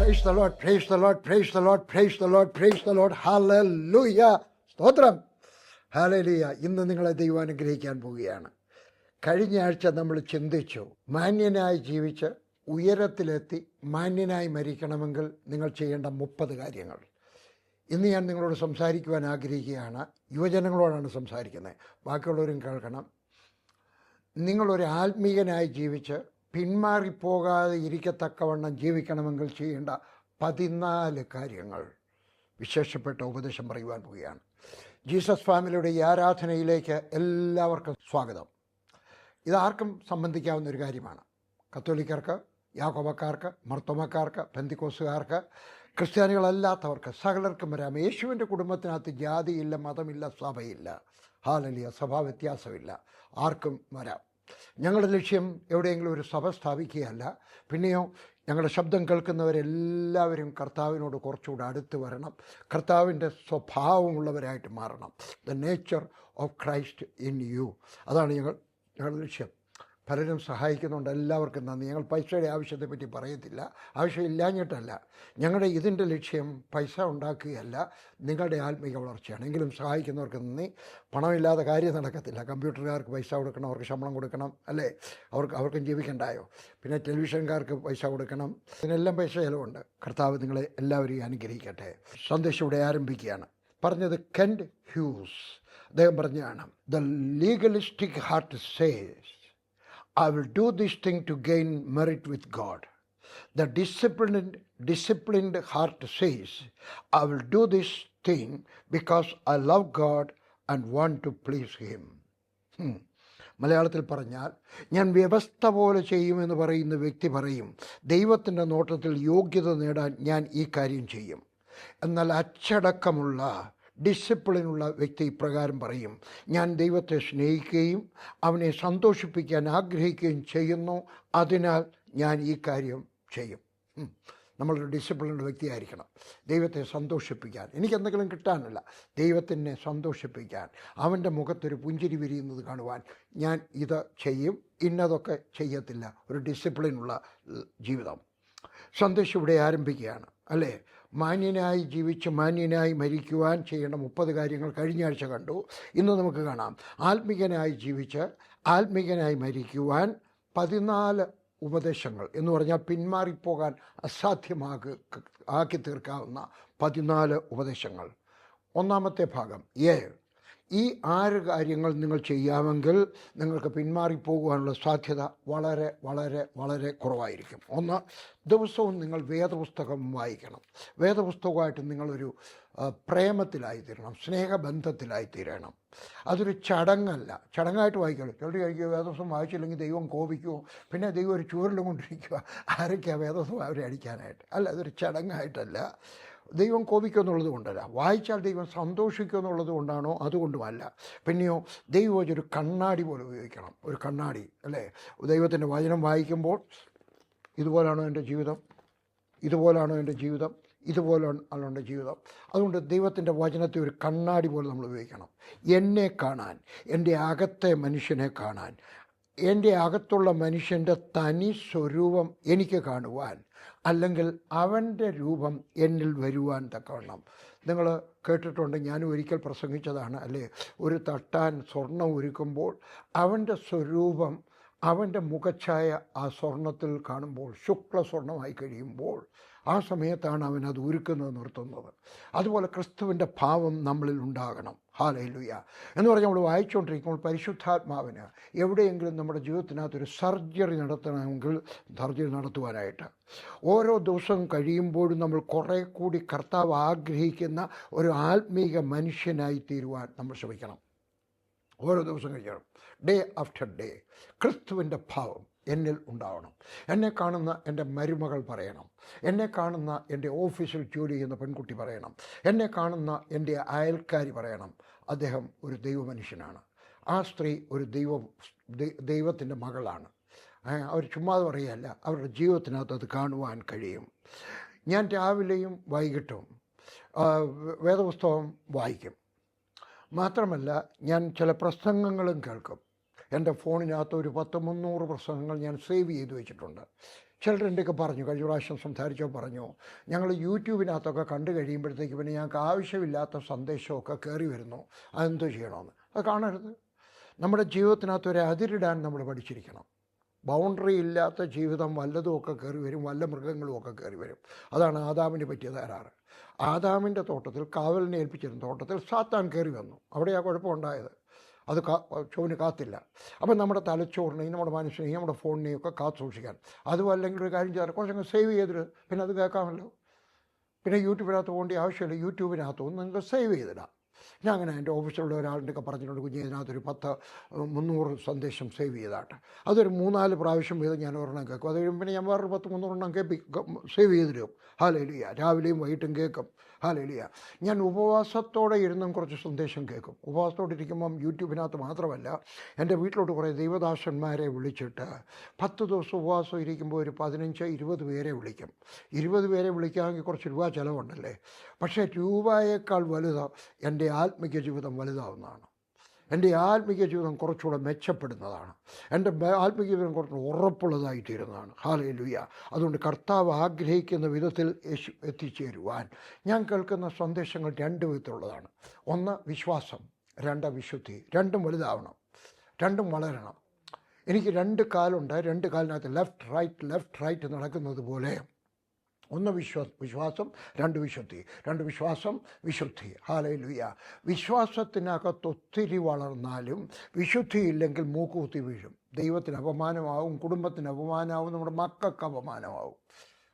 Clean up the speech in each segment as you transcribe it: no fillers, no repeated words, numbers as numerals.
Praise the Lord, praise the Lord, praise the Lord, praise the Lord, praise the Lord. Hallelujah. സ്തോത്രം. Hallelujah. ഇന്ന് നിങ്ങളെ ദൈവം അനുഗ്രഹിക്കാൻ പോവുകയാണ്. കഴിഞ്ഞ ആഴ്ച നമ്മൾ ചിന്തിച്ചു, മാന്യനായി ജീവിച്ച് ഉയരത്തിലെത്തി മാന്യനായി മരിക്കണമെങ്കിൽ നിങ്ങൾ ചെയ്യേണ്ട 30 കാര്യങ്ങൾ. ഇന്ന് ഞാൻ നിങ്ങളോട് സംസാരിക്കുവാൻ ആഗ്രഹിക്കുകയാണ്. യുവജനങ്ങളോടാണ് സംസാരിക്കുന്നത്, ബാക്കിയുള്ളവരും കേൾക്കണം. നിങ്ങളൊരു ആത്മീയനായി ജീവിച്ച് പിന്മാറിപ്പോകാതെ ഇരിക്കത്തക്കവണ്ണം ജീവിക്കണമെങ്കിൽ ചെയ്യേണ്ട 14 കാര്യങ്ങൾ വിശേഷപ്പെട്ട ഉപദേശം പറയുവാൻ പോവുകയാണ്. ജീസസ് ഫാമിലിയുടെ ഈ ആരാധനയിലേക്ക് എല്ലാവർക്കും സ്വാഗതം. ഇതാർക്കും സംബന്ധിക്കാവുന്ന ഒരു കാര്യമാണ്. കത്തോലിക്കർക്ക്, യാക്കോബക്കാർക്ക്, മർത്തോമക്കാർക്ക്, പെന്തിക്കോസുകാർക്ക്, ക്രിസ്ത്യാനികളല്ലാത്തവർക്ക് സകലർക്കും വരാം. യേശുവിൻ്റെ കുടുംബത്തിനകത്ത് ജാതിയില്ല, മതമില്ല, സഭയില്ല. ഹല്ലേലൂയ. സഭാ വ്യത്യാസമില്ല, ആർക്കും വരാം. ഞങ്ങളുടെ ലക്ഷ്യം എവിടെയെങ്കിലും ഒരു സഭ സ്ഥാപിക്കുകയല്ല. പിന്നെയോ ഞങ്ങളുടെ ശബ്ദം കേൾക്കുന്നവരെല്ലാവരും കർത്താവിനോട് കുറച്ചുകൂടെ അടുത്ത് വരണം, കർത്താവിൻ്റെ സ്വഭാവമുള്ളവരായിട്ട് മാറണം. The nature of Christ in you. അതാണ് ഞങ്ങളുടെ ലക്ഷ്യം. പലരും സഹായിക്കുന്നുണ്ട്, എല്ലാവർക്കും നന്ദി. ഞങ്ങൾ പൈസയുടെ ആവശ്യത്തെപ്പറ്റി പറയത്തില്ല, ആവശ്യമില്ലാഞ്ഞിട്ടല്ല. ഞങ്ങളുടെ ഇതിൻ്റെ ലക്ഷ്യം പൈസ ഉണ്ടാക്കുകയല്ല, നിങ്ങളുടെ ആത്മീക വളർച്ചയാണ്. എങ്കിലും സഹായിക്കുന്നവർക്ക് നന്ദി. പണമില്ലാതെ കാര്യം നടക്കത്തില്ല. കമ്പ്യൂട്ടറുകാർക്ക് പൈസ കൊടുക്കണം, അവർക്ക് ശമ്പളം കൊടുക്കണം, അല്ലേ? അവർക്കും ജീവിക്കണ്ടായോ? പിന്നെ ടെലിവിഷൻകാർക്ക് പൈസ കൊടുക്കണം, ഇതിനെല്ലാം പൈസ ചിലവുണ്ട്. കർത്താവ് നിങ്ങളെ എല്ലാവരെയും അനുഗ്രഹിക്കട്ടെ. സന്ദേശം ഇവിടെ ആരംഭിക്കുകയാണ്. പറഞ്ഞത് കെന്റ് ഹ്യൂസ്. അദ്ദേഹം പറഞ്ഞതാണ്, the legalistic heart says I will do this thing to gain merit with God. The disciplined heart says, I will do this thing because I love God and want to please Him. മലയാളത്തിൽ പറഞ്ഞാൽ, ഞാൻ വ്യവസ്ഥ പോലെ ചെയ്യുമെന്ന് പറയുന്ന വ്യക്തി പറയും, ദൈവത്തിൻ്റെ നോട്ടത്തിൽ യോഗ്യത നേടാൻ ഞാൻ ഈ കാര്യം ചെയ്യും. എന്നാൽ അച്ചടക്കമുള്ള ഡിസിപ്ലിനുള്ള വ്യക്തി ഇപ്രകാരം പറയും, ഞാൻ ദൈവത്തെ സ്നേഹിക്കുകയും അവനെ സന്തോഷിപ്പിക്കാൻ ആഗ്രഹിക്കുകയും ചെയ്യുന്നു, അതിനാൽ ഞാൻ ഈ കാര്യം ചെയ്യും. നമ്മളൊരു ഡിസിപ്ലിനുള്ള വ്യക്തിയായിരിക്കണം. ദൈവത്തെ സന്തോഷിപ്പിക്കാൻ, എനിക്കെന്തെങ്കിലും കിട്ടാനല്ല, ദൈവത്തിനെ സന്തോഷിപ്പിക്കാൻ, അവൻ്റെ മുഖത്തൊരു പുഞ്ചിരി വിരിയുന്നത് കാണുവാൻ ഞാൻ ഇത് ചെയ്യും, ഇന്നതൊക്കെ ചെയ്യത്തില്ല. ഒരു ഡിസിപ്ലിനുള്ള ജീവിതം. സന്ദേശം ഇവിടെ ആരംഭിക്കുകയാണ്, അല്ലേ? മാന്യനായി ജീവിച്ച് മാന്യനായി മരിക്കുവാൻ ചെയ്യേണ്ട 30 കാര്യങ്ങൾ കഴിഞ്ഞ ആഴ്ച കണ്ടു. ഇന്ന് നമുക്ക് കാണാം, ആത്മീകനായി ജീവിച്ച് ആത്മീകനായി മരിക്കുവാൻ 14 ഉപദേശങ്ങൾ എന്ന് പറഞ്ഞാൽ പിന്മാറിപ്പോകാൻ ആക്കി തീർക്കാവുന്ന 14 ഉപദേശങ്ങൾ. ഒന്നാമത്തെ ഭാഗം, ഈ 6 കാര്യങ്ങൾ നിങ്ങൾ ചെയ്യാമെങ്കിൽ നിങ്ങൾക്ക് പിന്മാറിപ്പോകുവാനുള്ള സാധ്യത വളരെ വളരെ വളരെ കുറവായിരിക്കും. ഒന്ന്, ദിവസവും നിങ്ങൾ വേദപുസ്തകം വായിക്കണം. വേദപുസ്തകമായിട്ട് നിങ്ങളൊരു പ്രേമത്തിലായിത്തീരണം, സ്നേഹബന്ധത്തിലായിത്തീരണം. അതൊരു ചടങ്ങല്ല, ചടങ്ങായിട്ട് വായിക്കണം. ചിലർ കഴിക്കുക വേദപുസ്തകം വായിച്ചില്ലെങ്കിൽ ദൈവം കോപിക്കുമോ, പിന്നെ ദൈവം ഒരു ചൂരലും കൊണ്ടിരിക്കുക, ആരൊക്കെയാണ് വേദപുസ്തകം അവരെ അടിക്കാനായിട്ട്? അല്ല, അതൊരു ചടങ്ങായിട്ടല്ല. ദൈവം കോപിക്കുമെന്നുള്ളത് കൊണ്ടല്ല, വായിച്ചാൽ ദൈവം സന്തോഷിക്കുമെന്നുള്ളത് കൊണ്ടാണോ? അതുകൊണ്ടുമല്ല. പിന്നെയോ ദൈവം ഒരു കണ്ണാടി പോലെ ഉപയോഗിക്കണം. ഒരു കണ്ണാടി, അല്ലേ? ദൈവത്തിൻ്റെ വചനം വായിക്കുമ്പോൾ ഇതുപോലാണോ എൻ്റെ ജീവിതം, ഇതുപോലാണോ എൻ്റെ ജീവിതം, ഇതുപോലാണോ എൻ്റെ ജീവിതം. അതുകൊണ്ട് ദൈവത്തിൻ്റെ വചനത്തെ ഒരു കണ്ണാടി പോലെ നമ്മൾ ഉപയോഗിക്കണം. എന്നെ കാണാൻ, എൻ്റെ അകത്തെ മനുഷ്യനെ കാണാൻ, എൻ്റെ അകത്തുള്ള മനുഷ്യൻ്റെ തനി സ്വരൂപം എനിക്ക് കാണുവാൻ, അല്ലെങ്കിൽ അവൻ്റെ രൂപം എന്നിൽ വരുവാൻ തക്കവണ്ണം. നിങ്ങൾ കേട്ടിട്ടുണ്ട്, ഞാനും ഒരിക്കൽ പ്രസംഗിച്ചതാണ്, അല്ലേ? ഒരു തട്ടാൻ സ്വർണം ഒരുക്കുമ്പോൾ അവൻ്റെ സ്വരൂപം, അവൻ്റെ മുഖച്ഛായ ആ സ്വർണത്തിൽ കാണുമ്പോൾ, ശുക്ല സ്വർണമായി കഴിയുമ്പോൾ ആ സമയത്താണ് അവൻ അത് ഉരുക്കുന്നത്, നിർത്തുന്നത്. അതുപോലെ ക്രിസ്തുവിൻ്റെ ഭാവം നമ്മളിൽ ഉണ്ടാകണം. ഹല്ലേലൂയ. എന്ന് പറഞ്ഞാൽ നമ്മൾ വായിച്ചുകൊണ്ടിരിക്കുമ്പോൾ പരിശുദ്ധാത്മാവിന് എവിടെയെങ്കിലും നമ്മുടെ ജീവിതത്തിനകത്തൊരു സർജറി നടത്തണമെങ്കിൽ സർജറി നടത്തുവാനായിട്ട് ഓരോ ദിവസം കഴിയുമ്പോഴും നമ്മൾ കുറേ കൂടി കർത്താവ് ആഗ്രഹിക്കുന്ന ഒരു ആത്മീക മനുഷ്യനായി തീരുവാൻ നമ്മൾ ശ്രമിക്കണം. ഓരോ ദിവസം കഴിയണം, ഡേ ആഫ്റ്റർ ഡേ ക്രിസ്തുവിൻ്റെ ഭാവം എന്നിൽ ഉണ്ടാവണം. എന്നെ കാണുന്ന എൻ്റെ മരുമകൾ പറയണം, എന്നെ കാണുന്ന എൻ്റെ ഓഫീസിൽ ജോലി ചെയ്യുന്ന പെൺകുട്ടി പറയണം, എന്നെ കാണുന്ന എൻ്റെ അയൽക്കാരി പറയണം, അദ്ദേഹം ഒരു ദൈവമനുഷ്യനാണ്, ആ സ്ത്രീ ഒരു ദൈവത്തിൻ്റെ മകളാണ്. അവർ ചുമ്മാതെ പറയുകയല്ല, അവരുടെ ജീവിതത്തിനകത്ത് അത് കാണുവാൻ കഴിയും. ഞാൻ രാവിലെയും വൈകിട്ടും വേദപുസ്തകം വായിക്കും. മാത്രമല്ല, ഞാൻ ചില പ്രസംഗങ്ങളും കേൾക്കും. എൻ്റെ ഫോണിനകത്ത് ഒരു 100-300 പ്രസംഗങ്ങൾ ഞാൻ സേവ് ചെയ്ത് വെച്ചിട്ടുണ്ട്. ചിലരെൻ്റെയൊക്കെ പറഞ്ഞു, കഴിഞ്ഞ പ്രാവശ്യം സംസാരിച്ചോ പറഞ്ഞു, ഞങ്ങൾ യൂട്യൂബിനകത്തൊക്കെ കണ്ടു കഴിയുമ്പോഴത്തേക്ക് പിന്നെ ഞങ്ങൾക്ക് ആവശ്യമില്ലാത്ത സന്ദേശമൊക്കെ കയറി വരുന്നു, അതെന്തോ ചെയ്യണമെന്ന്. അത് കാണരുത്. നമ്മുടെ ജീവിതത്തിനകത്ത് ഒരു അതിരിടാൻ നമ്മൾ പഠിച്ചിരിക്കണം. ബൗണ്ടറി ഇല്ലാത്ത ജീവിതം വല്ലതുമൊക്കെ കയറി വരും, വല്ല മൃഗങ്ങളുമൊക്കെ കയറി വരും. അതാണ് ആദാമിന് പറ്റിയ തകരാറ്. ആദാമിൻ്റെ തോട്ടത്തിൽ, കാവലിനെ ഏൽപ്പിച്ചിരുന്ന തോട്ടത്തിൽ സാത്താൻ കയറി വന്നു. അവിടെയാണ് കുഴപ്പമുണ്ടായത്. അത് ചോവിന് കാത്തില്ല. അപ്പം നമ്മുടെ തലച്ചോറിനെയും നമ്മുടെ മനസ്സിനെയും നമ്മുടെ ഫോണിനെയും ഒക്കെ കാത്തു സൂക്ഷിക്കാൻ, അതും അല്ലെങ്കിൽ ഒരു കാര്യം ചെയ്താൽ കുറച്ചങ്ങ് സേവ് ചെയ്തിട്ട് പിന്നെ അത് കേൾക്കാമല്ലോ. പിന്നെ യൂട്യൂബിനകത്ത് പോകേണ്ട ആവശ്യമില്ല, യൂട്യൂബിനകത്തൊന്നും നിങ്ങൾക്ക് സേവ് ചെയ്തിടാം. ഞാൻ അങ്ങനെ എൻ്റെ ഓഫീസിലുള്ള ഒരാളുടെയൊക്കെ പറഞ്ഞിട്ടുണ്ട്, കുഞ്ഞ് ഇതിനകത്തൊരു 300 സന്ദേശം സേവ് ചെയ്താട്ടെ. അതൊരു 3-4 പ്രാവശ്യം വീതം ഞാൻ ഒരെണ്ണം കേൾക്കും. അത് കഴിയുമ്പോൾ പിന്നെ ഞാൻ വേറൊരു 10-300 സേവ് ചെയ്തിടും. ഹല്ലേലൂയ. രാവിലെയും വൈകിട്ടും കേൾക്കും. ഹല്ലേലൂയ. ഞാൻ ഉപവാസത്തോടെ ഇരുന്നും കുറച്ച് സന്ദേശം കേൾക്കും. ഉപവാസത്തോടെ ഇരിക്കുമ്പം യൂട്യൂബിനകത്ത് മാത്രമല്ല, എൻ്റെ വീട്ടിലോട്ട് കുറേ ദൈവദാസന്മാരെ വിളിച്ചിട്ട് 10 ദിവസം ഉപവാസം ഇരിക്കുമ്പോൾ ഒരു 15-20 പേരെ വിളിക്കും. 20 പേരെ വിളിക്കാമെങ്കിൽ കുറച്ച് രൂപ ചിലവുണ്ടല്ലേ. പക്ഷേ രൂപയേക്കാൾ വലുത് എൻ്റെ ആത്മീയ ജീവിതം വലുതാവുന്നതാണ്. എൻ്റെ ആത്മീയ ജീവിതം കുറച്ചുകൂടെ മെച്ചപ്പെടുന്നതാണ്. എൻ്റെ ആത്മീയ ജീവിതം കുറച്ച് ഉറപ്പുള്ളതായിത്തീരുന്നതാണ്. ഹല്ലേലൂയ. അതുകൊണ്ട് കർത്താവ് ആഗ്രഹിക്കുന്ന വിധത്തിൽ എത്തിച്ചേരുവാൻ ഞാൻ കേൾക്കുന്ന സന്ദേശങ്ങൾ 2 വിധത്തിലുള്ളതാണ്. ഒന്ന് വിശ്വാസം, 2 വിശുദ്ധി. രണ്ടും വലുതാവണം, രണ്ടും വളരണം. എനിക്ക് 2 കാലുണ്ട്. 2 കാലിനകത്ത് ലെഫ്റ്റ് റൈറ്റ് നടക്കുന്നത് പോലെ ഒന്ന് വിശ്വാസം, 2 വിശുദ്ധി. 2 വിശ്വാസം, വിശുദ്ധി. ഹല്ലേലൂയ. വിശ്വാസത്തിനകത്ത് ഒത്തിരി വളർന്നാലും വിശുദ്ധിയില്ലെങ്കിൽ മൂക്കുകുത്തി വീഴും. ദൈവത്തിന് അപമാനമാവും, കുടുംബത്തിന് അപമാനമാവും, നമ്മുടെ മക്കൾക്ക് അപമാനമാവും.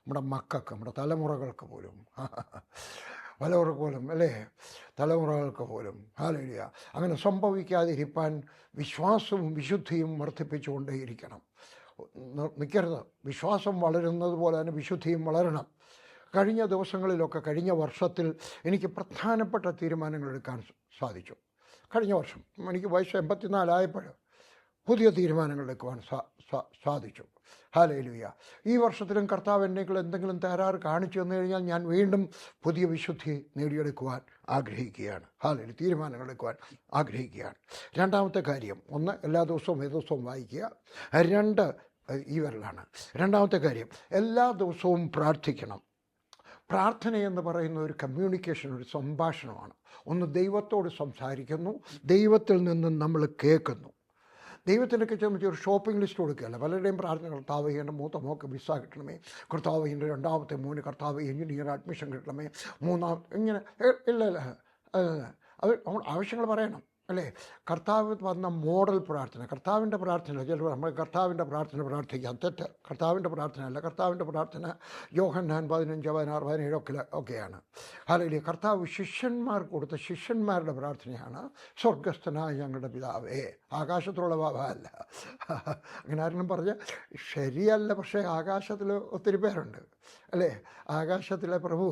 നമ്മുടെ തലമുറകൾക്ക് പോലും പലവർക്ക് പോലും അല്ലേ, തലമുറകൾക്ക് പോലും. ഹല്ലേലൂയ. അങ്ങനെ സംഭവിക്കാതിരിക്കാൻ വിശ്വാസവും വിശുദ്ധിയും വർദ്ധിപ്പിച്ചുകൊണ്ടേയിരിക്കണം. നിൽക്കരുത്. വിശ്വാസം വളരുന്നത് പോലെ തന്നെ വിശുദ്ധിയും വളരണം. കഴിഞ്ഞ ദിവസങ്ങളിലൊക്കെ, കഴിഞ്ഞ വർഷത്തിൽ എനിക്ക് പ്രധാനപ്പെട്ട തീരുമാനങ്ങൾ എടുക്കാൻ സാധിച്ചു. കഴിഞ്ഞ വർഷം എനിക്ക് വയസ്സ് 84 ആയപ്പോൾ പുതിയ തീരുമാനങ്ങൾ എടുക്കുവാൻ സാധിച്ചു. ഹല്ലേലൂയ. ഈ വർഷത്തിലും കർത്താവ് എന്നെക്കുള്ള എന്തെങ്കിലും തകരാറ് കാണിച്ചു തന്നു കഴിഞ്ഞാൽ ഞാൻ വീണ്ടും പുതിയ വിശുദ്ധി നേടിയെടുക്കുവാൻ ആഗ്രഹിക്കുകയാണ്. ഹല്ലേലൂയ. തീരുമാനങ്ങൾ എടുക്കുവാൻ ആഗ്രഹിക്കുകയാണ്. രണ്ടാമത്തെ കാര്യം, ഒന്ന് എല്ലാ ദിവസവും വേദപുസ്തകം വായിക്കുക. 2 ഈ വരലാണ്. രണ്ടാമത്തെ കാര്യം, എല്ലാ ദിവസവും പ്രാർത്ഥിക്കണം. പ്രാർത്ഥനയെന്ന് പറയുന്ന ഒരു കമ്മ്യൂണിക്കേഷൻ, ഒരു സംഭാഷണമാണ്. ഒന്ന് ദൈവത്തോട് സംസാരിക്കുന്നു, ദൈവത്തിൽ നിന്നും നമ്മൾ കേൾക്കുന്നു. ദൈവത്തിനൊക്കെ സംബന്ധിച്ച് ഒരു ഷോപ്പിംഗ് ലിസ്റ്റ് കൊടുക്കുകയല്ല. പലരുടെയും പ്രാർത്ഥന, കർത്താവ് എൻ്റെ മൂത്ത മോക്ക് വിസ കിട്ടണമേ, കർത്താവ് എൻ്റെ രണ്ടാമത്തെ മോന് കർത്താവ് എഞ്ചിനീയർ അഡ്മിഷൻ കിട്ടണമേ, ഇങ്ങനെ ഇല്ല. അത് ആവശ്യങ്ങൾ പറയണം അല്ലേ. കർത്താവ് വന്ന മോഡൽ പ്രാർത്ഥന, കർത്താവിൻ്റെ പ്രാർത്ഥന. ചിലപ്പോൾ നമ്മൾ കർത്താവിൻ്റെ പ്രാർത്ഥന പ്രാർത്ഥിക്കാം, തെറ്റ്. കർത്താവിൻ്റെ പ്രാർത്ഥന അല്ല. കർത്താവിൻ്റെ പ്രാർത്ഥന യോഹന്നാൻ 15, 16, 17 ഒക്കെയാണ്. അല്ലെങ്കിൽ കർത്താവ് ശിഷ്യന്മാർക്ക് കൊടുത്ത ശിഷ്യന്മാരുടെ പ്രാർത്ഥനയാണ്, സ്വർഗസ്ഥനായ ഞങ്ങളുടെ പിതാവേ. ആകാശത്തുള്ള ബാബല്ല. അങ്ങനെ ആരെങ്കിലും പറഞ്ഞാൽ ശരിയല്ല. പക്ഷേ ആകാശത്തിൽ ഒത്തിരി പേരുണ്ട് അല്ലേ. ആകാശത്തിലെ പ്രഭു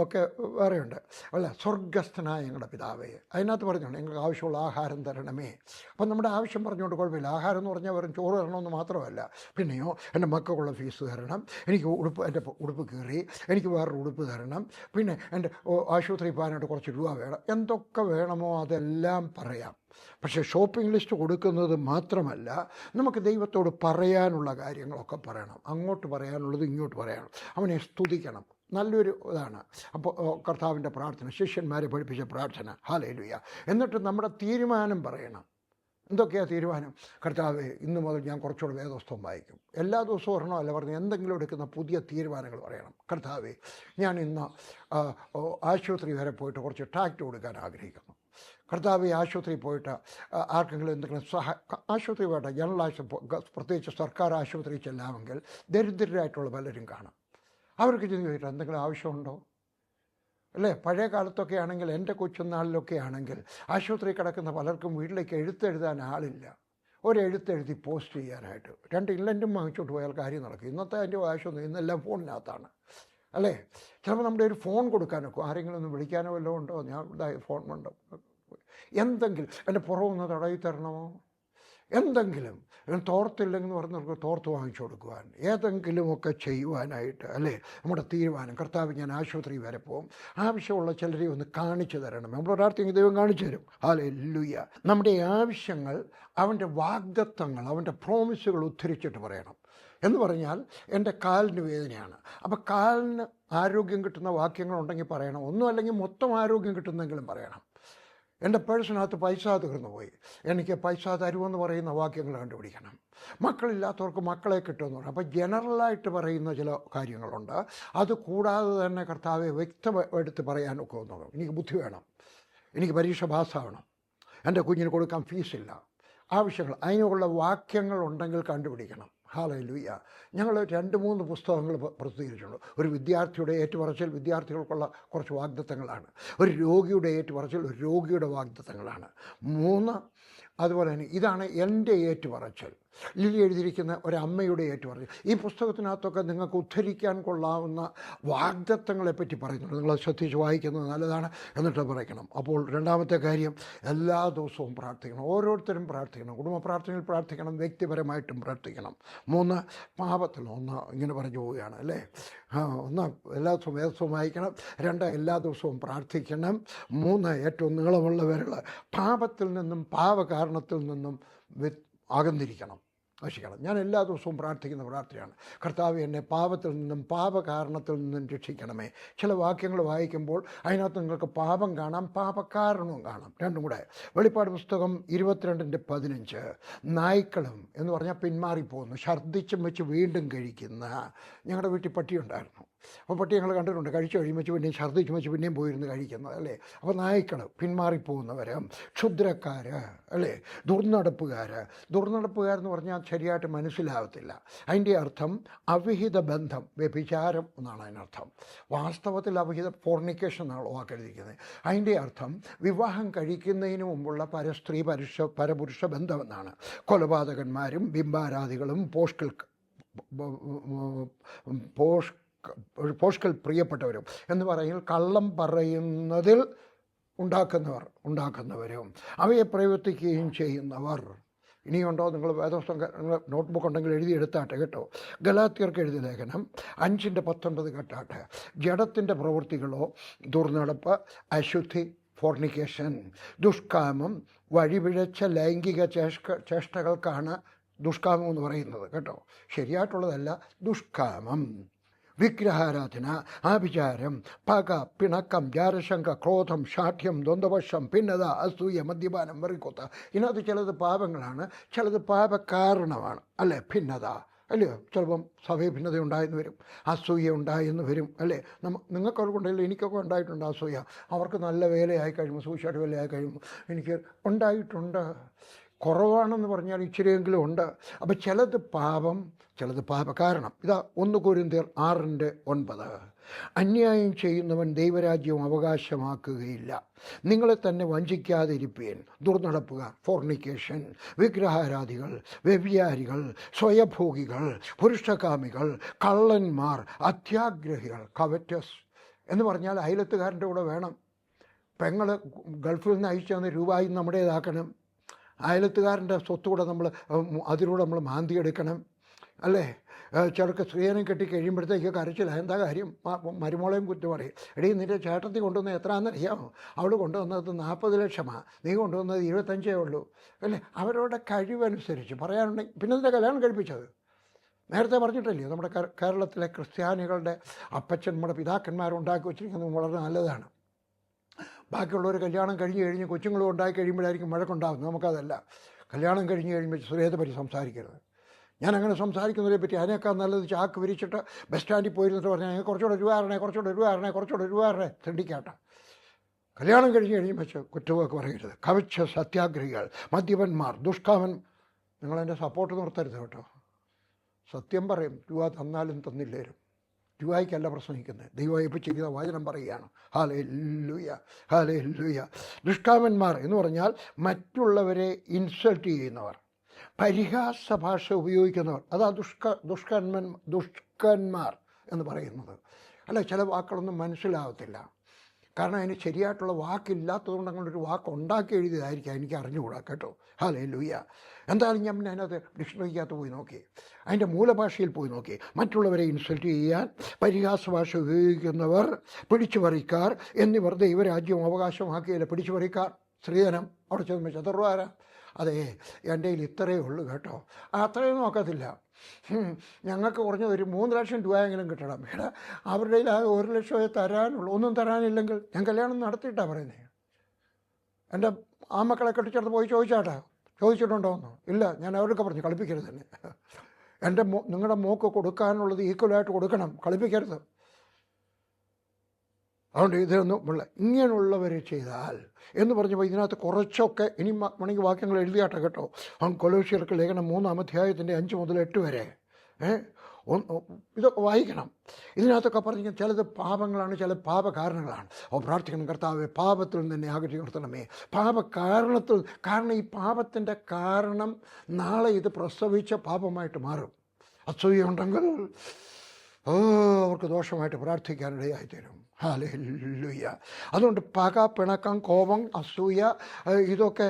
ഒക്കെ വേറെയുണ്ട് അല്ല. സ്വർഗസ്ഥനായ ഞങ്ങളുടെ പിതാവേ. അതിനകത്ത് പറഞ്ഞോണ്ട് ഞങ്ങൾക്ക് ആവശ്യമുള്ള ആഹാരം തരണമേ. അപ്പം നമ്മുടെ ആവശ്യം പറഞ്ഞുകൊണ്ട് കുഴപ്പമില്ല. ആഹാരം എന്ന് പറഞ്ഞാൽ വെറും ചോറ് തരണമെന്ന് മാത്രമല്ല, പിന്നെയോ എൻ്റെ മക്കൾക്കുള്ള ഫീസ് തരണം, എനിക്ക് എൻ്റെ ഉടുപ്പ് കീറി എനിക്ക് വേറൊരു ഉടുപ്പ് തരണം, പിന്നെ എൻ്റെ ആശുപത്രി പോകാനായിട്ട് കുറച്ച് രൂപ വേണം. എന്തൊക്കെ വേണമോ അതെല്ലാം പറയാം. പക്ഷേ ഷോപ്പിംഗ് ലിസ്റ്റ് കൊടുക്കുന്നത് മാത്രമല്ല, നമുക്ക് ദൈവത്തോട് പറയാനുള്ള കാര്യങ്ങളൊക്കെ പറയണം. അങ്ങോട്ട് പറയാനുള്ളത് ഇങ്ങോട്ട് പറയണം. അവനെ സ്തുതിക്കണം. നല്ലൊരു ഇതാണ്. അപ്പോൾ കർത്താവിൻ്റെ പ്രാർത്ഥന, ശിഷ്യന്മാരെ പഠിപ്പിച്ച പ്രാർത്ഥന. ഹല്ലേലൂയ. എന്നിട്ട് നമ്മുടെ തീരുമാനം പറയണം. എന്തൊക്കെയാണ് തീരുമാനം? കർത്താവേ, ഇന്ന് മുതൽ ഞാൻ കുറച്ചുകൂടെ വേദപുസ്തകം വായിക്കും. എല്ലാ ദിവസവും ഒരെണ്ണമല്ല പറഞ്ഞ്, എന്തെങ്കിലും എടുക്കുന്ന പുതിയ തീരുമാനങ്ങൾ പറയണം. കർത്താവേ, ഞാൻ ഇന്ന് ആശുപത്രി വരെ പോയിട്ട് കുറച്ച് ടാക്റ്റ് കൊടുക്കാൻ ആഗ്രഹിക്കുന്നു. കർത്താവ് ആശുപത്രിയിൽ പോയിട്ട് ആർക്കെങ്കിലും എന്തെങ്കിലും ആശുപത്രി പോയിട്ട് ജനറൽ ആശുപത്രി, പ്രത്യേകിച്ച് സർക്കാർ ആശുപത്രി ചെല്ലാമെങ്കിൽ ദരിദ്രരായിട്ടുള്ള പലരും കാണാം. അവർക്ക് ചോദിച്ചിട്ട് എന്തെങ്കിലും ആവശ്യമുണ്ടോ അല്ലേ. പഴയ കാലത്തൊക്കെ ആണെങ്കിൽ, എൻ്റെ കൊച്ചുനാളിലൊക്കെ ആണെങ്കിൽ, ആശുപത്രി കിടക്കുന്ന പലർക്കും വീട്ടിലേക്ക് എഴുത്തെഴുതാൻ ആളില്ല. ഒരെഴുത്തെഴുതി പോസ്റ്റ് ചെയ്യാനായിട്ട് 2 ഇൻലൻറ്റും വാങ്ങിച്ചോട്ട് പോയാൽ കാര്യം നടക്കും. ഇന്നത്തെ അതിൻ്റെ ആവശ്യമൊന്നും, ഇന്നെല്ലാം ഫോണിനകത്താണ് അല്ലേ. ചിലപ്പോൾ നമ്മുടെ ഒരു ഫോൺ കൊടുക്കാനൊക്കെ, ആരെങ്കിലും ഒന്ന് വിളിക്കാനോ വല്ലതും ഉണ്ടോ, ഞാൻ ഫോൺ ഉണ്ടോ, എന്തെങ്കിലും എൻ്റെ പുറമൊന്ന് തടവി തരണമോ, എന്തെങ്കിലും തോർത്തില്ലെന്ന് പറഞ്ഞവർക്ക് തോർത്ത് വാങ്ങിച്ചു കൊടുക്കുവാൻ, ഏതെങ്കിലുമൊക്കെ ചെയ്യുവാനായിട്ട് അല്ലേ നമ്മുടെ തീരുമാനം. കർത്താവ്, ഞാൻ ആശുപത്രി വരെ പോകും, ആവശ്യമുള്ള ചിലരെ ഒന്ന് കാണിച്ചു തരണം. നമ്മൾ പ്രാർത്ഥിക്കുന്ന ദൈവം കാണിച്ചു തരും. ഹല്ലേലൂയ. നമ്മുടെ ആവശ്യങ്ങൾ, അവൻ്റെ വാഗ്ദത്തങ്ങൾ, അവൻ്റെ പ്രോമിസുകൾ ഉദ്ധരിച്ചിട്ട് പറയണം. എന്ന് പറഞ്ഞാൽ എൻ്റെ കാലിന് വേദനയാണ്. അപ്പോൾ കാലിന് ആരോഗ്യം കിട്ടുന്ന വാക്യങ്ങളുണ്ടെങ്കിൽ പറയണം. ഒന്നും അല്ലെങ്കിൽ മൊത്തം ആരോഗ്യം കിട്ടുന്നെങ്കിലും പറയണം. എൻ്റെ പേഴ്സിനകത്ത് പൈസ തീർന്നു പോയി, എനിക്ക് പൈസ തരുമെന്ന് പറയുന്ന വാക്യങ്ങൾ കണ്ടുപിടിക്കണം. മക്കളില്ലാത്തവർക്ക് മക്കളെ കിട്ടുമെന്ന് പറയും. അപ്പോൾ ജനറലായിട്ട് പറയുന്ന ചില കാര്യങ്ങളുണ്ട്. അത് കൂടാതെ തന്നെ കർത്താവെ വ്യക്തമെടുത്ത് പറയാനൊക്കെ ഒന്നും. എനിക്ക് ബുദ്ധി വേണം, എനിക്ക് പരീക്ഷ പാസ്സാവണം, എൻ്റെ കുഞ്ഞിന് കൊടുക്കാൻ ഫീസില്ല, ആവശ്യങ്ങൾ, അതിനുള്ള വാക്യങ്ങളുണ്ടെങ്കിൽ കണ്ടുപിടിക്കണം. ഹല്ലേലൂയ. ഞങ്ങൾ 2-3 പുസ്തകങ്ങൾ പ്രസിദ്ധീകരിച്ചിട്ടുണ്ട്. ഒരു വിദ്യാർത്ഥിയുടെ ഏറ്റുപറച്ചിൽ വിദ്യാർത്ഥികൾക്കുള്ള കുറച്ച് വാഗ്ദത്തങ്ങളാണ്. ഒരു രോഗിയുടെ ഏറ്റുപറച്ചിൽ ഒരു രോഗിയുടെ വാഗ്ദത്തങ്ങളാണ്. 3 അതുപോലെ തന്നെ ഇതാണ് എൻ്റെ ഏറ്റുപറച്ചിൽ, ലിലി എഴുതിയിരിക്കുന്ന ഒരമ്മയുടെ ഏറ്റുപറച്ചിൽ. ഈ പുസ്തകത്തിനകത്തൊക്കെ നിങ്ങൾക്ക് ഉദ്ധരിക്കാൻ കൊള്ളാവുന്ന വാഗ്ദത്തങ്ങളെപ്പറ്റി പറയുന്നുണ്ട്. നിങ്ങൾ ശ്രദ്ധിച്ച് വായിക്കുന്നത് നല്ലതാണ്, എന്നിട്ട് പറയണം. അപ്പോൾ രണ്ടാമത്തെ കാര്യം, എല്ലാ ദിവസവും പ്രാർത്ഥിക്കണം. ഓരോരുത്തരും പ്രാർത്ഥിക്കണം. കുടുംബ പ്രാർത്ഥനയിൽ പ്രാർത്ഥിക്കണം, വ്യക്തിപരമായിട്ടും പ്രാർത്ഥിക്കണം. 3 പാപത്തിൽ 1 ഇങ്ങനെ പറഞ്ഞു പോവുകയാണ് അല്ലേ. 1 എല്ലാ ദിവസവും വേദസ്വം വായിക്കണം. 2 എല്ലാ ദിവസവും പ്രാർത്ഥിക്കണം. 3 ഏറ്റവും നീളമുള്ള വിരൽ, പാപത്തിൽ നിന്നും പാപകാരണത്തിൽ നിന്നും അകന്നിരിക്കണം, നശിക്കണം. ഞാൻ എല്ലാ ദിവസവും പ്രാർത്ഥിക്കുന്ന പ്രാർത്ഥനയാണ്, കർത്താവ് എന്നെ പാപത്തിൽ നിന്നും പാപകാരണത്തിൽ നിന്നും രക്ഷിക്കണമേ. ചില വാക്യങ്ങൾ വായിക്കുമ്പോൾ അതിനകത്ത് നിങ്ങൾക്ക് പാപം കാണാം, പാപകാരണവും കാണാം, രണ്ടും കൂടെ. വെളിപ്പാട് പുസ്തകം 22:15 നായ്ക്കളും എന്ന് പറഞ്ഞാൽ പിന്മാറിപ്പോകുന്നു, ഛർദ്ദിച്ചും വെച്ച് വീണ്ടും കഴിക്കുന്ന. ഞങ്ങളുടെ വീട്ടിൽ പട്ടിയുണ്ടായിരുന്നു. അപ്പോൾ പട്ടി ഞങ്ങൾ കണ്ടിട്ടുണ്ട്, കഴിച്ചു കഴിയുമ്പോൾ പിന്നെയും ഛർദ്ദിച്ചു വെച്ച് പിന്നെയും പോയിരുന്ന് കഴിക്കുന്നത് അല്ലേ. അപ്പോൾ നായ്ക്കൾ, പിന്മാറിപ്പോകുന്നവർ, ക്ഷുദ്രക്കാർ അല്ലേ, ദുർനടപ്പുകാരെന്ന് പറഞ്ഞാൽ ശരിയായിട്ട് മനസ്സിലാകത്തില്ല. അതിൻ്റെ അർത്ഥം അവിഹിത ബന്ധം, വ്യഭിചാരം എന്നാണ് അതിനർത്ഥം. വാസ്തവത്തിൽ അവിഹിത ഫോർണിക്കേഷൻ എന്നാണ് വാക്കെഴുതിയിരിക്കുന്നത്. അതിൻ്റെ അർത്ഥം വിവാഹം കഴിക്കുന്നതിന് മുമ്പുള്ള പരസ്ത്രീ പരപുരുഷ ബന്ധമെന്നാണ്. കൊലപാതകന്മാരും ബിംബാരാധികളും പോഷ്കൽ പ്രിയപ്പെട്ടവരും എന്ന് പറയുന്നത് കള്ളം പറയുന്നതിൽ ഉണ്ടാക്കുന്നവരും അവയെ പ്രവർത്തിക്കുകയും ചെയ്യുന്നവർ. ഇനിയുണ്ടോ? നിങ്ങൾ വേദപുസ്തകം നോട്ട്ബുക്ക് ഉണ്ടെങ്കിൽ എഴുതിയെടുത്താട്ടെ കേട്ടോ. ഗലാത്യർക്ക് എഴുതിയ ലേഖനം 5:19 കേട്ടാട്ടെ. ജഡത്തിൻ്റെ പ്രവൃത്തികളോ ദുർനടപ്പ്, അശുദ്ധി, ഫോർണിക്കേഷൻ, ദുഷ്കാമം, വഴിപിഴച്ച ലൈംഗിക ചേഷ്ടകൾക്കാണ് ദുഷ്കാമം എന്ന് പറയുന്നത് കേട്ടോ. ശരിയായിട്ടുള്ളതല്ല ദുഷ്കാമം. വിഗ്രഹാരാധന, ആഭിചാരം, പക, പിണക്കം, ജാരശങ്ക, ക്രോധം, ശാഠ്യം, ദ്വന്ദ്വപക്ഷം, ഭിന്നത, അസൂയ, മദ്യപാനം, വെറിക്കൊത്ത. ഇതിനകത്ത് ചിലത് പാപങ്ങളാണ്, ചിലത് പാപകാരണമാണ് അല്ലേ. ഭിന്നത അല്ലയോ, ചിലപ്പം സഭയിൽ ഭിന്നത ഉണ്ടായെന്ന് വരും, അസൂയ ഉണ്ടായെന്ന് വരും അല്ലേ. നിങ്ങൾക്കൊക്കെ ഉണ്ടെങ്കിൽ എനിക്കൊക്കെ ഉണ്ടായിട്ടുണ്ട് അസൂയ. അവർക്ക് നല്ല വേലയായി കഴിയുമ്പോൾ, സൂക്ഷിച്ചായിട്ട് വേലയായി കഴിയുമ്പോൾ എനിക്ക് ഉണ്ടായിട്ടുണ്ട്. കുറവാണെന്ന് പറഞ്ഞാൽ ഇച്ചിരിയെങ്കിലും ഉണ്ട്. അപ്പം ചിലത് പാപം, ചിലത് പാപകാരണം. ഇതാ 1 കൊരിന്ത്യർ 6:9 അന്യായം ചെയ്യുന്നവൻ ദൈവരാജ്യം അവകാശമാക്കുകയില്ല. നിങ്ങളെ തന്നെ വഞ്ചിക്കാതിരിപ്പീൻ. ദുർനടപ്പുകാർ, ഫോർണിക്കേഷൻ, വിഗ്രഹാരാധികൾ, വ്യഭിചാരികൾ, സ്വയഭോഗികൾ, പുരുഷകാമികൾ, കള്ളന്മാർ, അത്യാഗ്രഹികൾ, കവറ്റസ് എന്ന് പറഞ്ഞാൽ അയലത്തുകാരൻ്റെ കൂടെ വേണം. പെങ്ങൾ ഗൾഫിൽ നിന്ന് അയച്ചു തന്ന രൂപയും നമ്മുടേതാക്കണം. അയലത്തുകാരൻ്റെ സ്വത്തുകൂടെ അതിലൂടെ നമ്മൾ മാന്തിയെടുക്കണം അല്ലേ. ചിലർക്ക് സ്ത്രീധനം കെട്ടി കഴിയുമ്പോഴത്തേക്ക് കരച്ചില്ല. എന്താ കാര്യം? മരുമോളെയും കുറ്റം പറയും. എടീ, നിൻ്റെ ചേട്ടത്തി കൊണ്ടുവന്നത് എത്രയാണെന്നറിയാമോ? അവൾ കൊണ്ടുവന്നത് 40 ലക്ഷമാണ്, നീ കൊണ്ടുവന്നത് 25 ഉള്ളൂ അല്ലേ. അവരുടെ കഴിവനുസരിച്ച് പറയാനുണ്ടെങ്കിൽ പിന്നെ ഇതിൻ്റെ കല്യാണം കഴിപ്പിച്ചത് നേരത്തെ പറഞ്ഞിട്ടല്ലേ. നമ്മുടെ കേരളത്തിലെ ക്രിസ്ത്യാനികളുടെ അപ്പച്ചന്മാരുടെ പിതാക്കന്മാരുണ്ടാക്കി വെച്ചിരിക്കുന്നത് വളരെ നല്ലതാണ്. ബാക്കിയുള്ളവർ കല്യാണം കഴിഞ്ഞ് കൊച്ചുങ്ങളും ഉണ്ടായി കഴിയുമ്പോഴായിരിക്കും വഴക്കുണ്ടാകുന്നത്. നമുക്കതല്ല. കല്യാണം കഴിഞ്ഞ് കഴിയുമ്പോൾ സ്ത്രീയെ പറ്റി സംസാരിക്കരുത്. ഞാൻ അങ്ങനെ സംസാരിക്കുന്നതിനെ പറ്റി അതിനേക്കാൾ നല്ലത് ചാക്ക് വിരിച്ചിട്ട് ബസ് സ്റ്റാൻഡിൽ പോയിരുന്നിട്ട് പറഞ്ഞാൽ കുറച്ചുകൂടെ രൂപ ആരണേ തെണ്ടിക്കാട്ട. കല്യാണം കഴിയുമ്പോൾ കുറ്റമൊക്കെ പറയരുത്. കവച്ച സത്യാഗ്രഹികൾ, മദ്യപന്മാർ, ദുഷ്കാമൻ. നിങ്ങളതിൻ്റെ സപ്പോർട്ട് നിർത്തരുത് കേട്ടോ. സത്യം പറയും, രൂപ തന്നാലും തന്നില്ലേരും. രൂപയ്ക്കല്ല പ്രസംഗിക്കുന്നത്, ദൈവമേൽപ്പിച്ചിരിക്കുന്ന വചനം പറയുകയാണ്. Hallelujah, hallelujah. ദുഷ്കാമന്മാർ എന്ന് പറഞ്ഞാൽ മറ്റുള്ളവരെ ഇൻസൾട്ട് ചെയ്യുന്നവർ, പരിഹാസ ഭാഷ ഉപയോഗിക്കുന്നവർ. അതാ ദുഷ്കന്മാർ എന്ന് പറയുന്നത്. അല്ല, ചില വാക്കുകളൊന്നും മനസ്സിലാകത്തില്ല. കാരണം അതിന് ശരിയായിട്ടുള്ള വാക്കില്ലാത്തതുകൊണ്ട് അങ്ങനൊരു വാക്ക് ഉണ്ടാക്കി എഴുതിയതായിരിക്കാം, എനിക്ക് അറിഞ്ഞുകൂടാ കേട്ടോ. ഹല്ലേലൂയ. എന്തായാലും ഞാൻ അതിനകത്ത് ഡിക്ഷണറിക്കകത്ത് പോയി നോക്കി, അതിൻ്റെ മൂലഭാഷയിൽ പോയി നോക്കി. മറ്റുള്ളവരെ ഇൻസൾട്ട് ചെയ്യാൻ, പരിഹാസ ഭാഷ ഉപയോഗിക്കുന്നവർ, പിടിച്ചുപറിക്കാർ എന്നിവർ ദൈവരാജ്യം അവകാശമാക്കിയില്ല. പിടിച്ചുപറിക്കാർ, സ്ത്രീധനം അവിടെ ചെന്ന് ചതുർവാര അതെ, എൻ്റെ കയ്യിൽ ഇത്രയേ ഉള്ളൂ കേട്ടോ. അത്രയും നോക്കത്തില്ല. ഞങ്ങൾക്ക് കുറഞ്ഞത് ഒരു 3 ലക്ഷം രൂപയെങ്കിലും കിട്ടണം. എടാ, അവരുടെ കയ്യിൽ ആ 1 ലക്ഷമേ തരാനുള്ളൂ. ഒന്നും തരാനില്ലെങ്കിൽ ഞാൻ കല്യാണം നടത്തിയിട്ടാണ് പറയുന്നത്. എൻ്റെ ആ മക്കളെ കെട്ടിച്ചെടുത്ത് പോയി ചോദിച്ചാട്ടാ, ചോദിച്ചിട്ടുണ്ടോയെന്നോ? ഇല്ല, ഞാൻ അവരൊക്കെ പറഞ്ഞു കളിപ്പിക്കരുത് തന്നെ. നിങ്ങളുടെ മോക്ക് കൊടുക്കാനുള്ളത് ഈക്വലായിട്ട് കൊടുക്കണം, കളിപ്പിക്കരുത്. അതുകൊണ്ട് ഇതൊന്നും ഇങ്ങനെയുള്ളവർ ചെയ്താൽ എന്ന് പറഞ്ഞപ്പോൾ ഇതിനകത്ത് കുറച്ചൊക്കെ ഇനി വേണമെങ്കിൽ വാക്യങ്ങൾ എഴുതിയാട്ടെ കേട്ടോ. കൊലോസ്യർക്ക് ലേഖനം 3-ാം അധ്യായത്തിൻ്റെ 5 മുതൽ 8 വരെ ഇതൊക്കെ വായിക്കണം. ഇതിനകത്തൊക്കെ പറഞ്ഞാൽ ചിലത് പാപങ്ങളാണ്, ചില പാപകാരണങ്ങളാണ്. പ്രാർത്ഥിക്കണം, കർത്താവേ പാപത്തിൽ നിന്ന് തന്നെ അകറ്റി നിർത്തണമേ. കാരണം ഈ പാപത്തിൻ്റെ കാരണം നാളെ ഇത് പ്രസവിച്ച പാപമായിട്ട് മാറും. അസൂയുണ്ടെങ്കിൽ അവർക്ക് ദോഷമായിട്ട് പ്രാർത്ഥിക്കാനിടയായിത്തീരും. ഹല്ലേലൂയ. അതുകൊണ്ട് പക, പിണക്കം, കോപം, അസൂയ ഇതൊക്കെ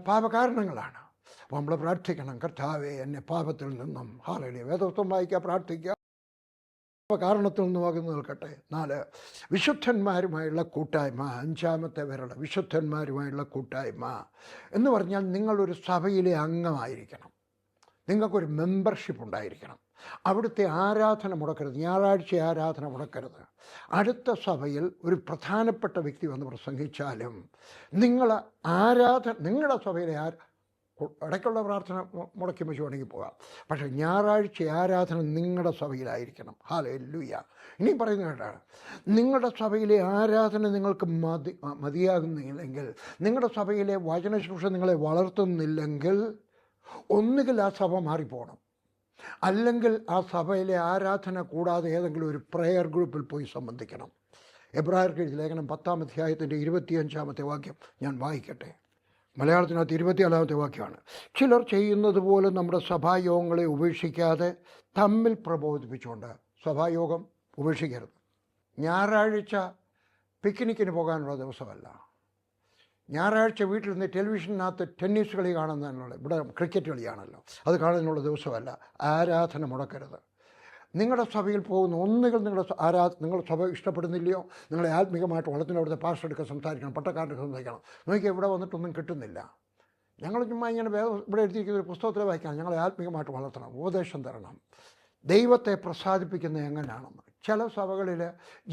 പാപകാരണങ്ങളാണ്. അപ്പോൾ നമ്മൾ പ്രാർത്ഥിക്കണം, കർത്താവേ എന്നെ പാപത്തിൽ നിന്നും, ഹല്ലേലൂയ, വേദപുസ്തകം വായിക്കുക, പ്രാർത്ഥിക്കുക, കാരണത്തിൽ നിന്ന് വകന്നു നിൽക്കട്ടെ. 4, വിശുദ്ധന്മാരുമായുള്ള കൂട്ടായ്മ. 5-ാമത്തെ വിരൽ, വിശുദ്ധന്മാരുമായുള്ള കൂട്ടായ്മ എന്ന് പറഞ്ഞാൽ നിങ്ങളൊരു സഭയിലെ അംഗമായിരിക്കണം. നിങ്ങൾക്കൊരു മെമ്പർഷിപ്പ് ഉണ്ടായിരിക്കണം. അവിടുത്തെ ആരാധന മുടക്കരുത്, ഞായറാഴ്ച ആരാധന മുടക്കരുത്. അടുത്ത സഭയിൽ ഒരു പ്രധാനപ്പെട്ട വ്യക്തി വന്ന് പ്രസംഗിച്ചാലും നിങ്ങളുടെ സഭയിലെ ഇടയ്ക്കുള്ള പ്രാർത്ഥന മുടക്കി വെച്ച് വേണമെങ്കിൽ പോകാം. പക്ഷേ ഞായറാഴ്ച ആരാധന നിങ്ങളുടെ സഭയിലായിരിക്കണം. ഹല്ലേലൂയ. ഇനിയും പറയുന്ന കേട്ടാണ്, നിങ്ങളുടെ സഭയിലെ ആരാധന നിങ്ങൾക്ക് മതിയാകുന്നില്ലെങ്കിൽ, നിങ്ങളുടെ സഭയിലെ വചനശുശ്രൂഷ നിങ്ങളെ വളർത്തുന്നില്ലെങ്കിൽ, ഒന്നുകിൽ ആ സഭ മാറിപ്പോകണം, അല്ലെങ്കിൽ ആ സഭയിലെ ആരാധന കൂടാതെ ഏതെങ്കിലും ഒരു പ്രെയർ ഗ്രൂപ്പിൽ പോയി സംബന്ധിക്കണം. എബ്രായർക്ക് ലേഖനം 10-ാം അധ്യായത്തിൻ്റെ 25-ാമത്തെ വാക്യം ഞാൻ വായിക്കട്ടെ. മലയാളത്തിനകത്ത് 24-ാമത്തെ വാക്യമാണ്. ചിലർ ചെയ്യുന്നത് പോലെ നമ്മുടെ സഭായോഗങ്ങളെ ഉപേക്ഷിക്കാതെ തമ്മിൽ പ്രബോധിപ്പിച്ചുകൊണ്ട്. സഭായോഗം ഉപേക്ഷിക്കരുത്. ഞായറാഴ്ച പിക്നിക്കിന് പോകാനുള്ള ദിവസമല്ല. ഞായറാഴ്ച വീട്ടിൽ നിന്ന് ടെലിവിഷനകത്ത് ടെന്നീസ് കളി കാണുന്നതിനുള്ള, ഇവിടെ ക്രിക്കറ്റ് കളിയാണല്ലോ, അത് കാണുന്നതിനുള്ള ദിവസമല്ല. ആരാധന മുടക്കരുത്. നിങ്ങളുടെ സഭയിൽ പോകുന്ന ഒന്നുകിൽ നിങ്ങളുടെ സഭ ഇഷ്ടപ്പെടുന്നില്ലയോ, നിങ്ങളെ ആത്മീകമായിട്ട് വളർത്തുന്ന അവിടുത്തെ പാസ്റ്റർ എടുക്കാൻ സംസാരിക്കണം, പട്ടക്കാരൻ്റെ സംസാരിക്കണം. നോക്കിയാൽ ഇവിടെ വന്നിട്ടൊന്നും കിട്ടുന്നില്ല. ഞങ്ങൾ ചുമ്മാ ഇങ്ങനെ ഇവിടെ എഴുതിയിരിക്കുന്ന ഒരു പുസ്തകത്തിൽ വായിക്കണം, ഞങ്ങളെ ആത്മീകമായിട്ട് വളർത്തണം, ഉപദേശം തരണം, ദൈവത്തെ പ്രസാദിപ്പിക്കുന്ന എങ്ങനെയാണെന്ന്. ചില സഭകളിൽ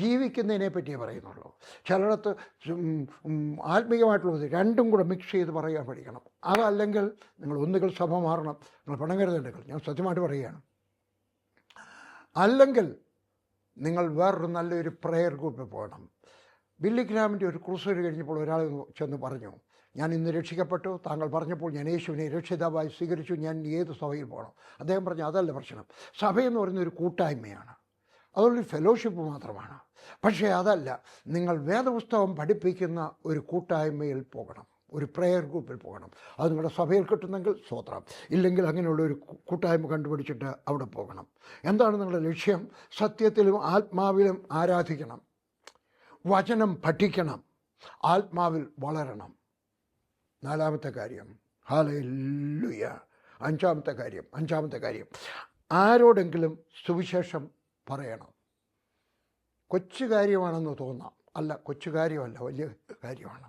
ജീവിക്കുന്നതിനെ പറ്റിയേ പറയുന്നുള്ളൂ. ചിലയിടത്ത് ആത്മീയമായിട്ടുള്ളത് രണ്ടും കൂടെ മിക്സ് ചെയ്ത് പറയാൻ പഠിക്കണം. അതല്ലെങ്കിൽ നിങ്ങൾ ഒന്നുകിൽ സഭ മാറണം, നിങ്ങൾ പണം കരുതണ്ടെങ്കിൽ, ഞാൻ സത്യമായിട്ട് പറയുകയാണ്. അല്ലെങ്കിൽ നിങ്ങൾ വേറൊരു നല്ലൊരു പ്രെയർ ഗ്രൂപ്പിൽ പോകണം. ബില്ലി ഗ്രാമിൻ്റെ ഒരു ക്രൂസൈഡ് കഴിഞ്ഞപ്പോൾ ഒരാൾ ചെന്ന് പറഞ്ഞു, ഞാൻ ഇന്ന് രക്ഷിക്കപ്പെട്ടു, താങ്കൾ പറഞ്ഞപ്പോൾ ഞാൻ യേശുവിനെ രക്ഷിതാവായി സ്വീകരിച്ചു, ഞാൻ ഏത് സഭയിൽ പോകണം? അദ്ദേഹം പറഞ്ഞു, അതല്ല പ്രശ്നം. സഭയെന്ന് പറയുന്ന ഒരു കൂട്ടായ്മയാണ്, അതൊരു ഫെലോഷിപ്പ് മാത്രമാണ്. പക്ഷേ അതല്ല, നിങ്ങൾ വേദപുസ്തകം പഠിപ്പിക്കുന്ന ഒരു കൂട്ടായ്മയിൽ പോകണം, ഒരു പ്രെയർ ഗ്രൂപ്പിൽ പോകണം. അത് നിങ്ങളുടെ സഭയിൽ കിട്ടുന്നെങ്കിൽ സ്തോത്രം, ഇല്ലെങ്കിൽ അങ്ങനെയുള്ള ഒരു കൂട്ടായ്മ കണ്ടുപിടിച്ചിട്ട് അവിടെ പോകണം. എന്താണ് നിങ്ങളുടെ ലക്ഷ്യം? സത്യത്തിലും ആത്മാവിലും ആരാധിക്കണം, വചനം പഠിക്കണം, ആത്മാവിൽ വളരണം. 4-ാമത്തെ കാര്യം, ഹല്ലേലൂയ. 5-ാമത്തെ കാര്യം, ആരോടെങ്കിലും സുവിശേഷം പറയണം. കൊച്ചു കാര്യമാണെന്ന് തോന്നാം, അല്ല, കൊച്ചു കാര്യമല്ല, വലിയ കാര്യമാണ്.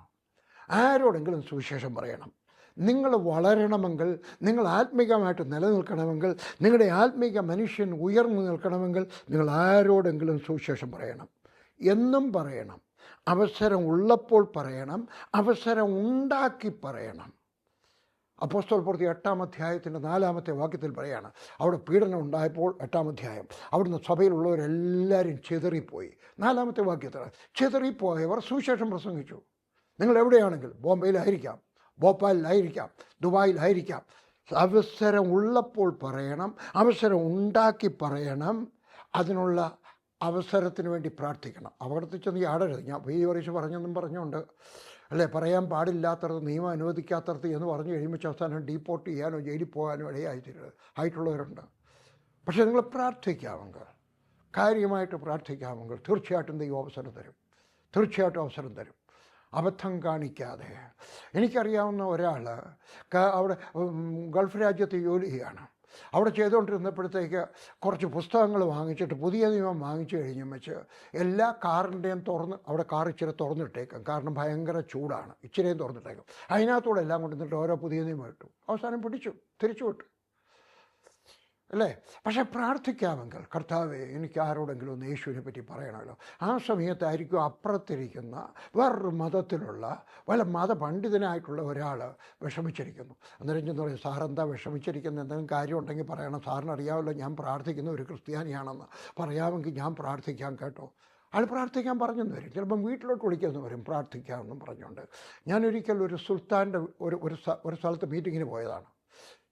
ആരോടെങ്കിലും സുവിശേഷം പറയണം. നിങ്ങൾ വളരണമെങ്കിൽ, നിങ്ങൾ ആത്മീകമായിട്ട് നിലനിൽക്കണമെങ്കിൽ, നിങ്ങളുടെ ആത്മീക മനുഷ്യൻ ഉയർന്നു നിൽക്കണമെങ്കിൽ നിങ്ങൾ ആരോടെങ്കിലും സുവിശേഷം പറയണം. എന്നും പറയണം, അവസരം ഉള്ളപ്പോൾ പറയണം, അവസരം ഉണ്ടാക്കി പറയണം. അപ്പോസ്തല പ്രവൃത്തി 8-ാം അധ്യായത്തിൻ്റെ 4-ാമത്തെ വാക്യത്തിൽ പറയാണ്, അവിടെ പീഡനം ഉണ്ടായപ്പോൾ 8-ാം അധ്യായം, അവിടുന്ന് സഭയിലുള്ളവരെല്ലാവരും ചിതറിപ്പോയി. 4-ാമത്തെ വാക്യത്തിൽ ചിതറിപ്പോയവർ സുവിശേഷം പ്രസംഗിച്ചു. നിങ്ങൾ എവിടെയാണെങ്കിൽ, ബോംബെയിലായിരിക്കാം, ഭോപ്പാലിലായിരിക്കാം, ദുബായിലായിരിക്കാം, അവസരം ഉള്ളപ്പോൾ പറയണം, അവസരം ഉണ്ടാക്കി പറയണം, അതിനുള്ള അവസരത്തിന് വേണ്ടി പ്രാർത്ഥിക്കണം. അവിടുത്തെ ചെന്ന് ആടരുത്. ഞാൻ പരീക്ഷ പറഞ്ഞെന്നും പറഞ്ഞുകൊണ്ട് അല്ലേ, പറയാൻ പാടില്ലാത്തടത്ത്, നിയമം അനുവദിക്കാത്തടത്ത് എന്ന് പറഞ്ഞു കഴിയുമ്പോൾ അവസാനം ഡീപ്പോർട്ട് ചെയ്യാനോ ജയിലിൽ പോകാനോ ആയിട്ടുള്ളവരുണ്ട്. പക്ഷേ നിങ്ങൾ പ്രാർത്ഥിക്കാമെങ്കിൽ, കാര്യമായിട്ട് പ്രാർത്ഥിക്കാമെങ്കിൽ തീർച്ചയായിട്ടും ദൈവം അവസരം തരും. അബദ്ധം കാണിക്കാതെ. എനിക്കറിയാവുന്ന ഒരാൾ അവിടെ ഗൾഫ് രാജ്യത്ത് ജോലി ചെയ്യാണ്. അവിടെ ചെയ്തുകൊണ്ടിരുന്നപ്പോഴത്തേക്ക് കുറച്ച് പുസ്തകങ്ങൾ വാങ്ങിച്ചിട്ട് പുതിയ നിയമം വാങ്ങിച്ചു കഴിഞ്ഞും വെച്ച് എല്ലാ കാറിൻ്റെയും അവിടെ കാർ ഇച്ചിരി തുറന്നിട്ടേക്കും, കാരണം ഭയങ്കര ചൂടാണ്, ഇച്ചിരിയും തുറന്നിട്ടേക്കും. അതിനകത്തൂടെ എല്ലാം കൊണ്ടുവന്നിട്ട് ഓരോ പുതിയ നിയമം ഇട്ടു. അവസാനം പിടിച്ചു, തിരിച്ചു വിട്ടു അല്ലേ. പക്ഷെ പ്രാർത്ഥിക്കാമെങ്കിൽ, കർത്താവേ എനിക്ക് ആരോടെങ്കിലും ഒന്ന് യേശുവിനെ പറ്റി പറയണമല്ലോ. ആ സമയത്തായിരിക്കും അപ്പുറത്തിരിക്കുന്ന വേറൊരു മതത്തിലുള്ള വല്ല മതപണ്ഡിതനായിട്ടുള്ള ഒരാൾ വിഷമിച്ചിരിക്കുന്നു. അന്നേരം ചെന്ന് പറയും, സാറെന്താ വിഷമിച്ചിരിക്കുന്നത്, എന്തെങ്കിലും കാര്യം ഉണ്ടെങ്കിൽ പറയണം, സാറിന് അറിയാമല്ലോ ഞാൻ പ്രാർത്ഥിക്കുന്ന ഒരു ക്രിസ്ത്യാനിയാണെന്ന്, പറയാമെങ്കിൽ ഞാൻ പ്രാർത്ഥിക്കാം കേട്ടോ. ആൾ പ്രാർത്ഥിക്കാൻ പറഞ്ഞെന്ന് വരും, ചിലപ്പം വീട്ടിലോട്ട് വിളിക്കുമെന്ന് വരും പ്രാർത്ഥിക്കാമെന്നും പറഞ്ഞുകൊണ്ട്. ഞാനൊരിക്കൽ ഒരു സുൽത്താൻ്റെ ഒരു സ്ഥലത്ത് മീറ്റിങ്ങിന് പോയതാണ്.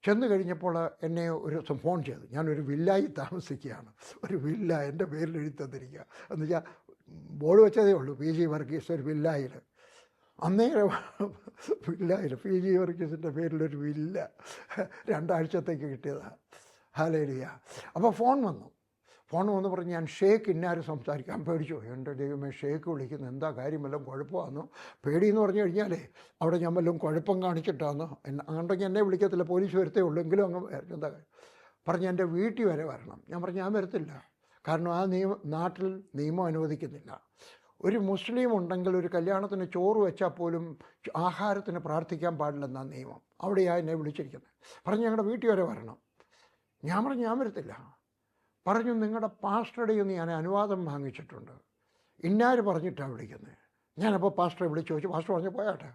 ചെന്ന് കഴിഞ്ഞപ്പോൾ എന്നെ ഒരു ദിവസം ഫോൺ ചെയ്തു. ഞാനൊരു വില്ലായി താമസിക്കുകയാണ്, ഒരു വില്ല എൻ്റെ പേരിൽ എഴുതി തന്നിരിക്കുക. എന്ന് വെച്ചാൽ ബോർഡ് വെച്ചതേ ഉള്ളൂ, PG വർഗീസ് ഒരു വില്ലായിൽ. അന്നേരം വില്ലായിൽ PG വർഗീസിൻ്റെ പേരിലൊരു വില്ല 2 ആഴ്ചത്തേക്ക് കിട്ടിയതാണ്. ഹല്ലേലൂയ. അപ്പോൾ ഫോൺ വന്നു പറഞ്ഞ് ഞാൻ ഷേക്ക് ഇന്നാരും സംസാരിക്കാൻ പേടിച്ചു. എൻ്റെ ദൈവമേ, ഷേക്ക് വിളിക്കുന്നു, എന്താ കാര്യം, വല്ലതും കുഴപ്പമാണെന്നോ? പേടിയെന്ന് പറഞ്ഞു കഴിഞ്ഞാലേ അവിടെ ഞാൻ വല്ലതും കുഴപ്പം കാണിച്ചിട്ടാണെന്നോ, അങ്ങോട്ടെങ്കിൽ എന്നെ വിളിക്കത്തില്ല, പോലീസ് വരത്തേ ഉള്ളൂ, എങ്കിലും അങ്ങ് എന്താ പറഞ്ഞ് എൻ്റെ വീട്ടിൽ വരെ വരണം. ഞാൻ പറഞ്ഞു ഞാൻ വരത്തില്ല, കാരണം ആ നാട്ടിൽ നിയമം അനുവദിക്കുന്നില്ല. ഒരു മുസ്ലിം ഉണ്ടെങ്കിൽ ഒരു കല്യാണത്തിന് ചോറ് വെച്ചാൽ പോലും ആഹാരത്തിന് പ്രാർത്ഥിക്കാൻ പാടില്ലെന്നാണ് നിയമം. അവിടെയാണ് എന്നെ വിളിച്ചിരിക്കുന്നത്. പറഞ്ഞ് ഞങ്ങളുടെ വീട്ടിൽ വരെ വരണം. ഞാൻ പറഞ്ഞു ഞാൻ വരത്തില്ല. പറഞ്ഞു നിങ്ങളുടെ പാസ്റ്ററുടെ നിന്ന് ഞാൻ അനുവാദം വാങ്ങിച്ചിട്ടുണ്ട്, ഇന്നാര് പറഞ്ഞിട്ടാണ് വിളിക്കുന്നത്. ഞാനപ്പോൾ പാസ്റ്ററെ വിളിച്ചു ചോദിച്ചു. പാസ്റ്റർ പറഞ്ഞു പോയാട്ടെ,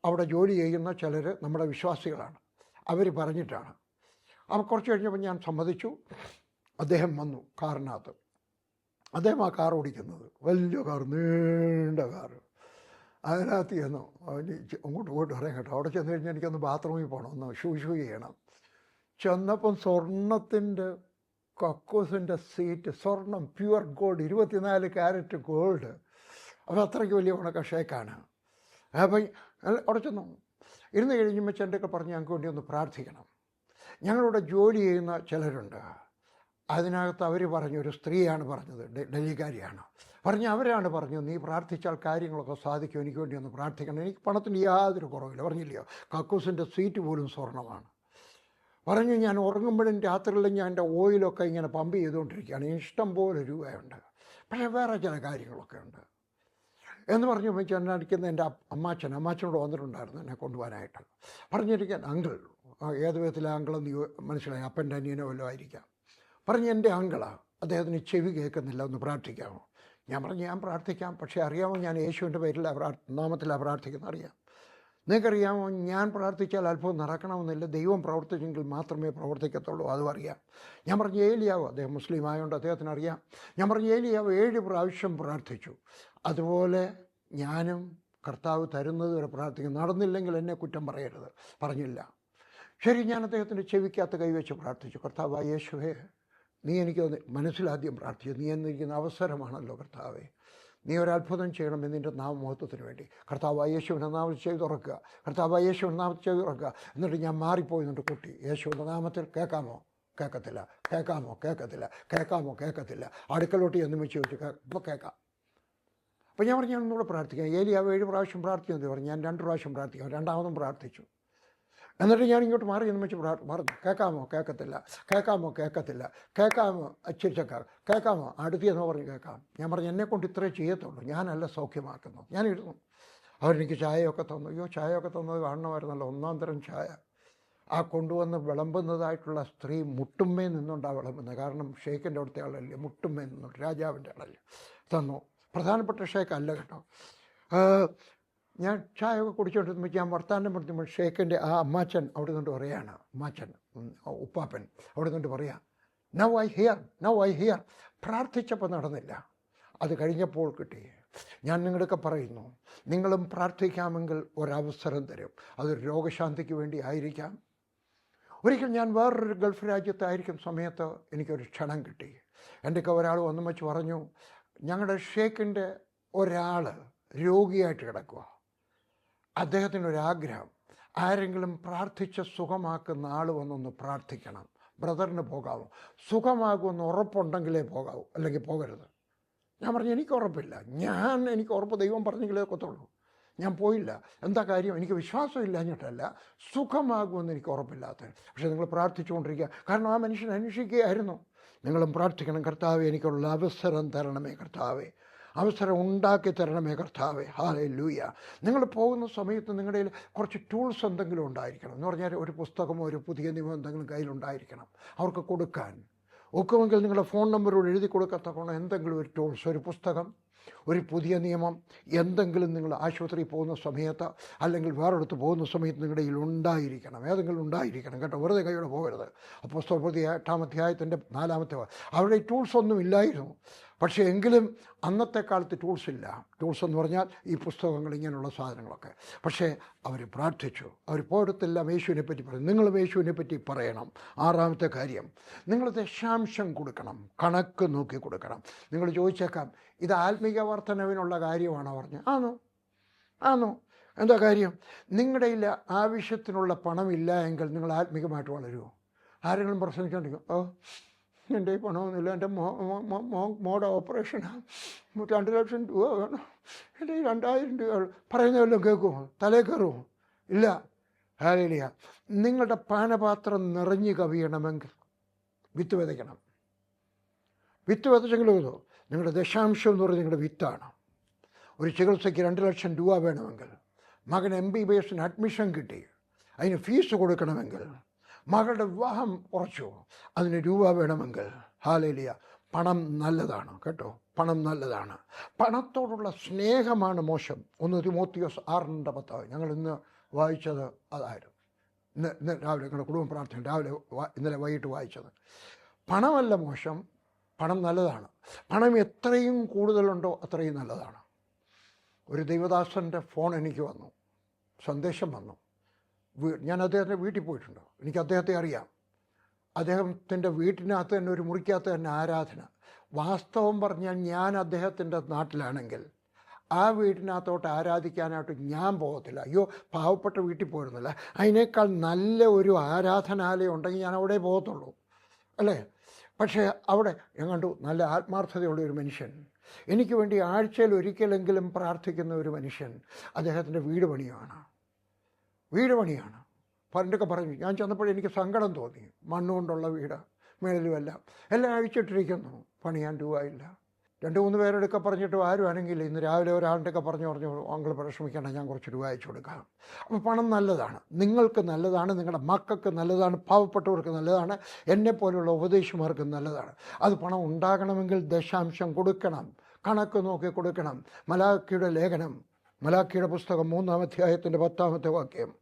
അവിടെ ജോലി ചെയ്യുന്ന ചിലർ നമ്മുടെ വിശ്വാസികളാണ്, അവർ പറഞ്ഞിട്ടാണ്. അപ്പോൾ കുറച്ച് കഴിഞ്ഞപ്പോൾ ഞാൻ സമ്മതിച്ചു. അദ്ദേഹം വന്നു കാറിനകത്ത്. അദ്ദേഹം ആ കാർ ഓടിക്കുന്നത് വലിയ കാർ, നീണ്ട കാറ്. അതിനകത്ത് ചെന്നു അങ്ങോട്ട് പോയിട്ട് പറയാം കേട്ടോ. അവിടെ ചെന്ന് കഴിഞ്ഞാൽ എനിക്കൊന്ന് ബാത്റൂമിൽ പോകണം, ഒന്ന് ഷൂ ചെയ്യണം. ചെന്നപ്പം സ്വർണത്തിൻ്റെ കക്കൂസിൻ്റെ സീറ്റ്, സ്വർണം, പ്യുവർ ഗോൾഡ്, 24 കാരറ്റ് ഗോൾഡ്. അത് അത്രയ്ക്ക് വലിയ ഉണക്ക ഷേക്കാണ്. അപ്പം അവിടെ ചെന്നു ഇരുന്ന് കഴിഞ്ഞുമ്പോൾ ചെണ്ടൊക്കെ പറഞ്ഞ് ഞങ്ങൾക്ക് വേണ്ടി ഒന്ന് പ്രാർത്ഥിക്കണം. ഞങ്ങളിവിടെ ജോലി ചെയ്യുന്ന ചിലരുണ്ട്, അതിനകത്ത് അവർ പറഞ്ഞു, ഒരു സ്ത്രീയാണ് പറഞ്ഞത്, ഡൽഹിക്കാരിയാണ്, അവരാണ് പറഞ്ഞു നീ പ്രാർത്ഥിച്ചാൽ കാര്യങ്ങളൊക്കെ സാധിക്കും, എനിക്ക് വേണ്ടി ഒന്ന് പ്രാർത്ഥിക്കണം, എനിക്ക് പണത്തിന് യാതൊരു കുറവില്ല. പറഞ്ഞില്ലയോ, കക്കൂസിൻ്റെ സീറ്റ് പോലും സ്വർണ്ണമാണ്. പറഞ്ഞു ഞാൻ ഉറങ്ങുമ്പോഴും രാത്രിയിലും ഞാൻ എൻ്റെ ഓയിലൊക്കെ ഇങ്ങനെ പമ്പ് ചെയ്തുകൊണ്ടിരിക്കുകയാണ്, ഇഷ്ടം പോലെ രൂപയുണ്ട്, പക്ഷേ വേറെ ചില കാര്യങ്ങളൊക്കെ ഉണ്ട് എന്ന് പറഞ്ഞു. ചെന്നടിക്കുന്ന എൻ്റെ അമ്മാച്ചനോട് വന്നിട്ടുണ്ടായിരുന്നു എന്നെ കൊണ്ടുപോകാനായിട്ട്. പറഞ്ഞിരിക്കാൻ അങ്കിൾ, ഏത് വിധത്തിലെ അങ്കിളെന്ന് മനസ്സിലായി, അപ്പൻ്റെ അനിയനോ വല്ലതും ആയിരിക്കാം. പറഞ്ഞ് എൻ്റെ അങ്കിളാണ്, അദ്ദേഹത്തിന് ചെവി കേൾക്കുന്നില്ല, ഒന്ന് പ്രാർത്ഥിക്കാമോ? ഞാൻ പറഞ്ഞു ഞാൻ പ്രാർത്ഥിക്കാം, പക്ഷേ അറിയാമോ ഞാൻ യേശുവിൻ്റെ പേരിലാണ് നാമത്തിലാണ് പ്രാർത്ഥിക്കുന്നത്, അറിയാം. നിങ്ങൾക്കറിയാമോ ഞാൻ പ്രാർത്ഥിച്ചാൽ അത്ഭുതം നടക്കണമെന്നില്ല, ദൈവം പ്രവർത്തിച്ചെങ്കിൽ മാത്രമേ പ്രവർത്തിക്കത്തുള്ളൂ, അതും അറിയാം. ഞാൻ പറഞ്ഞു ഏലിയാവോ, അദ്ദേഹം മുസ്ലിം ആയതുകൊണ്ട് അദ്ദേഹത്തിന് അറിയാം. ഞാൻ പറഞ്ഞു ഏലിയാവ് 7 പ്രാവശ്യം പ്രാർത്ഥിച്ചു, അതുപോലെ ഞാനും കർത്താവ് തരുന്നത് വരെ പ്രാർത്ഥിക്കും, നടന്നില്ലെങ്കിൽ എന്നെ കുറ്റം പറയരുത്. പറഞ്ഞില്ല. ശരി, ഞാൻ അദ്ദേഹത്തിൻ്റെ ചെവിക്കകത്ത് കൈവച്ച് പ്രാർത്ഥിച്ചു. കർത്താവ് യേശുവേ, നീ എനിക്ക് മനസ്സിലാദ്യം പ്രാർത്ഥിച്ചു, നീ എന്നിരിക്കുന്ന അവസരമാണല്ലോ കർത്താവേ, നീ ഒരത്ഭുതം ചെയ്യണം നിൻ്റെ നാമമഹത്വത്തിന് വേണ്ടി. കർത്താവ് യേശുവിൻ്റെ നാമത്തിൽ ചെയ്ത് തുറക്കുക, കർത്താവ് യേശുവിൻ്റെ നാമത്തിൽ ചെയ്ത് തുറക്കുക. എന്നിട്ട് ഞാൻ മാറിപ്പോയി എന്നിട്ട് കുട്ടി, യേശുവിൻ്റെ നാമത്തിൽ കേൾക്കാമോ? കേൾക്കത്തില്ല. കേൾക്കാമോ? കേൾക്കത്തില്ല. കേൾക്കാമോ? കേൾക്കത്തില്ല. അടുക്കലോട്ട് എന്ന് വെച്ച് ഇപ്പോൾ കേൾക്കാം. അപ്പോൾ ഞാൻ പറഞ്ഞു ഞാൻ ഒന്നുകൂടെ പ്രാർത്ഥിക്കാം. ഏലിയാവ് 7 പ്രാവശ്യം പ്രാർത്ഥിച്ചെന്ന് പറഞ്ഞു. ഞാൻ 2 പ്രാവശ്യം പ്രാർത്ഥിക്കാം. രണ്ടാമതും പ്രാർത്ഥിച്ചു. എന്നിട്ട് ഞാൻ ഇങ്ങോട്ട് മാറി എന്ന് വെച്ച് പറഞ്ഞു കേൾക്കാമോ? കേൾക്കത്തില്ല. കേൾക്കാമോ? കേൾക്കത്തില്ല. കേൾക്കാമോ? അച്ചിരിച്ചക്കാർ കേൾക്കാമോ? അടുത്തിയെന്ന് പറഞ്ഞ് കേൾക്കാം. ഞാൻ പറഞ്ഞു എന്നെക്കൊണ്ട് ഇത്രേ ചെയ്യത്തുള്ളൂ, ഞാനല്ല സൗഖ്യമാക്കുന്നു. ഞാൻ ഇരുന്നു. അവരെനിക്ക് ചായയൊക്കെ തന്നു. അയ്യോ, ചായയൊക്കെ തന്നത് കാണണമായിരുന്നല്ലോ, 1-ാം തരം ചായ. ആ കൊണ്ടുവന്ന് വിളമ്പുന്നതായിട്ടുള്ള സ്ത്രീ മുട്ടുമ്മേ നിന്നുകൊണ്ടാണ് വിളമ്പുന്നത്, കാരണം ഷേക്കിൻ്റെ അവിടുത്തെ ആളല്ലേ, മുട്ടുമ്മേ നിന്നുണ്ട്, രാജാവിൻ്റെ ആളല്ലേ. തന്നു. പ്രധാനപ്പെട്ട ഷേക്കല്ല കേട്ടോ. ഞാൻ ചായയൊക്കെ കുടിച്ചുകൊണ്ടിരുമ്പോൾ ഞാൻ വർത്താനം പറഞ്ഞപ്പോൾ ഷേക്കിൻ്റെ ആ അമ്മാച്ചൻ അവിടെ നിന്നുകൊണ്ട് പറയുകയാണ്, അമ്മാച്ചൻ ഉപ്പാപ്പൻ അവിടെ നിന്നുകൊണ്ട് പറയാം, നൗ ഐ ഹിയർ. പ്രാർത്ഥിച്ചപ്പോൾ നടന്നില്ല, അത് കഴിഞ്ഞപ്പോൾ കിട്ടി. ഞാൻ നിങ്ങളൊക്കെ പറയുന്നു, നിങ്ങളും പ്രാർത്ഥിക്കാമെങ്കിൽ ഒരവസരം തരും. അതൊരു രോഗശാന്തിക്ക് വേണ്ടി ആയിരിക്കാം. ഒരിക്കൽ ഞാൻ വേറൊരു ഗൾഫ് രാജ്യത്തായിരിക്കും സമയത്ത് എനിക്കൊരു ക്ഷണം കിട്ടി. എൻ്റെയൊക്കെ ഒരാൾ വന്നു വെച്ച് പറഞ്ഞു, ഞങ്ങളുടെ ഷേക്കിൻ്റെ ഒരാൾ രോഗിയായിട്ട് കിടക്കുക, അദ്ദേഹത്തിനൊരാഗ്രഹം, ആരെങ്കിലും പ്രാർത്ഥിച്ച് സുഖമാക്കുന്ന ആൾ വന്നൊന്ന് പ്രാർത്ഥിക്കണം, ബ്രദറിന് പോകാമോ? സുഖമാകുമെന്ന് ഉറപ്പുണ്ടെങ്കിലേ പോകാവൂ, അല്ലെങ്കിൽ പോകരുത്. ഞാൻ പറഞ്ഞു എനിക്ക് ഉറപ്പില്ല, എനിക്ക് ഉറപ്പ് ദൈവം പറഞ്ഞെങ്കിലേ ഒക്കത്തുള്ളൂ. ഞാൻ പോയില്ല. എന്താ കാര്യം? എനിക്ക് വിശ്വാസമില്ലാഞ്ഞിട്ടല്ല, സുഖമാകുമെന്ന് എനിക്ക് ഉറപ്പില്ലാത്തത്. പക്ഷേ നിങ്ങൾ പ്രാർത്ഥിച്ചുകൊണ്ടിരിക്കുക. കാരണം ആ മനുഷ്യൻ അന്വേഷിക്കുകയായിരുന്നു. നിങ്ങളും പ്രാർത്ഥിക്കണം, കർത്താവേ എനിക്കുള്ള അവസരം തരണമേ കർത്താവേ, അവസരം ഉണ്ടാക്കി തരണമേ കർത്താവേ. ഹല്ലേലൂയ. നിങ്ങൾ പോകുന്ന സമയത്ത് നിങ്ങളുടെ കയ്യിൽ കുറച്ച് ടൂൾസ് എന്തെങ്കിലും ഉണ്ടായിരിക്കണം. എന്ന് പറഞ്ഞാൽ ഒരു പുസ്തകമോ ഒരു പുതിയ നിയമം എന്തെങ്കിലും കയ്യിലുണ്ടായിരിക്കണം അവർക്ക് കൊടുക്കാൻ. ഒക്കുമെങ്കിൽ നിങ്ങളുടെ ഫോൺ നമ്പറോട് എഴുതി കൊടുക്കത്തക്കണം എന്തെങ്കിലും ഒരു ടൂൾസ്, ഒരു പുസ്തകം, ഒരു പുതിയ നിയമം, എന്തെങ്കിലും നിങ്ങൾ ആശുപത്രിയിൽ പോകുന്ന സമയത്ത് അല്ലെങ്കിൽ വേറെടുത്ത് പോകുന്ന സമയത്ത് നിങ്ങളുടെ കയ്യിൽ ഉണ്ടായിരിക്കണം, ഏതെങ്കിലും ഉണ്ടായിരിക്കണം കേട്ടോ. വെറുതെ കൈയോടെ പോകരുത്. അപ്പോസ്തലപ്രവൃത്തി 8-ാം അധ്യായത്തിൻ്റെ 4-ാമത്തെ അവിടെ ഈ ടൂൾസ് ഒന്നും ഇല്ലായിരുന്നു. പക്ഷേ എങ്കിലും അന്നത്തെ കാലത്ത് ടൂൾസ് ഇല്ല. ടൂൾസ് എന്ന് പറഞ്ഞാൽ ഈ പുസ്തകങ്ങൾ, ഇങ്ങനെയുള്ള സാധനങ്ങളൊക്കെ. പക്ഷേ അവർ പ്രാർത്ഥിച്ചു. അവർ പോയിടത്തെല്ലാം യേശുവിനെ പറ്റി പറയും. നിങ്ങൾ യേശുവിനെ പറ്റി പറയണം. 6-ാമത്തെ കാര്യം, നിങ്ങൾ ദശാംശം കൊടുക്കണം, കണക്ക് നോക്കി കൊടുക്കണം. നിങ്ങൾ ചോദിച്ചേക്കാം, ഇത് ആത്മീക വർധനവിനുള്ള കാര്യമാണോ പറഞ്ഞത്? ആണോ? എന്താ കാര്യം? നിങ്ങളുടെ കയ്യിൽ ആവശ്യത്തിനുള്ള പണമില്ല എങ്കിൽ നിങ്ങൾ ആത്മീകമായിട്ട് വളരുമോ? ആരെങ്കിലും പ്രസംഗിച്ചോണ്ടിരിക്കും, എൻ്റെ ഈ പണമൊന്നുമില്ല, എൻ്റെ മോടെ ഓപ്പറേഷനാണ്, 2 ലക്ഷം രൂപ വേണം, എൻ്റെ ഈ 2000 രൂപ പറയുന്ന വല്ലതും കേൾക്കുമോ? തലേ കയറുമോ? ഇല്ല. ഹല്ലേലൂയ. നിങ്ങളുടെ പാനപാത്രം നിറഞ്ഞു കവിയണമെങ്കിൽ വിത്ത് വിതയ്ക്കണം. വിത്ത് വിതച്ചെങ്കിലും നിങ്ങളുടെ ദശാംശം എന്ന് പറഞ്ഞാൽ നിങ്ങളുടെ വിത്താണ്. ഒരു ചികിത്സയ്ക്ക് 2 ലക്ഷം രൂപ വേണമെങ്കിൽ, മകൻ MBBS അഡ്മിഷൻ കിട്ടി, അതിന് ഫീസ് കൊടുക്കണമെങ്കിൽ, മകളുടെ വിവാഹം ഉറച്ചു, അതിന് രൂപ വേണമെങ്കിൽ, ഹല്ലേലൂയ, പണം നല്ലതാണ് കേട്ടോ. പണം നല്ലതാണ്. പണത്തോടുള്ള സ്നേഹമാണ് മോശം. 1 തിമോത്തിയോസ് 6:10 ഞങ്ങൾ ഇന്ന് വായിച്ചത് അതായിരുന്നു. ഇന്ന് രാവിലെ ഞങ്ങളുടെ കുടുംബ പ്രാർത്ഥന രാവിലെ ഇന്നലെ വൈകിട്ട് വായിച്ചത്. പണമല്ല മോശം, പണം നല്ലതാണ്. പണം എത്രയും കൂടുതലുണ്ടോ അത്രയും നല്ലതാണ്. ഒരു ദൈവദാസൻ്റെ ഫോൺ എനിക്ക് വന്നു, സന്ദേശം വന്നു. ഞാൻ അദ്ദേഹത്തിൻ്റെ വീട്ടിൽ പോയിട്ടുണ്ട്, എനിക്ക് അദ്ദേഹത്തെ അറിയാം. അദ്ദേഹത്തിൻ്റെ വീട്ടിനകത്ത് തന്നെ ഒരു മുറിക്കകത്ത് തന്നെ ആരാധന. വാസ്തവം പറഞ്ഞാൽ ഞാൻ അദ്ദേഹത്തിൻ്റെ നാട്ടിലാണെങ്കിൽ ആ വീട്ടിനകത്തോട്ട് ആരാധിക്കാനായിട്ട് ഞാൻ പോകത്തില്ല. അയ്യോ, പാവപ്പെട്ട വീട്ടിൽ പോയിരുന്നില്ല, അതിനേക്കാൾ നല്ല ഒരു ആരാധനാലയം ഉണ്ടെങ്കിൽ ഞാൻ അവിടെ പോകത്തുള്ളൂ, അല്ലേ? പക്ഷേ അവിടെ ഞാൻ കണ്ടു നല്ല ആത്മാർത്ഥതയുള്ള ഒരു മനുഷ്യൻ, എനിക്ക് വേണ്ടി ആഴ്ചയിൽ ഒരിക്കലെങ്കിലും പ്രാർത്ഥിക്കുന്ന ഒരു മനുഷ്യൻ. അദ്ദേഹത്തിൻ്റെ വീട് പണിയാണ്. പണ്ടൊക്കെ പറഞ്ഞു. ഞാൻ ചെന്നപ്പോൾ എനിക്ക് സങ്കടം തോന്നി. മണ്ണുകൊണ്ടുള്ള വീട്, മേളിലുമെല്ലാം എല്ലാം അഴിച്ചിട്ടിരിക്കുന്നു, പണിയാൻ രൂപയില്ല. 2-3 പേരോടൊക്കെ പറഞ്ഞിട്ട് ആരും അനങ്ങില്ല. ഇന്ന് രാവിലെ ഒരാളുടെയൊക്കെ പറഞ്ഞു അങ്ങൾ പരിശ്രമിക്കേണ്ട, ഞാൻ കുറച്ച് രൂപ അയച്ചു കൊടുക്കാം. അപ്പോൾ പണം നല്ലതാണ്, നിങ്ങൾക്ക് നല്ലതാണ്, നിങ്ങളുടെ മക്കൾക്ക് നല്ലതാണ്, പാവപ്പെട്ടവർക്ക് നല്ലതാണ്, എന്നെപ്പോലുള്ള ഉപദേശിമാർക്ക് നല്ലതാണ്. അത് പണം ഉണ്ടാകണമെങ്കിൽ ദശാംശം കൊടുക്കണം, കണക്ക് നോക്കി കൊടുക്കണം. മലാക്കിയുടെ ലേഖനം, മലാക്കിയുടെ പുസ്തകം 3-ാം അധ്യായത്തിൻ്റെ 10-ാമത്തെ വാക്യം,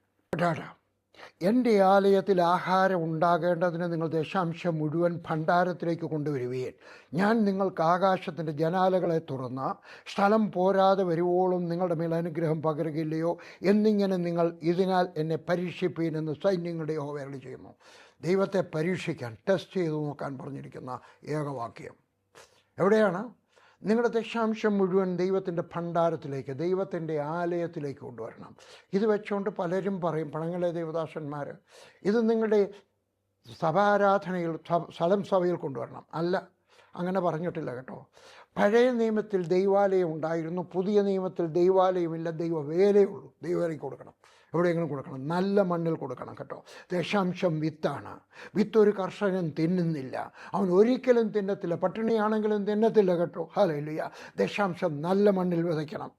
എൻ്റെ ആലയത്തിൽ ആഹാരം ഉണ്ടാകേണ്ടതിന് നിങ്ങൾ ദശാംശം മുഴുവൻ ഭണ്ഡാരത്തിലേക്ക് കൊണ്ടുവരുവീൻ. ഞാൻ നിങ്ങൾക്ക് ആകാശത്തിൻ്റെ ജനാലകളെ തുറന്ന് സ്ഥലം പോരാതെ വരുവോളം നിങ്ങളുടെ മേൽ അനുഗ്രഹം പകരുകയില്ലയോ എന്നിങ്ങനെ നിങ്ങൾ ഇതിനാൽ എന്നെ പരീക്ഷിപ്പീൻ എന്ന് സൈന്യങ്ങളുടെ യഹോവ ചെയ്യുന്നു. ദൈവത്തെ പരീക്ഷിക്കാൻ, ടെസ്റ്റ് ചെയ്ത് നോക്കാൻ പറഞ്ഞിരിക്കുന്ന ഏകവാക്യം എവിടെയാണ്? നിങ്ങളുടെ ദശാംശം മുഴുവൻ ദൈവത്തിൻ്റെ ഭണ്ഡാരത്തിലേക്ക്, ദൈവത്തിൻ്റെ ആലയത്തിലേക്ക് കൊണ്ടുവരണം. ഇത് വെച്ചുകൊണ്ട് പലരും പറയും, പണങ്ങളെ ദേവദാസന്മാർ, ഇത് നിങ്ങളുടെ സഭാരാധനയിൽ സഭയിൽ കൊണ്ടുവരണം. അല്ല, അങ്ങനെ പറഞ്ഞിട്ടില്ല കേട്ടോ. പഴയ നിയമത്തിൽ ദൈവാലയം ഉണ്ടായിരുന്നു, പുതിയ നിയമത്തിൽ ദൈവാലയമില്ല, ദൈവവേലയേ ഉള്ളൂ. ദൈവവേലയ്ക്ക് കൊടുക്കണം, എവിടെയെങ്കിലും കൊടുക്കണം, നല്ല മണ്ണിൽ കൊടുക്കണം കേട്ടോ. ദശാംശം വിത്താണ്. വിത്ത് ഒരു കർഷകൻ തിന്നുന്നില്ല, അവൻ ഒരിക്കലും തിന്നത്തില്ല, പട്ടിണിയാണെങ്കിലും തിന്നത്തില്ല കേട്ടോ. ഹല്ലേലൂയ. ദശാംശം നല്ല മണ്ണിൽ വിതയ്ക്കണം.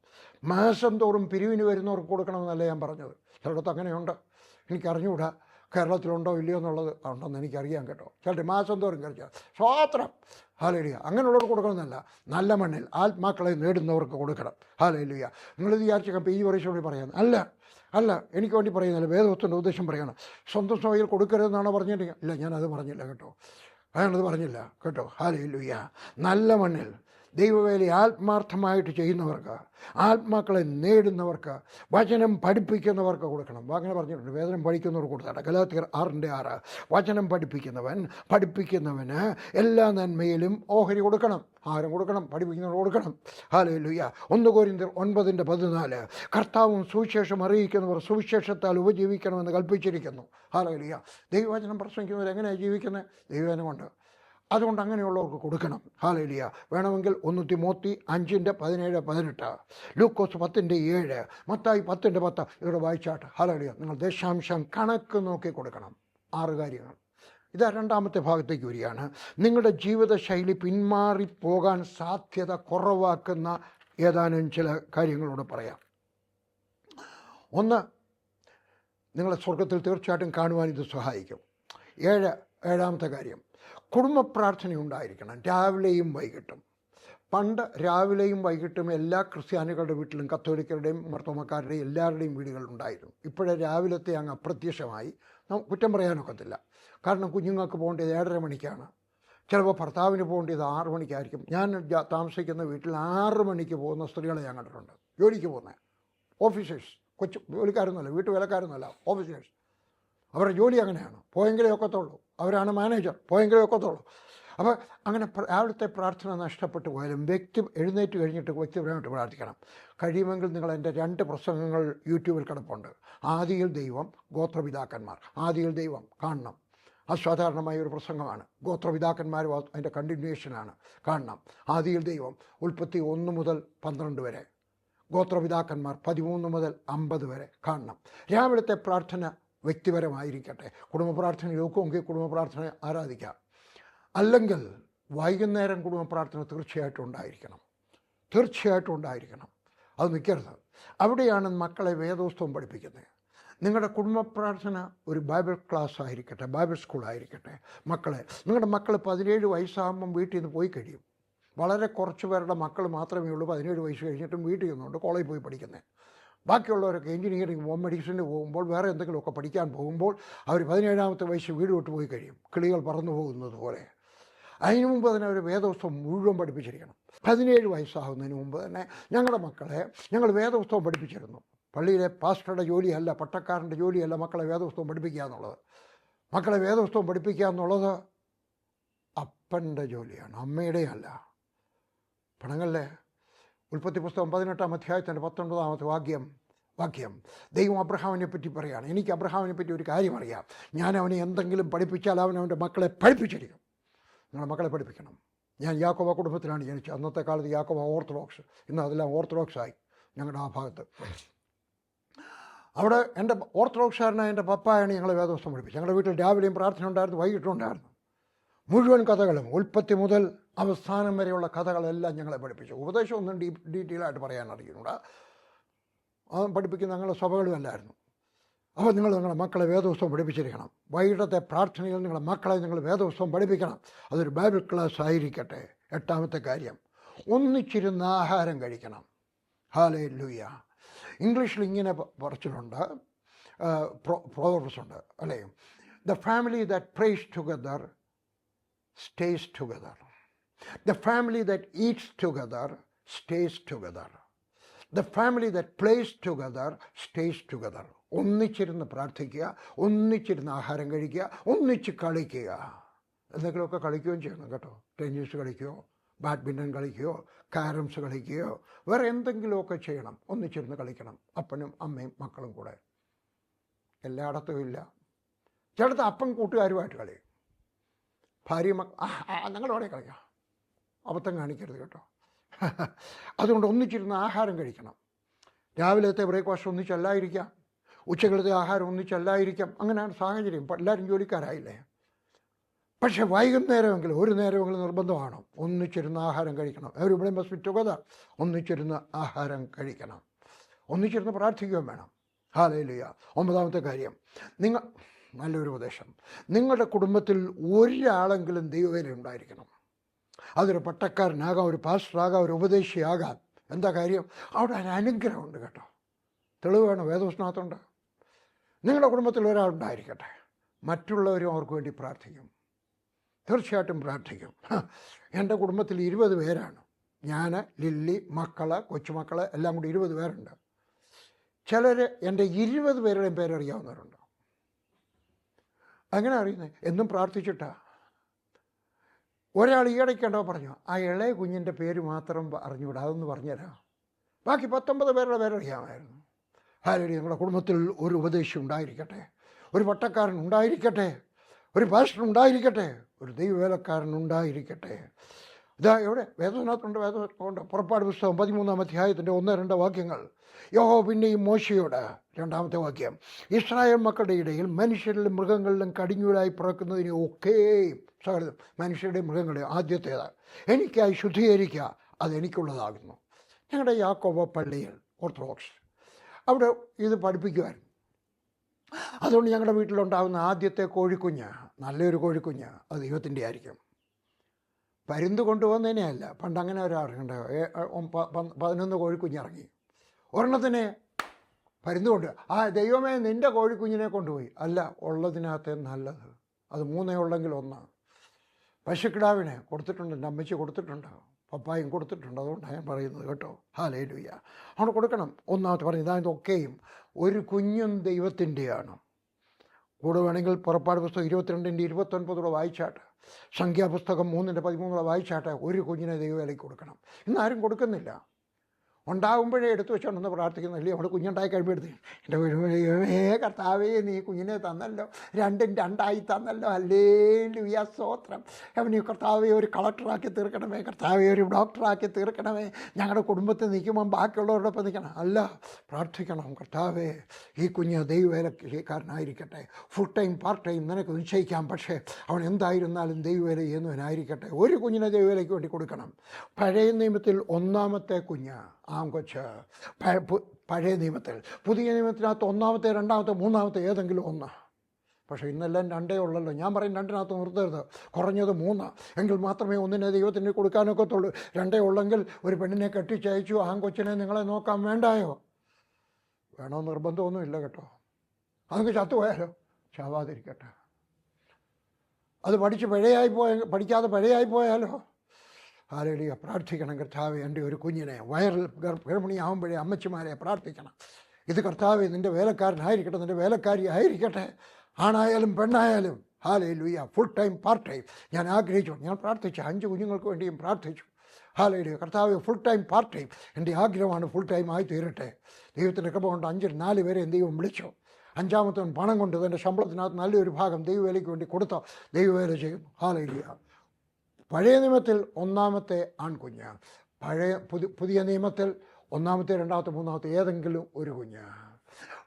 മാസം തോറും പിരിവിന് വരുന്നവർക്ക് കൊടുക്കണമെന്നല്ല ഞാൻ പറഞ്ഞത്. ചിലടത്ത് അങ്ങനെയുണ്ട്, എനിക്കറിഞ്ഞുകൂടാ കേരളത്തിലുണ്ടോ ഇല്ലയോ എന്നുള്ളത്. ഉണ്ടെന്ന് എനിക്കറിയാം കേട്ടോ. ചിലർ മാസം തോറും കഴിച്ചാൽ സ്വാത്രം. ഹല്ലേലൂയ. അങ്ങനെയുള്ളവർക്ക് കൊടുക്കണമെന്നല്ല, നല്ല മണ്ണിൽ ആത്മാക്കളെ നേടുന്നവർക്ക് കൊടുക്കണം. ഹല്ലേലൂയ. നിങ്ങളിത് വിചാരിച്ചപ്പോൾ ഈ വർഷം പറയാൻ അല്ല, എനിക്ക് വേണ്ടി പറയുന്നില്ല, വേദപുസ്തകത്തിൻ്റെ ഉദ്ദേശം പറയണം. സ്വന്തം സഭയിൽ കൊടുക്കരുതെന്നാണോ പറഞ്ഞിട്ടുണ്ടെങ്കിൽ? ഇല്ല, ഞാനത് പറഞ്ഞില്ല കേട്ടോ, ഞാനത് പറഞ്ഞില്ല കേട്ടോ. ഹല്ലേലൂയ. നല്ല മണ്ണിൽ ദൈവവേല ആത്മാർത്ഥമായിട്ട് ചെയ്യുന്നവർക്ക്, ആത്മാക്കളെ നേടുന്നവർക്ക്, വചനം പഠിപ്പിക്കുന്നവർക്ക് കൊടുക്കണം. അങ്ങനെ പറഞ്ഞിട്ടുണ്ട്, വേദനം പഠിക്കുന്നവർക്ക് കൊടുത്താണ്. ഗലാത്യർ 6:6. വചനം പഠിപ്പിക്കുന്നവന് എല്ലാ നന്മയിലും ഓഹരി കൊടുക്കണം, ആരും കൊടുക്കണം, പഠിപ്പിക്കുന്നവർ കൊടുക്കണം. ഹല്ലേലൂയ. 1 കൊരിന്ത്യർ 9:14. കർത്താവും സുവിശേഷം അറിയിക്കുന്നവർ സുവിശേഷത്താൽ ഉപജീവിക്കണമെന്ന് കൽപ്പിച്ചിരിക്കുന്നു. ഹല്ലേലൂയ. ദൈവവചനം പ്രസംഗിക്കുന്നവർ എങ്ങനെയാണ് ജീവിക്കുന്നത്? ദൈവവചനം കൊണ്ട്. അതുകൊണ്ട് അങ്ങനെയുള്ളവർക്ക് കൊടുക്കണം. ഹല്ലേലൂയ. വേണമെങ്കിൽ 1 തിമോത്തി 5:17-18, ലൂക്കോസ് 10:7, മത്തായി 10:10 ഇവിടെ വായിച്ചാട്ട്. ഹല്ലേലൂയ. നിങ്ങൾ ദശാംശം കണക്ക് നോക്കി കൊടുക്കണം. 6 കാര്യങ്ങൾ. ഇതാ രണ്ടാമത്തെ ഭാഗത്തേക്ക് വരികയാണ്. നിങ്ങളുടെ ജീവിതശൈലി പിന്മാറിപ്പോകാൻ സാധ്യത കുറവാക്കുന്ന ഏതാനും ചില കാര്യങ്ങളോട് പറയാം. ഒന്ന്, നിങ്ങളെ സ്വർഗത്തിൽ തീർച്ചയായിട്ടും കാണുവാൻ ഇത് സഹായിക്കും. ഏഴാമത്തെ കാര്യം, കുടുംബ പ്രാർത്ഥന ഉണ്ടായിരിക്കണം, രാവിലെയും വൈകിട്ടും. പണ്ട് രാവിലെയും വൈകിട്ടും എല്ലാ ക്രിസ്ത്യാനികളുടെ വീട്ടിലും, കത്തോലിക്കരുടെയും മർത്തോമക്കാരുടെയും എല്ലാവരുടെയും വീടുകളുണ്ടായിരുന്നു. ഇപ്പോഴേ രാവിലത്തെ അങ്ങ് അപ്രത്യക്ഷമായി. കുറ്റം പറയാനൊക്കത്തില്ല. കാരണം കുഞ്ഞുങ്ങൾക്ക് പോകേണ്ടത് 7:30 മണിക്കാണ്. ചിലപ്പോൾ ഭർത്താവിന് പോകേണ്ടത് 6 മണിക്കായിരിക്കും. ഞാൻ താമസിക്കുന്ന വീട്ടിൽ 6 മണിക്ക് പോകുന്ന സ്ത്രീകളെ ഞാൻ കണ്ടിട്ടുണ്ട്. ജോലിക്ക് പോകുന്നത് ഓഫീസേഴ്സ്, കൊച്ചു ജോലിക്കാരൊന്നുമല്ല, വീട്ടുവേലക്കാരൊന്നുമല്ല, ഓഫീസേഴ്സ്. അവരുടെ ജോലി അങ്ങനെയാണ്. പോയെങ്കിലേ ഒക്കത്തുള്ളൂ. അവരാണ് മാനേജർ, പോയെങ്കിലേ ഒക്കത്തുള്ളൂ. അപ്പോൾ അങ്ങനെ രാവിലത്തെ പ്രാർത്ഥന നഷ്ടപ്പെട്ടു പോയാലും എഴുന്നേറ്റ് കഴിഞ്ഞിട്ട് വ്യക്തിപരമായിട്ട് പ്രാർത്ഥിക്കണം. കഴിയുമെങ്കിൽ നിങ്ങൾ എൻ്റെ 2 പ്രസംഗങ്ങൾ യൂട്യൂബിൽ കിടപ്പുണ്ട്. ആദിയിൽ ദൈവം, ഗോത്രപിതാക്കന്മാർ. ആദിയിൽ ദൈവം കാണണം. അസാധാരണമായ ഒരു പ്രസംഗമാണ്. ഗോത്രപിതാക്കന്മാർ അതിൻ്റെ കണ്ടിന്യൂഷനാണ്, കാണണം. ആദിയിൽ ദൈവം ഉൽപ്പത്തി 1 മുതൽ 12 വരെ, ഗോത്രപിതാക്കന്മാർ 13 മുതൽ 50 വരെ കാണണം. രാവിലത്തെ പ്രാർത്ഥന വ്യക്തിപരമായിരിക്കട്ടെ. കുടുംബ പ്രാർത്ഥന യോഗ്യമെങ്കിൽ കുടുംബ പ്രാർത്ഥന ആരാധിക്കാം. അല്ലെങ്കിൽ വൈകുന്നേരം കുടുംബ പ്രാർത്ഥന തീർച്ചയായിട്ടും ഉണ്ടായിരിക്കണം. തീർച്ചയായിട്ടും ഉണ്ടായിരിക്കണം. അത് നിൽക്കരുത്. അവിടെയാണ് മക്കളെ വേദോസ്തവം പഠിപ്പിക്കുന്നത്. നിങ്ങളുടെ കുടുംബ പ്രാർത്ഥന ഒരു ബൈബിൾ ക്ലാസ് ആയിരിക്കട്ടെ, ബൈബിൾ സ്കൂളായിരിക്കട്ടെ. നിങ്ങളുടെ മക്കൾ 17 വയസ്സാകുമ്പം വീട്ടിൽ നിന്ന് പോയി കഴിയും. വളരെ കുറച്ച് പേരുടെ മക്കൾ മാത്രമേ ഉള്ളൂ 17 വയസ്സ് കഴിഞ്ഞിട്ടും വീട്ടിൽ നിന്നുകൊണ്ട് കോളേജിൽ പോയി പഠിക്കുന്നത്. ബാക്കിയുള്ളവരൊക്കെ എഞ്ചിനീയറിംഗ് പോകും, മെഡിസിന് പോകുമ്പോൾ, വേറെ എന്തെങ്കിലുമൊക്കെ പഠിക്കാൻ പോകുമ്പോൾ അവർ 17ാമത്തെ വയസ്സ് വീട് വിട്ട് പോയി കഴിയും, കിളികൾ പറന്നു പോകുന്നത് പോലെ. അതിനു മുമ്പ് തന്നെ അവർ വേദോത്സവം മുഴുവൻ പഠിപ്പിച്ചിരിക്കണം. 17 വയസ്സാകുന്നതിന് മുമ്പ് തന്നെ ഞങ്ങളുടെ മക്കളെ ഞങ്ങൾ വേദോത്സവം പഠിപ്പിച്ചിരുന്നു. പള്ളിയിലെ പാസ്റ്ററുടെ ജോലിയല്ല, പട്ടക്കാരൻ്റെ ജോലിയല്ല മക്കളെ വേദോത്സവം പഠിപ്പിക്കുക എന്നുള്ളത്. മക്കളെ വേദോത്സവം പഠിപ്പിക്കുക എന്നുള്ളത് അപ്പൻ്റെ ജോലിയാണ്, അമ്മയുടെ അല്ല. പണങ്ങളെ ഉൽപ്പത്തി പുസ്തകം 18-ാം അധ്യായത്തിൻ്റെ 19-ാമത്തെ വാക്യം ദൈവം അബ്രഹാമിനെ പറ്റി പറയുകയാണ്. എനിക്ക് അബ്രഹാമിനെ പറ്റി ഒരു കാര്യം അറിയാം, ഞാൻ അവനെ എന്തെങ്കിലും പഠിപ്പിച്ചാൽ അവൻ്റെ മക്കളെ പഠിപ്പിച്ചിരിക്കും. നിങ്ങളുടെ മക്കളെ പഠിപ്പിക്കണം. ഞാൻ യാക്കോബ കുടുംബത്തിലാണ് ജനിച്ചത്. അന്നത്തെ കാലത്ത് യാക്കോബ ഓർത്തഡോക്സ്, ഇന്ന് അതെല്ലാം ഓർത്തഡോക്സായി ഞങ്ങളുടെ ആ ഭാഗത്ത്. അവിടെ എൻ്റെ ഓർത്തഡോക്സുകാരനായ എൻ്റെ പപ്പായാണ് ഞങ്ങളെ വേദോത്സവം പഠിപ്പിച്ചത്. ഞങ്ങളുടെ വീട്ടിൽ രാവിലെയും പ്രാർത്ഥന ഉണ്ടായിരുന്നു, വൈകിട്ടും ഉണ്ടായിരുന്നു. മുഴുവൻ കഥകളും ഉൽപ്പത്തി മുതൽ അവസാനം വരെയുള്ള കഥകളെല്ലാം ഞങ്ങളെ പഠിപ്പിച്ചു. ഉപദേശമൊന്നും ഡീറ്റെയിലായിട്ട് പറയാൻ അറിയുന്നുണ്ട്. പഠിപ്പിക്കുന്ന ഞങ്ങളുടെ സഭകളുമല്ലായിരുന്നു. അപ്പോൾ നിങ്ങളുടെ മക്കളെ വേദോത്സവം പഠിപ്പിച്ചിരിക്കണം. വൈകിട്ടത്തെ പ്രാർത്ഥനയിൽ നിങ്ങളുടെ മക്കളെ നിങ്ങൾ വേദോത്സവം പഠിപ്പിക്കണം. അതൊരു ബൈബിൾ ക്ലാസ് ആയിരിക്കട്ടെ. 8ാമത്തെ കാര്യം, ഒന്നിച്ചിരുന്ന് ആഹാരം കഴിക്കണം. ഹല്ലേലൂയ. ഇംഗ്ലീഷിൽ ഇങ്ങനെ പറച്ചിലുണ്ട്, പ്രോവർബ്സ് ഉണ്ട് അല്ലേ? The family that praise together stays together. The family that eats together stays together. The family that plays together stays together. ഒന്നിച്ചിരുന്ന് പ്രാർത്ഥിക്കുക, ഒന്നിച്ചിരുന്ന് ആഹാരം കഴിക്കുക, ഒന്നിച്ച് കളിക്കുക. എന്തെങ്കിലുമൊക്കെ കളിക്കുകയും ചെയ്യണം കേട്ടോ. ടെന്നീസ് കളിക്കുകയോ, ബാഡ്മിൻ്റൺ കളിക്കുകയോ, കാരംസ് കളിക്കുകയോ, വേറെ എന്തെങ്കിലുമൊക്കെ ചെയ്യണം. ഒന്നിച്ചിരുന്ന് കളിക്കണം, അപ്പനും അമ്മയും മക്കളും കൂടെ. എല്ലായിടത്തും ഇല്ല. ചിലടത്ത് അപ്പൻ കൂട്ടുകാരുമായിട്ട് കളി, ഭാര്യ ഞങ്ങളോടെ കളിക്കാം. അബദ്ധം കാണിക്കരുത് കേട്ടോ. അതുകൊണ്ട് ഒന്നിച്ചിരുന്ന് ആഹാരം കഴിക്കണം. രാവിലത്തെ ബ്രേക്ക്ഫാസ്റ്റ് ഒന്നിച്ചല്ലായിരിക്കാം, ഉച്ചകളത്തെ ആഹാരം ഒന്നിച്ചല്ലായിരിക്കാം. അങ്ങനെയാണ് സാഹചര്യം. എല്ലാവരും ജോലിക്കാരായില്ലേ. പക്ഷേ വൈകുന്നേരമെങ്കിലും ഒരു നേരമെങ്കിലും നിർബന്ധമാണോ ഒന്നിച്ചിരുന്ന് ആഹാരം കഴിക്കണം. Everybody must be together. ഒന്നിച്ചിരുന്ന് ആഹാരം കഴിക്കണം, ഒന്നിച്ചിരുന്ന് പ്രാർത്ഥിക്കുകയും വേണം. ഹല്ലേലൂയ. 9ാമത്തെ കാര്യം, നല്ലൊരു ഉപദേശം, നിങ്ങളുടെ കുടുംബത്തിൽ ഒരാളെങ്കിലും ദൈവവേല ഉണ്ടായിരിക്കണം. അതൊരു പട്ടക്കാരനാകാം, ഒരു പാസ്റ്ററാകാം, ഒരു ഉപദേശിയാകാം. എന്താ കാര്യം? അവിടെ ഒരു അനുഗ്രഹമുണ്ട് കേട്ടോ. തെളിവ് വേണം, വേദപുസ്തകത്തുണ്ട്. നിങ്ങളുടെ കുടുംബത്തിൽ ഒരാളുണ്ടായിരിക്കട്ടെ. മറ്റുള്ളവരും അവർക്ക് വേണ്ടി പ്രാർത്ഥിക്കും, തീർച്ചയായിട്ടും പ്രാർത്ഥിക്കും. എൻ്റെ കുടുംബത്തിൽ 20 പേരാണ്. ഞാൻ, ലില്ലി, മക്കള്, കൊച്ചുമക്കള് എല്ലാം കൂടി 20 പേരുണ്ട്. ചിലർ എൻ്റെ 20 പേരുടെയും പേരറിയാവുന്നവരുണ്ട്. അങ്ങനെ അറിയുന്നത് എന്നും പ്രാർത്ഥിച്ചിട്ടാ. ഒരാൾ ഈയിടയ്ക്കുണ്ടോ പറഞ്ഞു, ആ ഇളയ കുഞ്ഞിൻ്റെ പേര് മാത്രം അറിഞ്ഞുകൂടാ, അതൊന്ന് പറഞ്ഞുതരാം. ബാക്കി 19 പേരുടെ പേരറിയാമായിരുന്നു. ഹല്ലേലൂയ. നിങ്ങളുടെ കുടുംബത്തിൽ ഒരു ഉപദേശി ഉണ്ടായിരിക്കട്ടെ, ഒരു പട്ടക്കാരൻ ഉണ്ടായിരിക്കട്ടെ, ഒരു പാസ്റ്റർ ഉണ്ടായിരിക്കട്ടെ, ഒരു ദൈവവേലക്കാരൻ ഉണ്ടായിരിക്കട്ടെ. ഇതാ എവിടെ വേദനകത്തുണ്ട്. പുറപ്പാട് പുസ്തകം 13-ാം അധ്യായത്തിൻ്റെ 1-2 വാക്യങ്ങൾ. യഹോവ പിന്നെയും മോശയോട്, 2-ാമത്തെ വാക്യം, ഇസ്രായേൽ മക്കളുടെ ഇടയിൽ മനുഷ്യരിലും മൃഗങ്ങളിലും കടിഞ്ഞൂലായി പിറക്കുന്നതിനെ ഒക്കെയും സകലതും, മനുഷ്യരുടെയും മൃഗങ്ങളുടെയും ആദ്യത്തേത് എനിക്കായി ശുദ്ധീകരിക്കുക, അതെനിക്കുള്ളതാകുന്നു. ഞങ്ങളുടെ യാക്കോബ പള്ളിയിൽ ഓർത്തഡോക്സ് അവിടെ ഇത് പഠിപ്പിക്കുവാൻ. അതുകൊണ്ട് ഞങ്ങളുടെ വീട്ടിലുണ്ടാകുന്ന ആദ്യത്തെ കോഴിക്കുഞ്ഞ്, നല്ലൊരു കോഴിക്കുഞ്ഞ്, അത് ദൈവത്തിൻ്റെ ആയിരിക്കും. പരുന്ത് കൊണ്ടുപോകുന്നതിനെയല്ല. പണ്ട് അങ്ങനെ ഒരാളുണ്ട്, 11 കോഴിക്കുഞ്ഞിറങ്ങി. ഒരെണ്ണത്തിന് പരുന്ത് കൊണ്ട്, ആ ദൈവമേ നിൻ്റെ കോഴിക്കുഞ്ഞിനെ കൊണ്ടുപോയി. അല്ല, ഉള്ളതിനകത്തെ നല്ലത്. അത് 3 ഉള്ളെങ്കിൽ 1. പശുക്കിടാവിനെ കൊടുത്തിട്ടുണ്ട്, എൻ്റെ അമ്മച്ചി കൊടുത്തിട്ടുണ്ട്, പപ്പായും കൊടുത്തിട്ടുണ്ട്. അതുകൊണ്ടാണ് ഞാൻ പറയുന്നത് കേട്ടോ. ഹല്ലേലൂയ. അവിടെ കൊടുക്കണം. ഒന്നാമത്തെ പറഞ്ഞു, ഇതൊക്കെയും ഒരു കുഞ്ഞും ദൈവത്തിൻ്റെയാണ്. കൂടെ വേണമെങ്കിൽ പുറപ്പാട് പുസ്തകം 22-29 വായിച്ചാട്ട്, സംഖ്യാപുസ്തകം 3-13 വായിച്ചാട്ട്, ഒരു കുഞ്ഞിനെ ദൈവവേലയ്ക്ക് കൊടുക്കണം. ഇന്നാരും കൊടുക്കുന്നില്ല. ഉണ്ടാകുമ്പോഴേ എടുത്തു വെച്ചോണ്ടെന്ന് പ്രാർത്ഥിക്കുന്നില്ലേ. അവിടെ കുഞ്ഞുണ്ടായി കഴിയുമ്പോഴത്തെ എൻ്റെ ദൈവമേ കർത്താവേ നീ കുഞ്ഞിനെ തന്നല്ലോ, 2 തന്നല്ലോ, ഹല്ലേലൂയ സ്തോത്രം. അവന് കർത്താവേ ഒരു കളക്ടറാക്കി തീർക്കണമേ, കർത്താവേ ഒരു ഡോക്ടറാക്കി തീർക്കണമേ, ഞങ്ങളുടെ കുടുംബത്തിൽ നിൽക്കുമ്പം ബാക്കിയുള്ളവരോടൊപ്പം നിൽക്കണം. അല്ല, പ്രാർത്ഥിക്കണം, കർത്താവേ ഈ കുഞ്ഞ് ദൈവവേലക്കാരനായിരിക്കട്ടെ. ഫുൾ ടൈം പാർട്ട് ടൈം നിനക്ക് നിശ്ചയിക്കാം, പക്ഷേ അവൻ എന്തായിരുന്നാലും ദൈവവേല ചെയ്യുന്നവനായിരിക്കട്ടെ. ഒരു കുഞ്ഞിനെ ദൈവവേലയ്ക്ക് വേണ്ടി കൊടുക്കണം. പഴയ നിയമത്തിൽ 1-ാമത്തെ കുഞ്ഞ് ആൺകൊച്ച്, പഴയ നിയമത്തിൽ. പുതിയ നിയമത്തിനകത്ത് 1-ാമത്തെ 2-ാമത്തെ 3-ാമത്തെ ഏതെങ്കിലും 1. പക്ഷേ ഇന്നെല്ലാം 2 ഉള്ളല്ലോ. ഞാൻ പറയും 2-നകത്ത് നിർത്തരുത്, കുറഞ്ഞത് 3 എങ്കിൽ മാത്രമേ ഒന്നിനെ ദൈവത്തിന് കൊടുക്കാനൊക്കത്തുള്ളൂ. 2 ഉള്ളെങ്കിൽ ഒരു പെണ്ണിനെ കെട്ടിച്ചയച്ചു, ആൺകൊച്ചിനെ നിങ്ങളെ നോക്കാൻ വേണ്ടായോ? വേണമെന്ന് നിർബന്ധമൊന്നുമില്ല കേട്ടോ. അതൊക്കെ ചത്തുപോയാലോ? ചാവാതിരിക്കട്ടെ. അത് പഠിക്കാതെ പഴയായി പോയാലോ? ഹല്ലേലൂയ. പ്രാർത്ഥിക്കണം, കർത്താവേ എൻ്റെ ഒരു കുഞ്ഞിനെ, വയറിൽ ഗർഭിണിയാവുമ്പോഴേ അമ്മച്ചിമാരെ പ്രാർത്ഥിക്കണം. ഇത് കർത്താവേ നിൻ്റെ വേലക്കാരനായിരിക്കട്ടെ, നിൻ്റെ വേലക്കാരി ആയിരിക്കട്ടെ, ആണായാലും പെണ്ണായാലും. Hallelujah. Full time part time ഞാൻ ആഗ്രഹിച്ചു. ഞാൻ പ്രാർത്ഥിച്ചു, 5 കുഞ്ഞുങ്ങൾക്ക് വേണ്ടിയും പ്രാർത്ഥിച്ചു. ഹല്ലേലൂയ. കർത്താവേ ഫുൾ ടൈം പാർട്ട് ടൈം എൻ്റെ ആഗ്രഹമാണ്, ഫുൾ ടൈം ആയി തീരട്ടെ. ദൈവത്തിൻ്റെ കൃപ കൊണ്ട് 5-4 പേരെ ദൈവം വിളിച്ചു. 5-ാമത്തവൻ പണം കൊണ്ട് തൻ്റെ ശമ്പളത്തിനകത്ത് നല്ലൊരു ഭാഗം ദൈവവേലയ്ക്ക് വേണ്ടി കൊടുത്ത ദൈവവേല ചെയ്യുന്നു. ഹല്ലേലൂയ. പഴയ നിയമത്തിൽ 1-ാമത്തെ ആൺകുഞ്ഞ്, പുതിയ നിയമത്തിൽ 1-ാമത്തെ 2-ാമത്തെ 3-ാമത്തെ ഏതെങ്കിലും ഒരു കുഞ്ഞ്.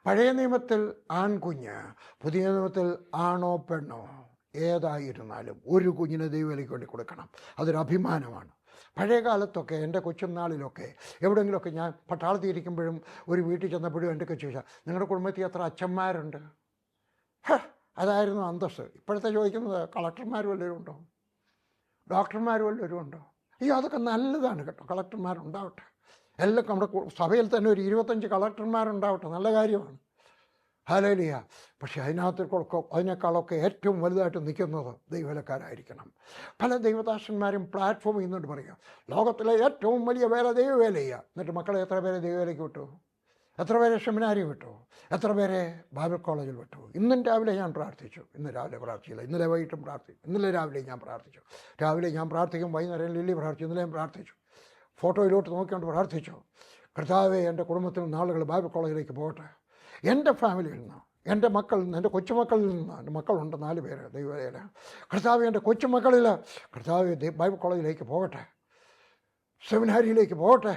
പഴയ നിയമത്തിൽ ആൺകുഞ്ഞ്, പുതിയ നിയമത്തിൽ ആണോ പെണ്ണോ ഏതായിരുന്നാലും ഒരു കുഞ്ഞിനെ ദൈവവേലയ്ക്ക് വേണ്ടി കൊടുക്കണം. അതൊരു അഭിമാനമാണ്. പഴയ കാലത്തൊക്കെ എൻ്റെ കൊച്ചുനാളിലൊക്കെ എവിടെയെങ്കിലുമൊക്കെ ഞാൻ പട്ടാളത്തിൽ ഇരിക്കുമ്പോഴും ഒരു വീട്ടിൽ ചെന്നപ്പോഴും എൻ്റെ ചോദിച്ചാൽ നിങ്ങളുടെ കുടുംബത്തിൽ എത്ര അച്ഛന്മാരുണ്ട്? അതായിരുന്നു അന്തസ്സ്. ഇപ്പോഴത്തെ ചോദിക്കുന്നത് കളക്ടർമാർ വല്ലവരും ഉണ്ടോ, ഡോക്ടർമാർ വല്ലവരും ഉണ്ടോ? അതൊക്കെ നല്ലതാണ് കേട്ടോ, കളക്ടർമാരുണ്ടാവട്ടെ. എല്ലാം നമ്മുടെ സഭയിൽ തന്നെ ഒരു 25 കളക്ടർമാരുണ്ടാവട്ടെ, നല്ല കാര്യമാണ്. ഹല്ലേലൂയ. പക്ഷേ അതിനേക്കാളൊക്കെ ഏറ്റവും വലുതായിട്ട് നിൽക്കുന്നത് ദൈവവേലക്കാരായിരിക്കണം. പല ദൈവദാസന്മാരും പ്ലാറ്റ്ഫോമിൽ നിന്നുകൊണ്ട് പറയുക, ലോകത്തിലെ ഏറ്റവും വലിയ വേല ദൈവവേല ചെയ്യുക. എന്നിട്ട് മക്കളെ എത്ര പേരെ ദൈവവേലയ്ക്ക് വിട്ടു? എത്ര പേരെ സെമിനാരി വിട്ടു? എത്ര പേരെ ബൈബിൾ കോളേജിൽ വിട്ടു? ഇന്നും രാവിലെ ഞാൻ പ്രാർത്ഥിച്ചു. ഇന്ന് രാവിലെ പ്രാർത്ഥിച്ചില്ല, ഇന്നലെ വൈകിട്ടും പ്രാർത്ഥിച്ചു. ഇന്നലെ രാവിലെ ഞാൻ പ്രാർത്ഥിച്ചു. രാവിലെ ഞാൻ പ്രാർത്ഥിക്കും, വൈകുന്നേരം ലില്ലി പ്രാർത്ഥിച്ചു, ഇന്നലെയും പ്രാർത്ഥിച്ചു. ഫോട്ടോയിലോട്ട് നോക്കിക്കൊണ്ട് പ്രാർത്ഥിച്ചു, കർത്താവേ എൻ്റെ കുടുംബത്തിൽ നിന്ന് ആളുകൾ ബൈബിൾ കോളേജിലേക്ക് പോകട്ടെ. എൻ്റെ ഫാമിലിയിൽ നിന്ന്, എൻ്റെ മക്കളിൽ നിന്ന്, എൻ്റെ കൊച്ചുമക്കളിൽ നിന്ന്, എൻ്റെ മക്കളുണ്ട് 4 പേര് ദൈവവേല. കർത്താവേ എൻ്റെ കൊച്ചുമക്കളിൽ കർത്താവേ ബൈബിൾ കോളേജിലേക്ക് പോകട്ടെ, സെമിനാരിയിലേക്ക് പോകട്ടെ.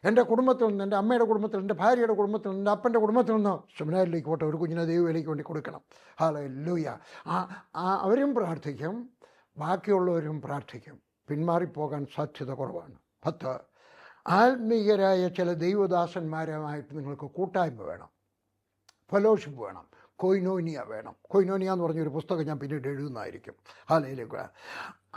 എൻ്റെ കുടുംബത്തിൽ നിന്ന്, എൻ്റെ അമ്മയുടെ കുടുംബത്തിൽ, എൻ്റെ ഭാര്യയുടെ കുടുംബത്തിൽ, എൻ്റെ അപ്പൻ്റെ കുടുംബത്തിൽ നിന്ന് സെമിനാരിലേക്ക് പോട്ടെ. ഒരു കുഞ്ഞിനെ ദൈവവേലയ്ക്ക് വേണ്ടി കൊടുക്കണം. ഹല്ലേലൂയ. അവരും പ്രാർത്ഥിക്കും, ബാക്കിയുള്ളവരും പ്രാർത്ഥിക്കും. പിന്മാറിപ്പോകാൻ സാധ്യത കുറവാണ്. 10, ആത്മീയരായ ചില ദൈവദാസന്മാരുമായിട്ട് നിങ്ങൾക്ക് കൂട്ടായ്മ വേണം, ഫെലോഷിപ്പ് വേണം, കൊയ്നോനിയ വേണം. കൊയ്നോനിയ എന്ന് പറഞ്ഞൊരു പുസ്തകം ഞാൻ പിന്നീട് എഴുതുന്നതായിരിക്കും. ഹല്ലേലൂയ.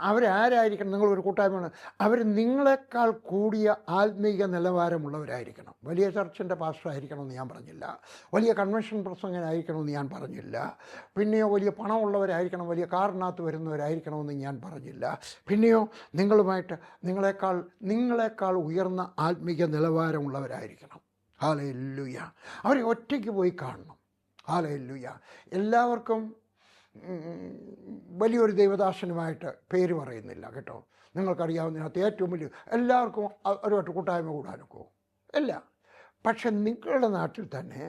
അവരാരായിരിക്കണം? നിങ്ങളൊരു കൂട്ടായ്മയാണ്. അവർ നിങ്ങളെക്കാൾ കൂടിയ ആത്മീയ നിലവാരമുള്ളവരായിരിക്കണം. വലിയ ചർച്ചിൻ്റെ പാസ്റ്റർ ആയിരിക്കണമെന്ന് ഞാൻ പറഞ്ഞില്ല, വലിയ കൺവെൻഷൻ പ്രസംഗനായിരിക്കണമെന്ന് ഞാൻ പറഞ്ഞില്ല, പിന്നെയോ വലിയ പണമുള്ളവരായിരിക്കണം, വലിയ കാറിനകത്ത് വരുന്നവരായിരിക്കണമെന്ന് ഞാൻ പറഞ്ഞില്ല. പിന്നെയോ നിങ്ങളെക്കാൾ ഉയർന്ന ആത്മീയ നിലവാരമുള്ളവരായിരിക്കണം. ഹല്ലേലൂയ. അവരെ ഒറ്റയ്ക്ക് പോയി കാണണം. ഹല്ലേലൂയ. എല്ലാവർക്കും വലിയൊരു ദൈവദാസനുമായിട്ട് പേര് പറയുന്നില്ല കേട്ടോ. നിങ്ങൾക്കറിയാവുന്നതിനകത്ത് ഏറ്റവും വലിയ എല്ലാവർക്കും അവരുമായിട്ട് കൂട്ടായ്മ കൂടാനൊക്കെ ഇല്ല. പക്ഷെ നിങ്ങളുടെ നാട്ടിൽ തന്നെ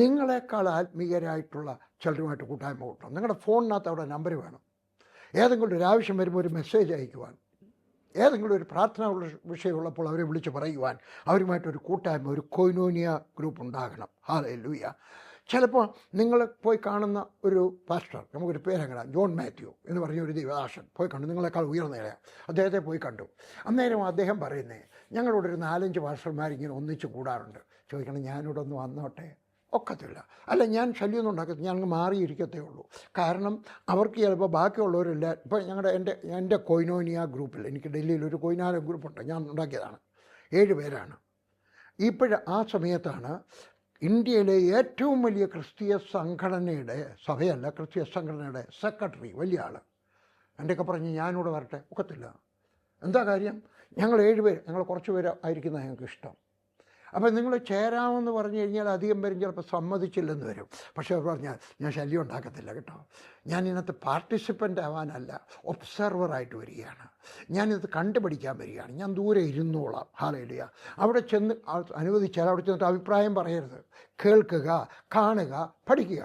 നിങ്ങളെക്കാൾ ആത്മീയരായിട്ടുള്ള ചിലരുമായിട്ട് കൂട്ടായ്മ കൂട്ടണം. നിങ്ങളുടെ ഫോണിനകത്ത് അവിടെ നമ്പർ വേണം. ഏതെങ്കിലും ഒരു ആവശ്യം വരുമ്പോൾ ഒരു മെസ്സേജ് അയക്കുവാൻ, ഏതെങ്കിലും ഒരു പ്രാർത്ഥന വിഷയമുള്ളപ്പോൾ അവരെ വിളിച്ച് പറയുവാൻ, അവരുമായിട്ടൊരു കൂട്ടായ്മ, ഒരു കൊയിനോനിയ ഗ്രൂപ്പ് ഉണ്ടാകണം. ഹല്ലേലൂയ. ചിലപ്പോൾ നിങ്ങൾ പോയി കാണുന്ന ഒരു പാസ്റ്റർ, നമുക്കൊരു പേരങ്ങനെ ജോൺ മാത്യു എന്ന് പറഞ്ഞ ഒരു ദൈവദാസൻ പോയി കണ്ടു, നിങ്ങളെക്കാൾ ഉയർന്നേല അദ്ദേഹത്തെ പോയി കണ്ടു. അന്നേരം അദ്ദേഹം പറയുന്നേ, ഞങ്ങളോട് ഒരു 4-5 പാസ്റ്റർമാരിങ്ങനെ ഒന്നിച്ച് കൂടാറുണ്ട്. ചോദിക്കണം, ഞാനിവിടെ ഒന്ന് വന്നോട്ടെ? ഒക്കത്തില്ല. അല്ല, ഞാൻ ശല്യമൊന്നും ഉണ്ടാക്കത്തില്ല, ഞാൻ അങ്ങ് മാറിയിരിക്കത്തേ ഉള്ളൂ. കാരണം അവർക്ക് ചിലപ്പോൾ ബാക്കിയുള്ളവരില്ല. ഇപ്പോൾ എൻ്റെ കൊയിനോനിയ ഗ്രൂപ്പിൽ, എനിക്ക് ഡൽഹിയിൽ ഒരു കൊയിനാന ഗ്രൂപ്പുണ്ട്, ഞാൻ ഉണ്ടാക്കിയതാണ്. 7 പേരാണ്. ആ സമയത്താണ് ഇന്ത്യയിലെ ഏറ്റവും വലിയ ക്രിസ്തീയ സംഘടനയുടെ, സഭയല്ല, ക്രിസ്തീയ സംഘടനയുടെ സെക്രട്ടറി, വലിയ ആൾ എൻ്റെയൊക്കെ പറഞ്ഞ് ഞാനിവിടെ വരട്ടെ? ഒക്കത്തില്ല. എന്താ കാര്യം? ഞങ്ങൾ 7 പേര്, ഞങ്ങൾ കുറച്ച് പേര് ആയിരിക്കുന്ന ഞങ്ങൾക്ക് ഇഷ്ടം. അപ്പം നിങ്ങൾ ചേരാമെന്ന് പറഞ്ഞു കഴിഞ്ഞാൽ അധികം പേരും ചിലപ്പോൾ സമ്മതിച്ചില്ലെന്ന് വരും. പക്ഷേ അവർ പറഞ്ഞാൽ, ഞാൻ ശല്യം ഉണ്ടാക്കത്തില്ല കേട്ടോ, ഞാൻ ഇതിനകത്ത് പാർട്ടിസിപ്പൻ്റ് ആവാനല്ല, ഒബ്സർവറായിട്ട് വരികയാണ്, ഞാനിത് കണ്ടുപിടിക്കാൻ വരികയാണ്, ഞാൻ ദൂരെ ഇരുന്നോളാം. ഹല്ലേലൂയ. അവിടെ ചെന്ന് അനുവദിച്ചാൽ അവിടെ ചെന്നിട്ട് അഭിപ്രായം പറയരുത്. കേൾക്കുക, കാണുക, പഠിക്കുക.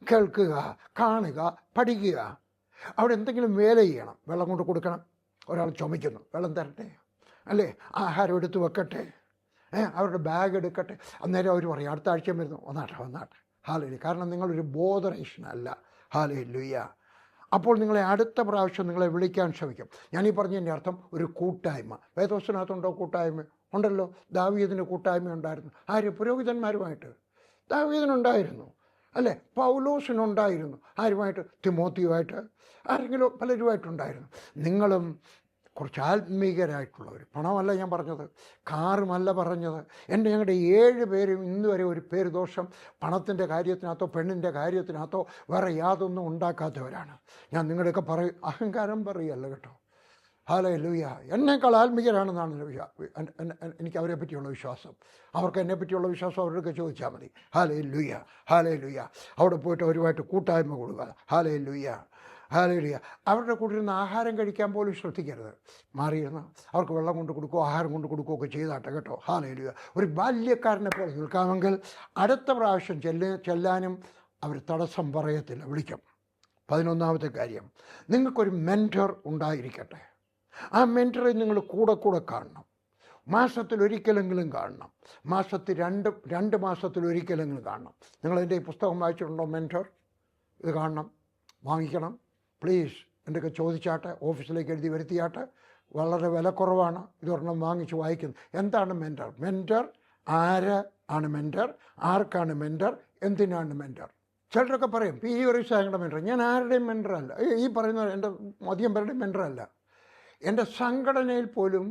കേൾക്കുക, കാണുക, പഠിക്കുക. അവിടെ എന്തെങ്കിലും വേല ചെയ്യണം. വെള്ളം കൊണ്ട് കൊടുക്കണം. ഒരാൾ ചുമയ്ക്കുന്നു, വെള്ളം തരട്ടെ, അല്ലേ? ആഹാരം എടുത്ത് വെക്കട്ടെ, അവരുടെ ബാഗ് എടുക്കട്ടെ. അന്നേരം അവർ പറയും, അടുത്ത ആഴ്ചയും വരുന്നു, വന്നാട്ടെ. ഹല്ലേലൂയ. കാരണം നിങ്ങളൊരു ബോധറേഷനല്ല. ഹല്ലേലൂയ. അപ്പോൾ നിങ്ങളെ അടുത്ത പ്രാവശ്യം നിങ്ങളെ വിളിക്കാൻ ശ്രമിക്കും. ഞാനീ പറഞ്ഞതിൻ്റെ അർത്ഥം ഒരു കൂട്ടായ്മ. വേദോസ്തനകത്തുണ്ടോ കൂട്ടായ്മ? ഉണ്ടല്ലോ. ദാവീദിന് കൂട്ടായ്മ ഉണ്ടായിരുന്നു. ആര്? പുരോഹിതന്മാരുമായിട്ട്. ദാവീദിനുണ്ടായിരുന്നു, അല്ലേ? പൗലോസിനുണ്ടായിരുന്നു. ആരുമായിട്ട്? തിമോത്തിയുമായിട്ട്, ആരെങ്കിലും പലരുമായിട്ടുണ്ടായിരുന്നു. നിങ്ങളും കുറച്ച് ആത്മീകരായിട്ടുള്ളവർ. പണമല്ല ഞാൻ പറഞ്ഞത്, കാറുമല്ല പറഞ്ഞത്. ഞങ്ങളുടെ 7 പേരും ഇന്ന് വരെ ഒരു പേര് ദോഷം പണത്തിൻ്റെ കാര്യത്തിനകത്തോ പെണ്ണിൻ്റെ കാര്യത്തിനകത്തോ വേറെ യാതൊന്നും ഉണ്ടാക്കാത്തവരാണ്. ഞാൻ നിങ്ങളുടെയൊക്കെ അഹങ്കാരം പറയുകയല്ല കേട്ടോ. ഹല്ലേലൂയ. എന്നേക്കാൾ ആത്മീകരാണെന്നാണ് എനിക്ക് അവരെ പറ്റിയുള്ള വിശ്വാസം. അവർക്ക് എന്നെ പറ്റിയുള്ള വിശ്വാസം അവരോടൊക്കെ ചോദിച്ചാൽ മതി. Hallelujah, hallelujah. അവിടെ പോയിട്ട് അവരുമായിട്ട് കൂട്ടായ്മ കൊടുക്കുക. Hallelujah, hallelujah. അവരുടെ കൂടെ ഇരുന്ന് ആഹാരം കഴിക്കാൻ പോലും ശ്രദ്ധിക്കരുത്. മാറിയിരുന്ന് അവർക്ക് വെള്ളം കൊണ്ട് കൊടുക്കുകയോ ആഹാരം കൊണ്ട് കൊടുക്കുകയൊക്കെ ചെയ്താട്ടെ കേട്ടോ. ഹല്ലേലൂയ. ഒരു ബാല്യക്കാരനെ പോലെ നിൽക്കാമെങ്കിൽ അടുത്ത പ്രാവശ്യം ചെല്ലാനും അവർ തടസ്സം പറയത്തില്ല, വിളിക്കും. 11ാമത്തെ കാര്യം, നിങ്ങൾക്കൊരു മെൻറ്റർ ഉണ്ടായിരിക്കട്ടെ. ആ മെൻറ്ററെ നിങ്ങൾ കൂടെ കാണണം. മാസത്തിലൊരിക്കലെങ്കിലും കാണണം. മാസത്തിൽ 2 മാസത്തിലൊരിക്കലെങ്കിലും കാണണം. നിങ്ങളെൻ്റെ ഈ പുസ്തകം വായിച്ചിട്ടുണ്ടോ? മെൻറ്റർ. ഇത് കാണണം, വാങ്ങിക്കണം പ്ലീസ്. എൻ്റെയൊക്കെ ചോദിച്ചാട്ടെ, ഓഫീസിലേക്ക് എഴുതി വരുത്തിയാട്ടെ. വളരെ വിലക്കുറവാണ്. ഇതൊരെണ്ണം വാങ്ങിച്ച് വായിക്കുന്നു. എന്താണ് മെൻറ്റർ? മെൻറ്റർ ആണ് മെൻറ്റർ? ആർക്കാണ് മെൻറ്റർ? എന്തിനാണ് മെൻറ്റർ? ചിലരൊക്കെ പറയും, ഈ ഒരു ഞങ്ങളുടെ മെൻറ്റർ. ഞാൻ ആരുടെയും മെൻറ്ററല്ല. ഈ പറയുന്ന എൻ്റെ അധികം പേരുടെയും മെൻറ്ററല്ല. എൻ്റെ സംഘടനയിൽ പോലും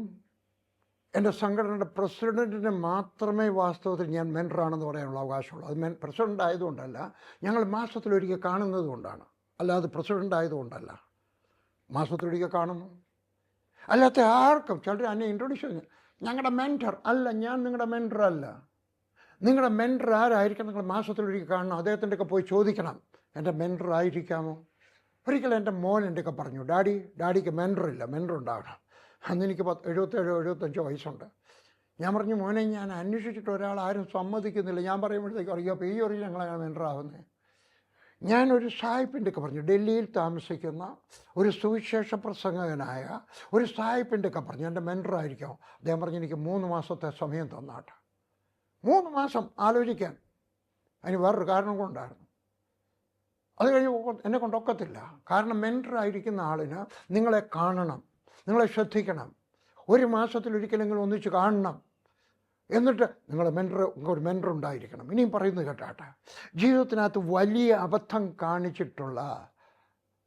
എൻ്റെ സംഘടനയുടെ പ്രസിഡൻറ്റിന് മാത്രമേ വാസ്തവത്തിൽ ഞാൻ മെൻറ്ററാണെന്ന് പറയാനുള്ള അവകാശമുള്ളൂ. അത് പ്രസിഡൻ്റ് ആയതുകൊണ്ടല്ല, ഞങ്ങൾ മാസത്തിലൊരിക്കൽ കാണുന്നത് കൊണ്ടാണ്, അല്ലാതെ പ്രസിഡൻ്റ് ആയതുകൊണ്ടല്ല. മാസത്തിലൊരിക്കൽ കാണുന്നു. അല്ലാത്ത ആർക്കും ചിലർ എന്നെ ഇൻട്രൊഡ്യൂസ് ചെയ്തു, ഞങ്ങളുടെ മെൻറ്റർ അല്ല, ഞാൻ നിങ്ങളുടെ മെൻറ്റർ അല്ല. നിങ്ങളുടെ മെൻറ്റർ ആരായിരിക്കണം? നിങ്ങൾ മാസത്തിലൊരിക്കൽ കാണണം. അദ്ദേഹത്തിൻ്റെയൊക്കെ പോയി ചോദിക്കണം, എൻ്റെ മെൻറ്റർ ആയിരിക്കാമോ? ഒരിക്കലും എൻ്റെ മോൻ എൻ്റെയൊക്കെ പറഞ്ഞു, ഡാഡിക്ക് മെൻറ്ററില്ല, മെൻറ്റർ ഉണ്ടാകണം. അന്ന് എനിക്ക് 77-75 വയസ്സുണ്ട്. ഞാൻ പറഞ്ഞു, മോനെ ഞാൻ അന്വേഷിച്ചിട്ട് ഒരാൾ ആരും സമ്മതിക്കുന്നില്ല. ഞാൻ പറയുമ്പോഴത്തേക്ക് അറിയാം, അപ്പോൾ ഈ ഒരു ഞങ്ങളങ്ങനെ മെൻറ്ററാകുന്നത്. ഞാനൊരു സായിപ്പിൻ്റെയൊക്കെ പറഞ്ഞു, ഡൽഹിയിൽ താമസിക്കുന്ന ഒരു സുവിശേഷ പ്രസംഗകനായ ഒരു സായിപ്പിൻ്റെയൊക്കെ പറഞ്ഞു, എൻ്റെ മെൻറ്ററായിരിക്കാം. അദ്ദേഹം പറഞ്ഞു, എനിക്ക് 3 മാസത്തെ സമയം തന്നാട്ടെ. 3 മാസം ആലോചിക്കാൻ. അതിന് വേറൊരു കാരണം കൊണ്ടായിരുന്നു. അത് കഴിഞ്ഞ് എന്നെ കൊണ്ടൊക്കത്തില്ല. കാരണം മെൻറ്ററായിരിക്കുന്ന ആളിന് നിങ്ങളെ കാണണം, നിങ്ങളെ ശ്രദ്ധിക്കണം. 1 മാസത്തിലൊരിക്കലെങ്കിലും ഒന്നിച്ച് കാണണം. എന്നിട്ട് നിങ്ങളുടെ ഒരു മെൻറ്റർ ഉണ്ടായിരിക്കണം. ഇനിയും പറയുന്നത് കേട്ടാട്ടെ, ജീവിതത്തിനകത്ത് വലിയ അബദ്ധം കാണിച്ചിട്ടുള്ള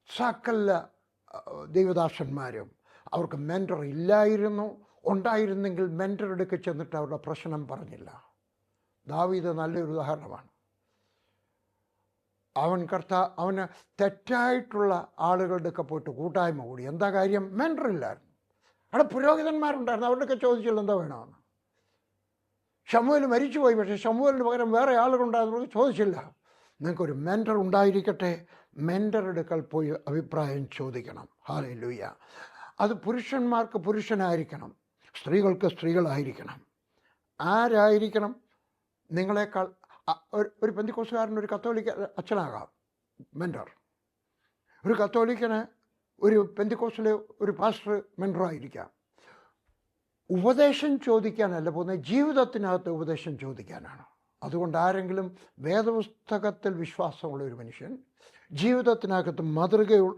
സകല ദൈവദാസന്മാരും അവർക്ക് മെൻറ്റർ ഇല്ലായിരുന്നു. ഉണ്ടായിരുന്നെങ്കിൽ മെൻറ്ററുടെ ഒക്കെ ചെന്നിട്ട് അവരുടെ പ്രശ്നം പറഞ്ഞില്ല. ദാവീദ് നല്ലൊരു ഉദാഹരണമാണ്. അവന് തെറ്റായിട്ടുള്ള ആളുകളുടെയൊക്കെ പോയിട്ട് കൂട്ടായ്മ കൂടി. എന്താ കാര്യം? മെൻറ്ററില്ലായിരുന്നു. അവിടെ പുരോഹിതന്മാരുണ്ടായിരുന്നു, അവരുടെയൊക്കെ ചോദിച്ചില്ല എന്താ വേണമെന്ന്. ശമൂവേൽ മരിച്ചുപോയി, പക്ഷേ ശമൂവേലിന് പകരം വേറെ ആളുകളുണ്ടായിരുന്നു, ചോദിച്ചില്ല. നിങ്ങൾക്കൊരു മെൻറ്റർ ഉണ്ടായിരിക്കട്ടെ. മെൻറ്ററുടെ അടുക്കൽ പോയി അഭിപ്രായം ചോദിക്കണം. ഹല്ലേലൂയ. അത് പുരുഷന്മാർക്ക് പുരുഷനായിരിക്കണം, സ്ത്രീകൾക്ക് സ്ത്രീകളായിരിക്കണം. ആരായിരിക്കണം? നിങ്ങളെക്കാൾ ഒരു പെന്തിക്കോസ്തുകാരൻ ഒരു കത്തോലിക്ക അച്ഛനാകാം മെൻറ്റർ. ഒരു കത്തോലിക്കന് ഒരു പെന്തിക്കോസ്റ്റിലെ ഒരു പാസ്റ്റർ മെൻറ്ററായിരിക്കാം. ഉപദേശം ചോദിക്കാനല്ല പോകുന്നത്, ജീവിതത്തിനകത്ത് ഉപദേശം ചോദിക്കാനാണ്. അതുകൊണ്ട് ആരെങ്കിലും വേദപുസ്തകത്തിൽ വിശ്വാസമുള്ള ഒരു മനുഷ്യൻ, ജീവിതത്തിനകത്ത്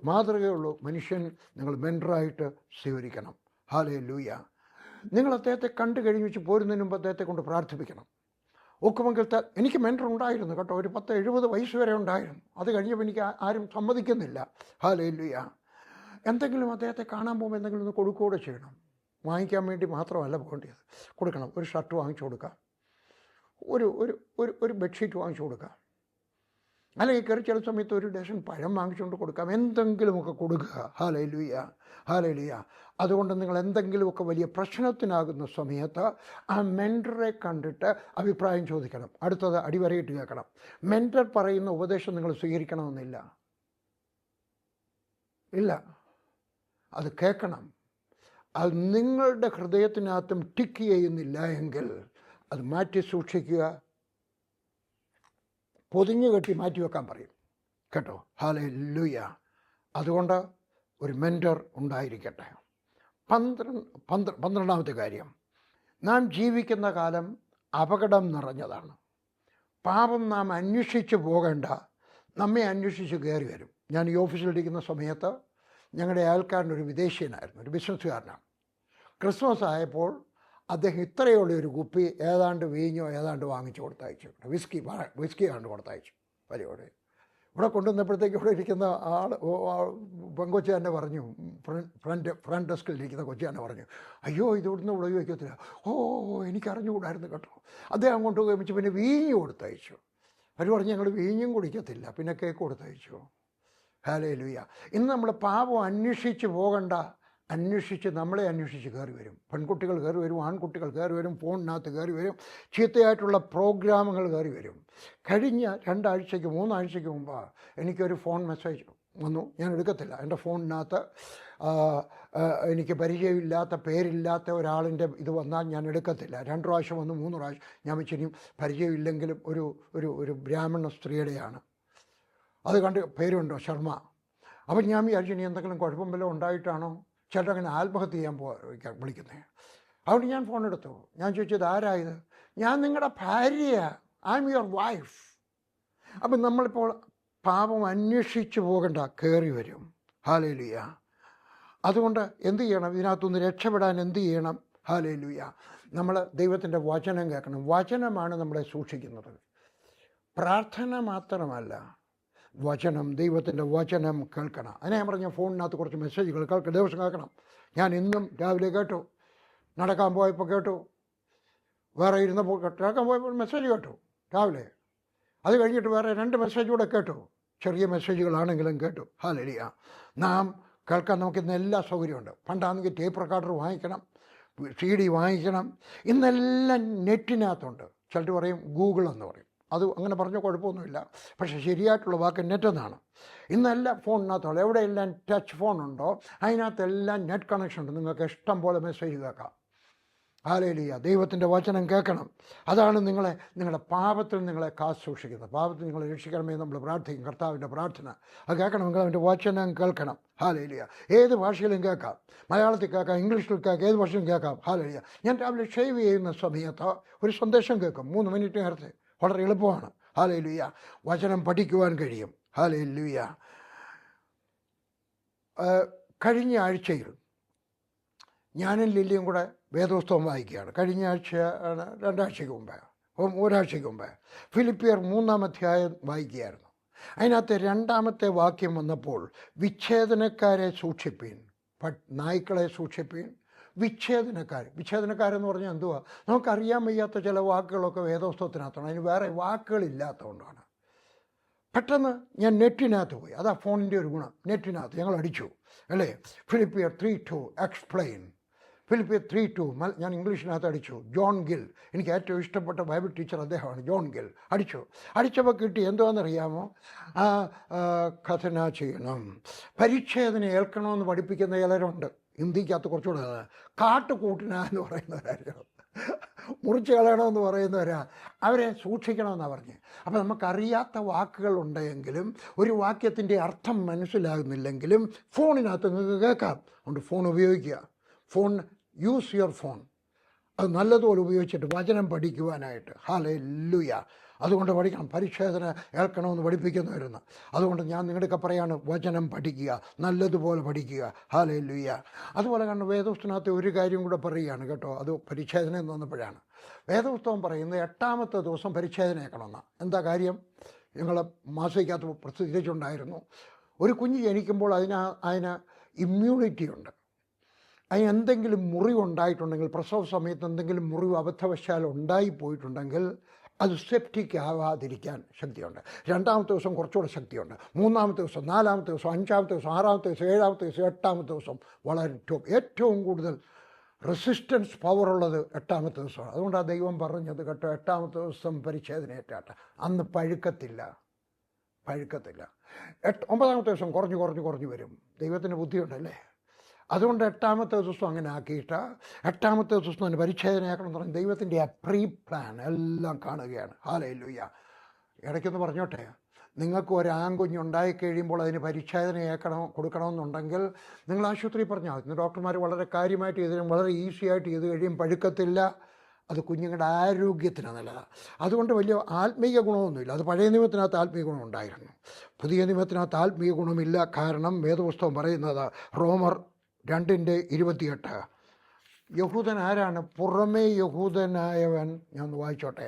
മാതൃകയുള്ള മനുഷ്യൻ നിങ്ങൾ മെൻറ്ററായിട്ട് സ്വീകരിക്കണം. ഹല്ലേലൂയ. നിങ്ങൾ അദ്ദേഹത്തെ കണ്ടു കഴിഞ്ഞ് വെച്ച് പോരുന്നതിന് മുമ്പ് അദ്ദേഹത്തെ കൊണ്ട് പ്രാർത്ഥിപ്പിക്കണം. ഒക്കുമെങ്കിൽ എനിക്ക് മെൻറ്റർ ഉണ്ടായിരുന്നു കേട്ടോ, ഒരു 10-70 വയസ്സ് വരെ ഉണ്ടായിരുന്നു. അത് കഴിഞ്ഞപ്പോൾ എനിക്ക് ആരും സമ്മതിക്കുന്നില്ല. ഹല്ലേലൂയ. എന്തെങ്കിലും അദ്ദേഹത്തെ കാണാൻ പോകുമ്പോൾ എന്തെങ്കിലും ഒന്ന് കൊടുക്കുകയൂടെ ചെയ്യണം. വാങ്ങിക്കാൻ വേണ്ടി മാത്രമല്ല പോകേണ്ടത്, കൊടുക്കണം. ഒരു ഷർട്ട് വാങ്ങിച്ചു കൊടുക്കുക, ഒരു ഒരു ഒരു ഒരു ബെഡ്ഷീറ്റ് വാങ്ങിച്ചു കൊടുക്കുക, അല്ലെങ്കിൽ കയറി ചില സമയത്ത് ഒരു ഡസൻ പഴം വാങ്ങിച്ചുകൊണ്ട് കൊടുക്കാം. എന്തെങ്കിലുമൊക്കെ കൊടുക്കുക. Hallelujah, hallelujah. അതുകൊണ്ട് നിങ്ങൾ എന്തെങ്കിലുമൊക്കെ വലിയ പ്രശ്നത്തിനാകുന്ന സമയത്ത് ആ മെൻറ്ററെ കണ്ടിട്ട് അഭിപ്രായം ചോദിക്കണം. അടുത്തത് അടിവരയിട്ട് കേൾക്കണം. മെൻറ്റർ പറയുന്ന ഉപദേശം നിങ്ങൾ സ്വീകരിക്കണമെന്നില്ല, ഇല്ല, അത് കേൾക്കണം. അത് നിങ്ങളുടെ ഹൃദയത്തിനകത്തും ടിക്ക് ചെയ്യുന്നില്ല എങ്കിൽ അത് മാറ്റി സൂക്ഷിക്കുക, പൊതിഞ്ഞു കെട്ടി മാറ്റി വെക്കാൻ പറയും കേട്ടോ. ഹല്ലേലൂയ. അതുകൊണ്ട് ഒരു മെൻറ്റർ ഉണ്ടായിരിക്കട്ടെ. 12ാമത്തെ കാര്യം, നാം ജീവിക്കുന്ന കാലം അപകടം നിറഞ്ഞതാണ്. പാപം നാം അന്വേഷിച്ച് പോകേണ്ട, നമ്മെ അന്വേഷിച്ച് കയറി വരും. ഞാൻ ഈ ഓഫീസിലിരിക്കുന്ന സമയത്ത് ഞങ്ങളുടെ അയൽക്കാരനൊരു വിദേശീയനായിരുന്നു, ഒരു ബിസിനസ്സുകാരനാണ്. ക്രിസ്മസ് ആയപ്പോൾ അദ്ദേഹം ഇത്രയുള്ള ഒരു കുപ്പി ഏതാണ്ട് വീഞ്ഞോ ഏതാണ്ട് വാങ്ങിച്ചു കൊടുത്തയച്ചു. വിസ്കി ആണ്ട് കൊടുത്തയച്ചു. പരിപാടി ഇവിടെ കൊണ്ടുവന്നപ്പോഴത്തേക്ക് ഇവിടെ ഇരിക്കുന്ന പെങ്കൊച്ചു തന്നെ പറഞ്ഞു, ഫ്രണ്ട് ഡെസ്കിൽ ഇരിക്കുന്ന കൊച്ചു തന്നെ പറഞ്ഞു, അയ്യോ ഇവിടുന്ന് ഇവിടെ വയ്ക്കത്തില്ല. എനിക്കറിഞ്ഞുകൂടായിരുന്നു കേട്ടോ. അദ്ദേഹം കൊണ്ടുപോയി വെച്ച് പിന്നെ വീഞ്ഞ് കൊടുത്തയച്ചു. അവർ പറഞ്ഞ് ഞങ്ങൾ വീഞ്ഞും കുടിക്കത്തില്ല, പിന്നെ കേക്ക് കൊടുത്തയച്ചു. ഹല്ലേലൂയ. ഇന്ന് നമ്മൾ പാപം അന്വേഷിച്ച് പോകണ്ട, അന്വേഷിച്ച് നമ്മളെ അന്വേഷിച്ച് കയറി വരും. പെൺകുട്ടികൾ കയറി വരും, ആൺകുട്ടികൾ കയറി വരും, ഫോണിനകത്ത് കയറി വരും, ചീത്തയായിട്ടുള്ള പ്രോഗ്രാമുകൾ കയറി വരും. കഴിഞ്ഞ 2 ആഴ്ചയ്ക്ക് 3 ആഴ്ചയ്ക്ക് മുമ്പ് എനിക്കൊരു ഫോൺ മെസ്സേജ് വന്നു. ഞാൻ എടുക്കത്തില്ല. എൻ്റെ ഫോണിനകത്ത് എനിക്ക് പരിചയമില്ലാത്ത, പേരില്ലാത്ത ഒരാളിൻ്റെ ഇത് വന്നാൽ ഞാൻ എടുക്കത്തില്ല. 2 പ്രാവശ്യം വന്നു, 3 പ്രാവശ്യം. ഞാൻ വെച്ചിനും പരിചയമില്ലെങ്കിലും ഒരു ബ്രാഹ്മണ സ്ത്രീയുടെയാണ്. അത് കണ്ട് പേരുണ്ടോ, ശർമ്മ. അപ്പം ഞാൻ വിചാരിച്ചു ഇനി എന്തെങ്കിലും കുഴപ്പം വല്ലതും ഉണ്ടായിട്ടാണോ, ചേട്ടൻ അങ്ങനെ ആത്മഹത്യ ചെയ്യാൻ വിളിക്കുന്നത്. അതുകൊണ്ട് ഞാൻ ഫോൺ എടുത്തു. ഞാൻ ചോദിച്ചത് ആരായത്? ഞാൻ നിങ്ങളുടെ ഭാര്യ, ഐ എം യുവർ വൈഫ്. അപ്പം നമ്മളിപ്പോൾ പാപം അന്വേഷിച്ച് പോകണ്ട, കയറി വരും. ഹല്ലേലൂയ. അതുകൊണ്ട് എന്ത് ചെയ്യണം? ഇതിനകത്തുനിന്ന് രക്ഷപ്പെടാൻ എന്ത് ചെയ്യണം? ഹല്ലേലൂയ. നമ്മൾ ദൈവത്തിൻ്റെ വചനം കേൾക്കണം. വചനമാണ് നമ്മളെ സൂക്ഷിക്കുന്നത്. പ്രാർത്ഥന മാത്രമല്ല, വചനം, ദൈവത്തിൻ്റെ വചനം കേൾക്കണം. അതിനെ ഞാൻ പറഞ്ഞ ഫോണിനകത്ത് കുറച്ച് മെസ്സേജുകൾ ദിവസം കേൾക്കണം. ഞാൻ ഇന്നും രാവിലെ കേട്ടു, നടക്കാൻ പോയപ്പോൾ കേട്ടു, വേറെ ഇരുന്നപ്പോൾ നടക്കാൻ പോയപ്പോൾ മെസ്സേജ് കേട്ടു രാവിലെ. അത് കഴിഞ്ഞിട്ട് വേറെ 2 മെസ്സേജ് കൂടെ കേട്ടു, ചെറിയ മെസ്സേജുകളാണെങ്കിലും കേട്ടു. ഹല്ലേലൂയ. നാം കേൾക്കാൻ നമുക്കിന്ന് എല്ലാ സൗകര്യമുണ്ട്. പണ്ടാണെങ്കിൽ ടേപ്പ് റെക്കോർഡർ വാങ്ങിക്കണം, CD വാങ്ങിക്കണം. ഇന്നെല്ലാം നെറ്റിനകത്തുണ്ട്. ചിലർ പറയും ഗൂഗിൾ എന്ന് പറയും. അത് അങ്ങനെ പറഞ്ഞ കുഴപ്പമൊന്നുമില്ല, പക്ഷേ ശരിയായിട്ടുള്ള വാക്ക് നെറ്റ് എന്നാണ്. ഇന്നെല്ലാം ഫോണിനകത്തുള്ള, എവിടെയെല്ലാം ടച്ച് ഫോണുണ്ടോ അതിനകത്തെല്ലാം നെറ്റ് കണക്ഷൻ ഉണ്ട്. നിങ്ങൾക്ക് ഇഷ്ടം പോലെ മെസ്സേജ് കേൾക്കാം. ഹല്ലേലൂയ. ദൈവത്തിൻ്റെ വചനം കേൾക്കണം. അതാണ് നിങ്ങളുടെ പാപത്തിൽ നിങ്ങളെ കാത്തു സൂക്ഷിക്കുന്നത്. പാപത്തിൽ നിങ്ങളെ രക്ഷിക്കണമേ നമ്മൾ പ്രാർത്ഥിക്കും. കർത്താവിൻ്റെ പ്രാർത്ഥന അത് കേൾക്കണമെങ്കിൽ അവൻ്റെ വചനം കേൾക്കണം. ഹല്ലേലൂയ. ഏത് ഭാഷയിലും കേൾക്കാം, മലയാളത്തിൽ കേൾക്കാം, ഇംഗ്ലീഷിൽ കേൾക്കാം, ഏത് ഭാഷയിലും കേൾക്കാം. ഹല്ലേലൂയ. ഞാൻ രാവിലെ ഷേവ് ചെയ്യുന്ന സമയത്ത് ഒരു സന്ദേശം കേൾക്കും, 3 മിനിറ്റ് നേരത്തെ. വളരെ എളുപ്പമാണ്. ഹല്ലേലൂയ. വചനം പഠിക്കുവാൻ കഴിയും. ഹല്ലേലൂയ. കഴിഞ്ഞ ആഴ്ചയിൽ ഞാനും ലില്ലിയും കൂടെ വേദപുസ്തകം വായിക്കുകയാണ്. കഴിഞ്ഞ ആഴ്ച 2 ആഴ്ചയ്ക്ക് മുമ്പേ, 1 ആഴ്ചയ്ക്ക് മുമ്പേ ഫിലിപ്പിയർ 3-ാം അധ്യായം വായിക്കുകയായിരുന്നു. അതിനകത്ത് 2-ാമത്തെ വാക്യം വന്നപ്പോൾ, വിച്ഛേദനക്കാരെ സൂക്ഷിപ്പീൻ, നായ്ക്കളെ സൂക്ഷിപ്പീൻ. വിച്ഛേദനക്കാരെന്ന് പറഞ്ഞാൽ എന്തുവാ? നമുക്കറിയാൻ വയ്യാത്ത ചില വാക്കുകളൊക്കെ വേദപുസ്തകത്തിനകത്താണ്. അതിന് വേറെ വാക്കുകളില്ലാത്തതുകൊണ്ടാണ്. പെട്ടെന്ന് ഞാൻ നെറ്റിനകത്ത് പോയി. അതാ ഫോണിൻ്റെ ഒരു ഗുണം. നെറ്റിനകത്ത് ഞങ്ങൾ അടിച്ചു അല്ലേ, ഫിലിപ്പിയർ 3:2 എക്സ്പ്ലെയിൻ. ഫിലിപ്പിയർ 3:2 ഞാൻ ഇംഗ്ലീഷിനകത്ത് അടിച്ചു. ജോൺ ഗിൽ, എനിക്ക് ഏറ്റവും ഇഷ്ടപ്പെട്ട ബൈബിൾ ടീച്ചർ അദ്ദേഹമാണ്, ജോൺ ഗിൽ. അടിച്ചപ്പോൾ കിട്ടി എന്തുവാണെന്നറിയാമോ? കഥന ചെയ്യണം, പരിച്ഛേദന ഏൽക്കണമെന്ന് പഠിപ്പിക്കുന്ന ചിലരുണ്ട്. ഹിന്ദിക്കകത്ത് കുറച്ചുകൂടെ കാട്ടുകൂട്ടിന എന്ന് പറയുന്ന കാര്യം. മുറിച്ച് കളയണമെന്ന് പറയുന്നവരാ, അവരെ സൂക്ഷിക്കണമെന്നാണ് പറഞ്ഞത്. അപ്പോൾ നമുക്കറിയാത്ത വാക്കുകൾ ഉണ്ടെങ്കിലും ഒരു വാക്യത്തിൻ്റെ അർത്ഥം മനസ്സിലാകുന്നില്ലെങ്കിലും ഫോണിനകത്ത് നിങ്ങൾക്ക് കേൾക്കാം. അതുകൊണ്ട് ഫോൺ ഉപയോഗിക്കുക. Phone, use your phone. അത് നല്ലതുപോലെ ഉപയോഗിച്ചിട്ട് വചനം പഠിക്കുവാനായിട്ട്. ഹല്ലേലൂയ. അതുകൊണ്ട് പഠിക്കണം. പരിച്ഛേദന ഏൽക്കണമെന്ന് പഠിപ്പിക്കുന്നവരുന്നു. അതുകൊണ്ട് ഞാൻ നിങ്ങളുടെയൊക്കെ പറയാണ്, വചനം പഠിക്കുക, നല്ലതുപോലെ പഠിക്കുക. ഹല്ലേലൂയ. അതുപോലെ കാരണം വേദപുസ്തകത്തിനകത്ത് ഒരു കാര്യം കൂടെ പറയുകയാണ് കേട്ടോ. അത് പരിച്ഛേദന എന്ന് വന്നപ്പോഴാണ് വേദപുസ്തകം പറയുന്നത് 8-ാമത്തെ ദിവസം പരിച്ഛേദന ഏൽക്കണമെന്നാണ്. എന്താ കാര്യം? ഞങ്ങൾ മാസികയ്ക്കകത്ത് പ്രസിദ്ധീകരിച്ചുണ്ടായിരുന്നു. ഒരു കുഞ്ഞ് ജനിക്കുമ്പോൾ അതിന് ഇമ്മ്യൂണിറ്റി ഉണ്ട്. അതിന് എന്തെങ്കിലും മുറിവുണ്ടായിട്ടുണ്ടെങ്കിൽ, പ്രസവ സമയത്ത് എന്തെങ്കിലും മുറിവ് അബദ്ധവശാൽ ഉണ്ടായിപ്പോയിട്ടുണ്ടെങ്കിൽ അത് സെപ്റ്റിക് ആവാതിരിക്കാൻ ശക്തിയുണ്ട്. 2-ാമത്തെ ദിവസം കുറച്ചുകൂടെ ശക്തിയുണ്ട്. 3-ാമത്തെ ദിവസം, 4-ാമത്തെ ദിവസം, 5-ാമത്തെ ദിവസം, 6-ാമത്തെ ദിവസം, 7-ാമത്തെ ദിവസം, 8-ാമത്തെ ദിവസം വളരെ ഏറ്റവും കൂടുതൽ റെസിസ്റ്റൻസ് പവറുള്ളത് 8-ാമത്തെ ദിവസമാണ്. അതുകൊണ്ടാണ് ദൈവം പറഞ്ഞത് കേട്ടോ, 8-ാമത്തെ ദിവസം പരിച്ഛേദനയേറ്റാട്ട. അന്ന് പഴുക്കത്തില്ല. 9-ാമത്തെ ദിവസം കുറഞ്ഞു വരും. ദൈവത്തിന് ബുദ്ധിയുണ്ടല്ലേ. അതുകൊണ്ട് 8-ാമത്തെ ദിവസം അങ്ങനെ ആക്കിയിട്ട് 8-ാമത്തെ ദിവസം തന്നെ പരിച്ഛേദനയാക്കണം എന്ന് പറഞ്ഞാൽ ദൈവത്തിൻ്റെ ആ പ്രീ പ്ലാൻ എല്ലാം കാണുകയാണ്. ഹല്ലേലൂയ. ഇടയ്ക്കൊന്ന് പറഞ്ഞോട്ടെ, നിങ്ങൾക്ക് ഒരു ആൺകുഞ്ഞുണ്ടായി കഴിയുമ്പോൾ അതിന് പരിച്ഛേദന കൊടുക്കണമെന്നുണ്ടെങ്കിൽ നിങ്ങൾ ആശുപത്രിയിൽ പറഞ്ഞാൽ ഇന്ന് ഡോക്ടർമാർ വളരെ കാര്യമായിട്ട് ചെയ്തതിനും വളരെ ഈസി ആയിട്ട് ചെയ്ത് കഴിയും, പഴുക്കത്തില്ല. അത് കുഞ്ഞുങ്ങളുടെ ആരോഗ്യത്തിന് നല്ലതാണ്. അതുകൊണ്ട് വലിയ ആത്മീയ ഗുണമൊന്നുമില്ല. അത് പഴയ നിയമത്തിനകത്ത് ആത്മീയ ഗുണം ഉണ്ടായിരുന്നു, പുതിയ നിയമത്തിനകത്ത് ആത്മീയ ഗുണമില്ല. കാരണം വേദപുസ്തകം പറയുന്നത് റോമർ 2:28. യഹൂദൻ ആരാണ്? പുറമേ യഹൂദനായവൻ. ഞാൻ വായിച്ചോട്ടെ.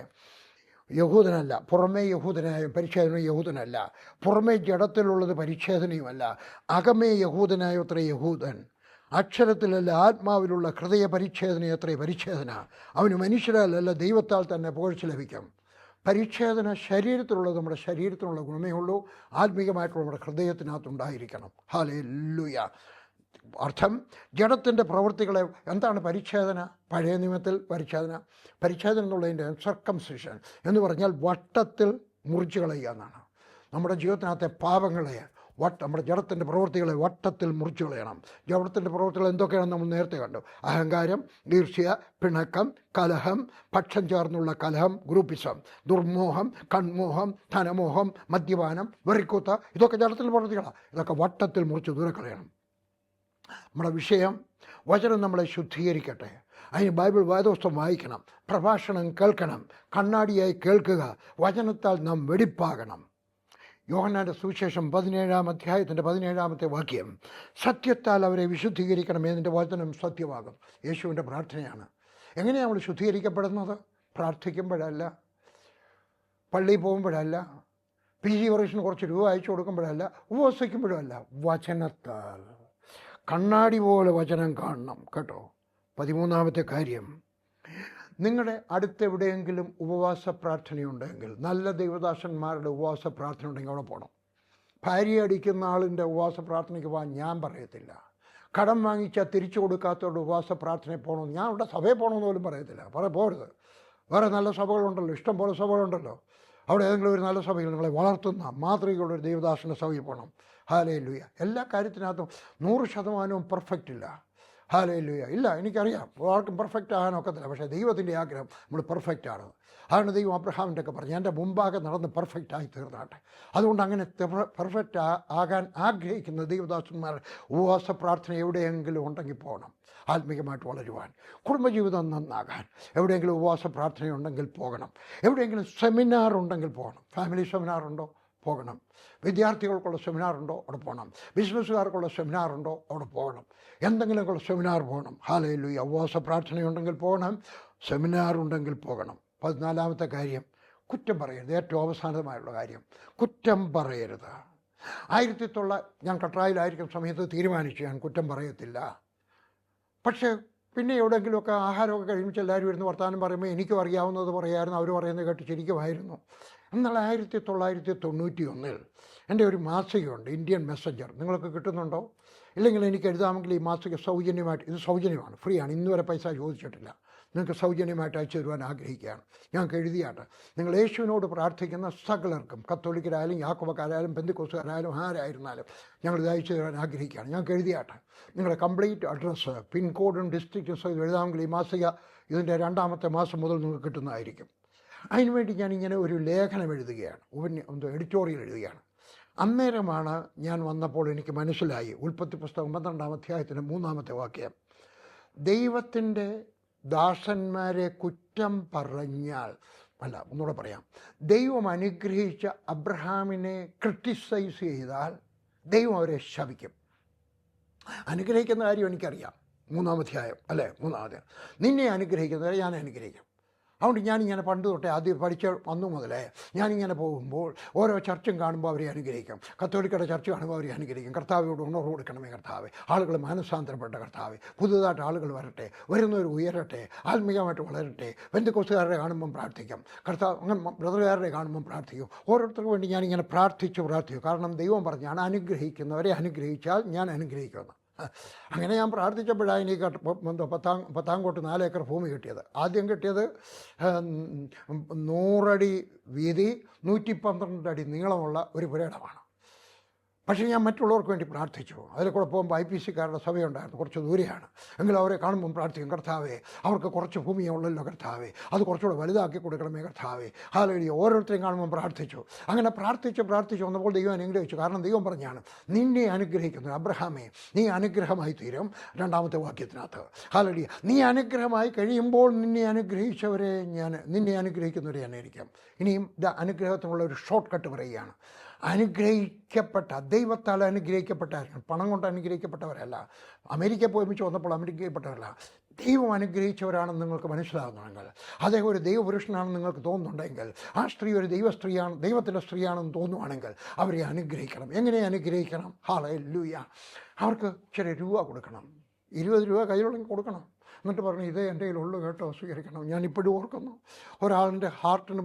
യഹൂദനല്ല, പുറമേ യഹൂദനായ പരിച്ഛേദന യഹൂദനല്ല. പുറമേ ജഡത്തിലുള്ളത് പരിച്ഛേദനയുമല്ല. അകമേ യഹൂദനായ അത്ര യഹൂദൻ. അക്ഷരത്തിലല്ല ആത്മാവിലുള്ള ഹൃദയ പരിച്ഛേദന എത്ര പരിച്ഛേദന. അവന് മനുഷ്യരാലല്ല ദൈവത്താൽ തന്നെ പുകഴ്ച ലഭിക്കും. പരിച്ഛേദന ശരീരത്തിലുള്ളത് നമ്മുടെ ശരീരത്തിനുള്ള ഗുണമേ ഉള്ളൂ. ആത്മീകമായിട്ടുള്ള നമ്മുടെ ഹൃദയത്തിനകത്തുണ്ടായിരിക്കണം. ഹല്ലേലൂയ. അർത്ഥം ജഡത്തിൻ്റെ പ്രവൃത്തികളെ. എന്താണ് പരിച്ഛേദന? പഴയ നിയമത്തിൽ പരിച്ഛേദന എന്നുള്ളതിൻ്റെ സർക്കംസിഷൻ എന്ന് പറഞ്ഞാൽ വട്ടത്തിൽ മുറിച്ച് കളയുക എന്നാണ്. നമ്മുടെ ജീവിതത്തിനകത്തെ പാപങ്ങളെ നമ്മുടെ ജഡത്തിൻ്റെ പ്രവൃത്തികളെ വട്ടത്തിൽ മുറിച്ചു കളയണം. ജഡത്തിൻ്റെ പ്രവൃത്തികൾ എന്തൊക്കെയാണെന്ന് നമ്മൾ നേരത്തെ കണ്ടു. അഹങ്കാരം, ഈർഷ്യ, പിണക്കം, കലഹം, പക്ഷം ചേർന്നുള്ള കലഹം, ഗ്രൂപ്പിസം, ദുർമോഹം, കൺമോഹം, ധനമോഹം, മദ്യപാനം, വെറിക്കൂത്ത, ഇതൊക്കെ ജഡത്തിൻ്റെ പ്രവൃത്തികളാണ്. ഇതൊക്കെ വട്ടത്തിൽ മുറിച്ച് ദൂരെ കളയണം. നമ്മുടെ വിഷയം വചനം നമ്മളെ ശുദ്ധീകരിക്കട്ടെ. അതിന് ബൈബിൾ വേദപുസ്തകം വായിക്കണം, പ്രഭാഷണം കേൾക്കണം, കണ്ണാടിയായി കേൾക്കുക, വചനത്താൽ നാം വെടിപ്പാകണം. യോഹന്നാൻ്റെ സുവിശേഷം 17-ാം അധ്യായത്തിൻ്റെ 17-ാമത്തെ വാക്യം, സത്യത്താൽ അവരെ വിശുദ്ധീകരിക്കണം, എന്നതിൻ്റെ വചനം സത്യമാകും. യേശുവിൻ്റെ പ്രാർത്ഥനയാണ്. എങ്ങനെയാണ് നമ്മൾ ശുദ്ധീകരിക്കപ്പെടുന്നത്? പ്രാർത്ഥിക്കുമ്പോഴല്ല, പള്ളിയിൽ പോകുമ്പോഴല്ല, PG വർഷന് കുറച്ച് രൂപ അയച്ചു കൊടുക്കുമ്പോഴല്ല, ഉപവസിക്കുമ്പോഴല്ല, വചനത്താൽ. കണ്ണാടി പോലെ വചനം കാണണം കേട്ടോ. 13-ാമത്തെ കാര്യം, നിങ്ങളുടെ അടുത്തെവിടെയെങ്കിലും ഉപവാസ പ്രാർത്ഥനയുണ്ടെങ്കിൽ, നല്ല ദൈവദാസന്മാരുടെ ഉപവാസ പ്രാർത്ഥന ഉണ്ടെങ്കിൽ അവിടെ പോകണം. ഭാര്യ അടിക്കുന്ന ആളിൻ്റെ ഉപവാസ പ്രാർത്ഥനയ്ക്ക് പോകാൻ ഞാൻ പറയത്തില്ല. കടം വാങ്ങിച്ചാൽ തിരിച്ചു കൊടുക്കാത്തവരുടെ ഉപവാസ പ്രാർത്ഥനയിൽ പോകണമെന്ന് ഞാൻ അവിടെ സഭയിൽ പോകണമെന്ന് പോലും പറയത്തില്ല. പോരുത്. വേറെ നല്ല സഭകളുണ്ടല്ലോ, ഇഷ്ടം പോലെ സഭകളുണ്ടല്ലോ. അവിടെ ഏതെങ്കിലും ഒരു നല്ല സഭയിൽ നിങ്ങളെ വളർത്തുന്ന മാതൃകയുള്ളൊരു ദൈവദാസൻ്റെ സഭയിൽ പോകണം. ഹല്ലേലൂയ. എല്ലാ കാര്യത്തിനകത്തും 100% പെർഫെക്റ്റ് ഇല്ല. ഹല്ലേലൂയ. ഇല്ല, എനിക്കറിയാം, ആർക്കും പെർഫെക്റ്റ് ആകാനൊക്കത്തില്ല. പക്ഷേ ദൈവത്തിൻ്റെ ആഗ്രഹം നമ്മൾ പെർഫെക്റ്റ് ആണ്. അതാണ് ദൈവം അബ്രഹാമിൻ്റെ ഒക്കെ പറഞ്ഞു, എൻ്റെ മുമ്പാകെ നടന്ന് പെർഫെക്റ്റായി തീർന്നാട്ടെ. അതുകൊണ്ട് അങ്ങനെ പെർഫെക്റ്റ് ആകാൻ ആഗ്രഹിക്കുന്ന ദൈവദാസന്മാർ ഉപവാസ പ്രാർത്ഥന എവിടെയെങ്കിലും ഉണ്ടെങ്കിൽ പോകണം. ആത്മീകമായിട്ട് വളരുവാൻ, കുടുംബജീവിതം നന്നാകാൻ എവിടെയെങ്കിലും ഉപവാസ പ്രാർത്ഥനയുണ്ടെങ്കിൽ പോകണം. എവിടെയെങ്കിലും സെമിനാർ ഉണ്ടെങ്കിൽ പോകണം. ഫാമിലി സെമിനാറുണ്ടോ? പോകണം. വിദ്യാർത്ഥികൾക്കുള്ള സെമിനാറുണ്ടോ? അവിടെ പോകണം. ബിസിനസ്സുകാർക്കുള്ള സെമിനാറുണ്ടോ? അവിടെ പോകണം. എന്തെങ്കിലുമൊക്കെ സെമിനാർ പോകണം. ഹല്ലേലൂയ. ഉപവാസ പ്രാർത്ഥനയുണ്ടെങ്കിൽ പോകണം, സെമിനാറുണ്ടെങ്കിൽ പോകണം. 14-ാമത്തെ കാര്യം, കുറ്റം പറയരുത്. ഏറ്റവും അവസാനമായുള്ള കാര്യം, കുറ്റം പറയരുത്. ഞാൻ കട്രായിലായിരിക്കും സമയത്ത് തീരുമാനിച്ചു ഞാൻ കുറ്റം പറയത്തില്ല. പക്ഷേ പിന്നെ എവിടെയെങ്കിലുമൊക്കെ ആഹാരമൊക്കെ കഴിയുമ്പോൾ എല്ലാവരും ഇരുന്ന് വർത്തമാനം പറയുമ്പോൾ എനിക്കും അറിയാവുന്നത് പറയായിരുന്നു, അവർ പറയുന്നത് കേട്ട് ചിരിക്കുമായിരുന്നു. എന്നാൽ 1991 എൻ്റെ ഒരു മാസികയുണ്ട്, ഇന്ത്യൻ മെസ്സഞ്ചർ. നിങ്ങൾക്ക് കിട്ടുന്നുണ്ടോ? ഇല്ലെങ്കിൽ എനിക്ക് എഴുതാമെങ്കിൽ ഈ മാസിക സൗജന്യമായിട്ട്, ഇത് സൗജന്യമാണ്, ഫ്രീ ആണ്, ഇന്നുവരെ പൈസ ചോദിച്ചിട്ടില്ല. നിങ്ങൾക്ക് സൗജന്യമായിട്ട് അയച്ചു തരുവാൻ ആഗ്രഹിക്കുകയാണ്. ഞങ്ങൾക്ക് എഴുതിയാട്ട് നിങ്ങൾ യേശുവിനോട് പ്രാർത്ഥിക്കുന്ന സകലർക്കും, കത്തോലിക്കരായാലും യാക്കോബക്കാരായാലും പെന്തിക്കോസ്തുകാരായാലും ആരായിരുന്നാലും ഞങ്ങൾ ഇത് അയച്ചു തരാൻ ആഗ്രഹിക്കുകയാണ്. ഞങ്ങൾക്ക് എഴുതിയാട്ട് നിങ്ങളുടെ കംപ്ലീറ്റ് അഡ്രസ്സ്, പിൻകോഡും ഡിസ്ട്രിക്റ്റും സഹിതം എഴുതാമെങ്കിൽ ഈ മാസിക ഇതിൻ്റെ 2ാമത്തെ മാസം മുതൽ നിങ്ങൾക്ക് കിട്ടുന്നതായിരിക്കും. അതിനുവേണ്ടി ഞാനിങ്ങനെ ഒരു ലേഖനം എഴുതുകയാണ്, എഡിറ്റോറിയൽ എഴുതുകയാണ്. അന്നേരമാണ് ഞാൻ വന്നപ്പോൾ എനിക്ക് മനസ്സിലായി, ഉൽപ്പത്തി പുസ്തകം 12-ാം അധ്യായത്തിൻ്റെ 3-ാമത്തെ വാക്യം, ദൈവത്തിൻ്റെ ദാസന്മാരെ കുറ്റം പറഞ്ഞാൽ, ഒന്നുകൂടെ പറയാം, ദൈവം അനുഗ്രഹിച്ച അബ്രഹാമിനെ ക്രിട്ടിസൈസ് ചെയ്താൽ ദൈവം അവരെ ശപിക്കും. അനുഗ്രഹിക്കുന്ന കാര്യം എനിക്കറിയാം, 3-ാം അധ്യായം അല്ലേ, 3-ാം അധ്യായം, നിന്നെ അനുഗ്രഹിക്കുന്നവരെ ഞാൻ അനുഗ്രഹിക്കും. അതുകൊണ്ട് ഞാനിങ്ങനെ പണ്ട് തൊട്ടേ ആദ്യം പഠിച്ച വന്നു മുതലേ ഞാനിങ്ങനെ പോകുമ്പോൾ ഓരോ ചർച്ചും കാണുമ്പോൾ അവരെ അനുഗ്രഹിക്കും. കത്തോലിക്കയുടെ ചർച്ച കാണുമ്പോൾ അവരെ അനുഗ്രഹിക്കും. കർത്താവിനോട് ഉണർവ് കൊടുക്കണമേ കർത്താവേ, ആളുകൾ മാനസാന്തരപ്പെട്ട കർത്താവേ, പുതുതായിട്ട് ആളുകൾ വരട്ടെ, വരുന്നവർ ഉയരട്ടെ, ആത്മീയമായിട്ട് വളരട്ടെ. പെന്തക്കോസ്തുകാരുടെ കാണുമ്പം പ്രാർത്ഥിക്കും, കർത്താവ് അങ്ങനെ ബ്രദറുകാരുടെ കാണുമ്പം പ്രാർത്ഥിക്കും. ഓരോരുത്തർക്കും വേണ്ടി ഞാനിങ്ങനെ പ്രാർത്ഥിച്ചു. കാരണം ദൈവം പറഞ്ഞാണ് അനുഗ്രഹിക്കുന്നവരെ അനുഗ്രഹിച്ചാൽ ഞാൻ അനുഗ്രഹിക്കുമെന്ന്. അങ്ങനെ ഞാൻ പ്രാർത്ഥിച്ചപ്പോഴാണ് എനിക്ക് 10 4 ഏക്കർ ഭൂമി കിട്ടിയത്. ആദ്യം കിട്ടിയത് 100 അടി വീതി 112 അടി നീളമുള്ള ഒരു പുരയിടമാണ്. പക്ഷേ ഞാൻ മറ്റുള്ളവർക്ക് വേണ്ടി പ്രാർത്ഥിച്ചു. അതിൽ കൂടെ പോകുമ്പോൾ IPCക്കാരുടെ സഭയുണ്ടായിരുന്നു, കുറച്ച് ദൂരെയാണ്. എങ്കിലും അവരെ കാണുമ്പം പ്രാർത്ഥിക്കും, കർത്താവേ അവർക്ക് കുറച്ച് ഭൂമിയുള്ളല്ലോ കർത്താവേ, അത് കുറച്ചുകൂടെ വലുതാക്കി കൊടുക്കണമേ കർത്താവേ. ഹല്ലേലൂയ. ഓരോരുത്തരെയും കാണുമ്പം പ്രാർത്ഥിച്ചു. അങ്ങനെ പ്രാർത്ഥിച്ച് വന്നപ്പോൾ ദൈവം അനുഗ്രഹിച്ചു. കാരണം ദൈവം പറഞ്ഞാണ്, നിന്നെ അനുഗ്രഹിക്കുന്നു അബ്രഹാമേ, നീ അനുഗ്രഹമായി തീരും. 2-ാമത്തെ വാക്യത്തിനകത്ത് ഹല്ലേലൂയ. നീ അനുഗ്രഹമായി കഴിയുമ്പോൾ നിന്നെ അനുഗ്രഹിക്കുന്നവരെ ഞാനായിരിക്കും. ഇനിയും അനുഗ്രഹത്തിനുള്ള ഒരു ഷോർട്ട് കട്ട് പറയുകയാണ്. അനുഗ്രഹിക്കപ്പെട്ട, ദൈവത്താൽ അനുഗ്രഹിക്കപ്പെട്ടായിരുന്നു, പണം കൊണ്ട് അനുഗ്രഹിക്കപ്പെട്ടവരല്ല. അമേരിക്ക പോയിച്ച് വന്നപ്പോൾ അനുഗ്രഹിക്കപ്പെട്ടവരല്ല, ദൈവം അനുഗ്രഹിച്ചവരാണെന്ന് നിങ്ങൾക്ക് മനസ്സിലാകുന്നുണ്ടെങ്കിൽ, അദ്ദേഹം ഒരു ദൈവപുരുഷനാണെന്ന് നിങ്ങൾക്ക് തോന്നുന്നുണ്ടെങ്കിൽ, ആ സ്ത്രീ ഒരു ദൈവസ്ത്രീയാണ്, ദൈവത്തിൻ്റെ സ്ത്രീയാണെന്ന് തോന്നുവാണെങ്കിൽ അവരെ അനുഗ്രഹിക്കണം. എങ്ങനെ അനുഗ്രഹിക്കണം? ഹല്ലേലൂയ. അവർക്ക് ചെറിയ രൂപ കൊടുക്കണം, 20 രൂപ കയ്യിലുണ്ടെങ്കിൽ കൊടുക്കണം. എന്നിട്ട് പറഞ്ഞു, ഇതേ എൻ്റെ കയ്യിലുള്ളൂ കേട്ടോ, സ്വീകരിക്കണം. ഞാനിപ്പോഴും ഓർക്കുന്നു, ഒരാളിൻ്റെ ഹാർട്ടിന്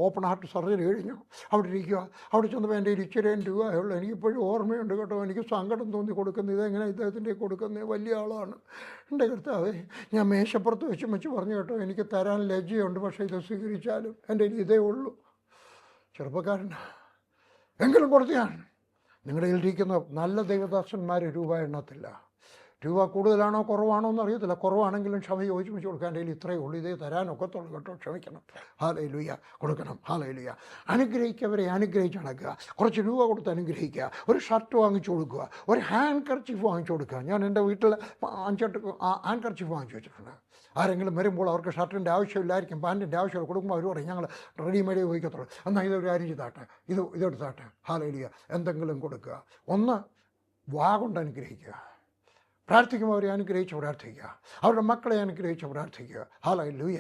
ഓപ്പൺ ഹാർട്ട് സർജറി കഴിഞ്ഞു. അവിടെ ഇരിക്കുക, അവിടെ ചെന്നപ്പോൾ എൻ്റെ 20 രൂപയുള്ളൂ. എനിക്കിപ്പോഴും ഓർമ്മയുണ്ട് കേട്ടോ. എനിക്ക് സങ്കടം തോന്നി കൊടുക്കുന്നത്, ഇതെങ്ങനെ ഇദ്ദേഹത്തിൻ്റെ കൊടുക്കുന്നത്, വലിയ ആളാണ്. എൻ്റെ കർത്താവേ, ഞാൻ മേശപ്പുറത്ത് വെച്ച് പറഞ്ഞു കേട്ടോ, എനിക്ക് തരാൻ ലജ്ജയുണ്ട്, പക്ഷേ ഇത് സ്വീകരിച്ചാലും എൻ്റെ ഇതേ ഉള്ളൂ. ചെറുപ്പക്കാരൻ എങ്കിലും കൊടുത്ത് ഞാൻ. നിങ്ങളുടെ കയ്യിലിരിക്കുന്ന നല്ല ദൈവദാസന്മാർ രൂപ എണ്ണത്തില്ല. രൂപ കൂടുതലാണോ കുറവാണോ എന്ന് അറിയത്തില്ല. കുറവാണെങ്കിലും ക്ഷമ ചോദിച്ച് കൊടുക്കാൻ കയ്യിൽ ഇത്രയേ ഉള്ളൂ, ഇതേ തരാനൊക്കത്തുള്ളൂ കേട്ടോ, ക്ഷമിക്കണം. ഹല്ലേലൂയ. കൊടുക്കണം. ഹല്ലേലൂയ. അനുഗ്രഹിക്കവരെ അനുഗ്രഹിച്ച് നടക്കുക. കുറച്ച് രൂപ കൊടുത്ത് അനുഗ്രഹിക്കുക. ഒരു ഷർട്ട് വാങ്ങിച്ചു കൊടുക്കുക, ഒരു ഹാൻഡ് കർച്ചീഫ് വാങ്ങിച്ചു കൊടുക്കുക. ഞാൻ എൻ്റെ വീട്ടിൽ 5-8 ഹാൻഡ് കർച്ചീഫ് വാങ്ങിച്ചു വെച്ചിട്ടുണ്ട്. ആരെങ്കിലും വരുമ്പോൾ അവർക്ക് ഷർട്ടിൻ്റെ ആവശ്യമില്ലായിരിക്കും, പാൻറ്റിൻ്റെ ആവശ്യമില്ല. കൊടുക്കുമ്പോൾ അവർ പറയും, ഞങ്ങൾ റെഡിമെയ്ഡേ ഉപയോഗിക്കത്തുള്ളൂ. എന്നാൽ ഇതൊരു കാര്യം ചെയ്താട്ടെ, ഇതെടുത്താട്ടെ. ഹല്ലേലൂയ. എന്തെങ്കിലും കൊടുക്കുക. ഒന്ന്, വാ കൊണ്ട് അനുഗ്രഹിക്കുക. പ്രാർത്ഥിക്കുമ്പോൾ അവരെ അനുഗ്രഹിച്ച് പ്രാർത്ഥിക്കുക. അവരുടെ മക്കളെ അനുഗ്രഹിച്ച് പ്രാർത്ഥിക്കുക. ഹല്ലേലൂയ.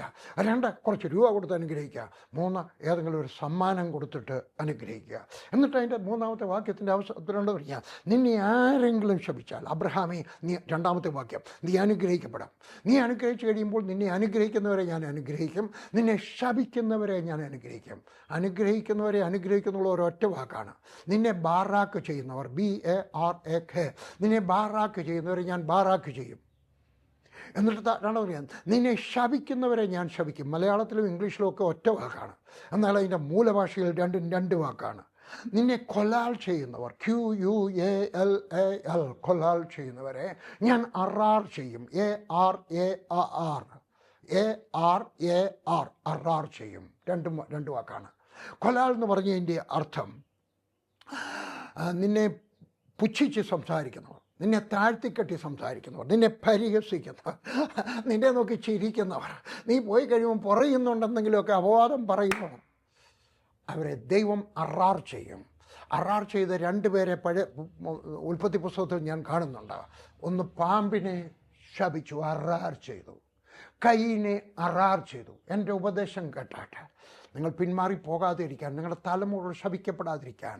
2, കുറച്ച് രൂപ കൊടുത്ത് അനുഗ്രഹിക്കുക. 3, ഏതെങ്കിലും ഒരു സമ്മാനം കൊടുത്തിട്ട് അനുഗ്രഹിക്കുക. എന്നിട്ട് അതിൻ്റെ 3-ാമത്തെ വാക്യത്തിൻ്റെ അവസരത്തിലുണ്ട് പറയാം, നിന്നെ ആരെങ്കിലും ശപിച്ചാൽ, അബ്രഹാമേ, നീ 2-ാമത്തെ വാക്യം, നീ അനുഗ്രഹിക്കപ്പെടാം. നീ അനുഗ്രഹിച്ച് കഴിയുമ്പോൾ നിന്നെ അനുഗ്രഹിക്കുന്നവരെ ഞാൻ അനുഗ്രഹിക്കും, നിന്നെ ശപിക്കുന്നവരെ ഞാൻ അനുഗ്രഹിക്കും. അനുഗ്രഹിക്കുന്നവരെ അനുഗ്രഹിക്കുന്നുള്ള ഒരൊറ്റ വാക്കാണ്. നിന്നെ ബാറാക്ക് ചെയ്യുന്നവർ, BARAK, നിന്നെ ബാറാക്ക് ചെയ്യുന്നവരെ ഞാൻ ബാറാക്ക് ചെയ്യും. എന്നിട്ട് 2 പറയാം, നിന്നെ ശപിക്കുന്നവരെ ഞാൻ ശപിക്കും. മലയാളത്തിലും ഇംഗ്ലീഷിലും ഒക്കെ ഒറ്റ വാക്കാണ്, എന്നാൽ അതിൻ്റെ മൂലഭാഷയിൽ 2 വാക്കാണ്. നിന്നെ കൊലാൽ ചെയ്യുന്നവർ, QUALAL, കൊലാൽ ചെയ്യുന്നവരെ ഞാൻ അറാർ ചെയ്യും. ARAR, അറാർ ചെയ്യും. 2 വാക്കാണ്. കൊലാൽ എന്ന് പറഞ്ഞതിൻ്റെ അർത്ഥം നിന്നെ പുച്ഛിച്ച് സംസാരിക്കുന്നവർ, നിന്നെ താഴ്ത്തിക്കെട്ടി സംസാരിക്കുന്നവർ, നിന്നെ പരിഹസിക്കുന്നവർ, നിന്നെ നോക്കി ചിരിക്കുന്നവർ, നീ പോയി കഴിയുമ്പോൾ പറയുന്നുണ്ടെന്നെങ്കിലുമൊക്കെ അപവാദം പറയുന്നവർ, അവരെ ദൈവം അറാർ ചെയ്യും. അറാർ ചെയ്ത 2 പേരെ ഉൽപ്പത്തി പുസ്തകത്തിൽ ഞാൻ കാണുന്നുണ്ട്. ഒന്ന് പാമ്പിനെ ശപിച്ചു, അറാർ ചെയ്തു. കയ്യിനെ അറാർ ചെയ്തു. എൻ്റെ ഉപദേശം കേട്ടാട്ടെ, നിങ്ങൾ പിന്മാറിപ്പോകാതെ ഇരിക്കാൻ, നിങ്ങളുടെ തലമുറ ശപിക്കപ്പെടാതിരിക്കാൻ,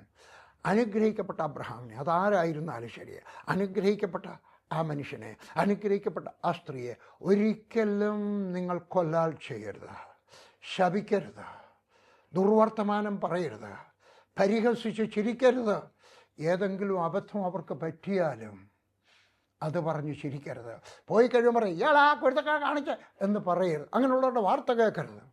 അനുഗ്രഹിക്കപ്പെട്ട അബ്രഹാമിനെ, അതാരായിരുന്നാലും ശരി, അനുഗ്രഹിക്കപ്പെട്ട ആ മനുഷ്യനെ, അനുഗ്രഹിക്കപ്പെട്ട ആ സ്ത്രീയെ ഒരിക്കലും നിങ്ങൾ കൊല്ലാൽ ചെയ്യരുത്, ശപിക്കരുത്, ദുർവർത്തമാനം പറയരുത്, പരിഹസിച്ച് ചിരിക്കരുത്. ഏതെങ്കിലും അബദ്ധം അവർക്ക് പറ്റിയാലും അത് പറഞ്ഞ് ചിരിക്കരുത്. പോയി കഴിയുമ്പോൾ പറയും ഇയാൾ ആ കുരുത്തക്കാരെ കാണിച്ച് എന്ന് പറയരുത്. അങ്ങനെയുള്ളവരുടെ വാർത്ത കേൾക്കരുത്.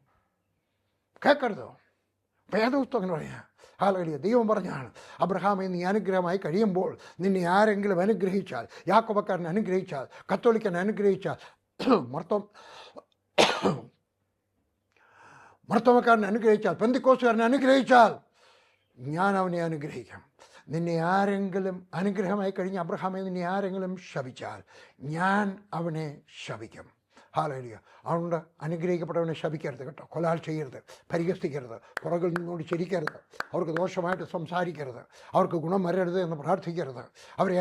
വേദപുസ്തകം അങ്ങനെ പറയാം. ഹല്ലേലൂയ. ദൈവം പറഞ്ഞാണ്, അബ്രഹാമേ നീ അനുഗ്രഹമായി കഴിയുമ്പോൾ നിന്നെ ആരെങ്കിലും അനുഗ്രഹിച്ചാൽ, യാക്കോബക്കാരൻ അനുഗ്രഹിച്ചാൽ, കത്തോലിക്കൻ അനുഗ്രഹിച്ചാൽ, മർത്തോമക്കാരൻ അനുഗ്രഹിച്ചാൽ, പെന്തിക്കോസ്തുകാരൻ അനുഗ്രഹിച്ചാൽ ഞാൻ അവനെ അനുഗ്രഹിക്കാം. നിന്നെ ആരെങ്കിലും അനുഗ്രഹമായി കഴിഞ്ഞ് അബ്രഹാമേ നിന്നെ ആരെങ്കിലും ശപിച്ചാൽ ഞാൻ അവനെ ശപിക്കും. ഹല്ലേലൂയ. അതുകൊണ്ട് അനുഗ്രഹിക്കപ്പെട്ടവനെ ശപിക്കരുത് കേട്ടോ. കൊലാൽ ചെയ്യരുത്, പരിഹസിക്കരുത്, പുറകിൽ നിന്നോട് ചിരിക്കരുത്, അവർക്ക് ദോഷമായിട്ട് സംസാരിക്കരുത്, അവർക്ക് ഗുണം വരരുത് എന്ന് പ്രാർത്ഥിക്കരുത്, അവരെ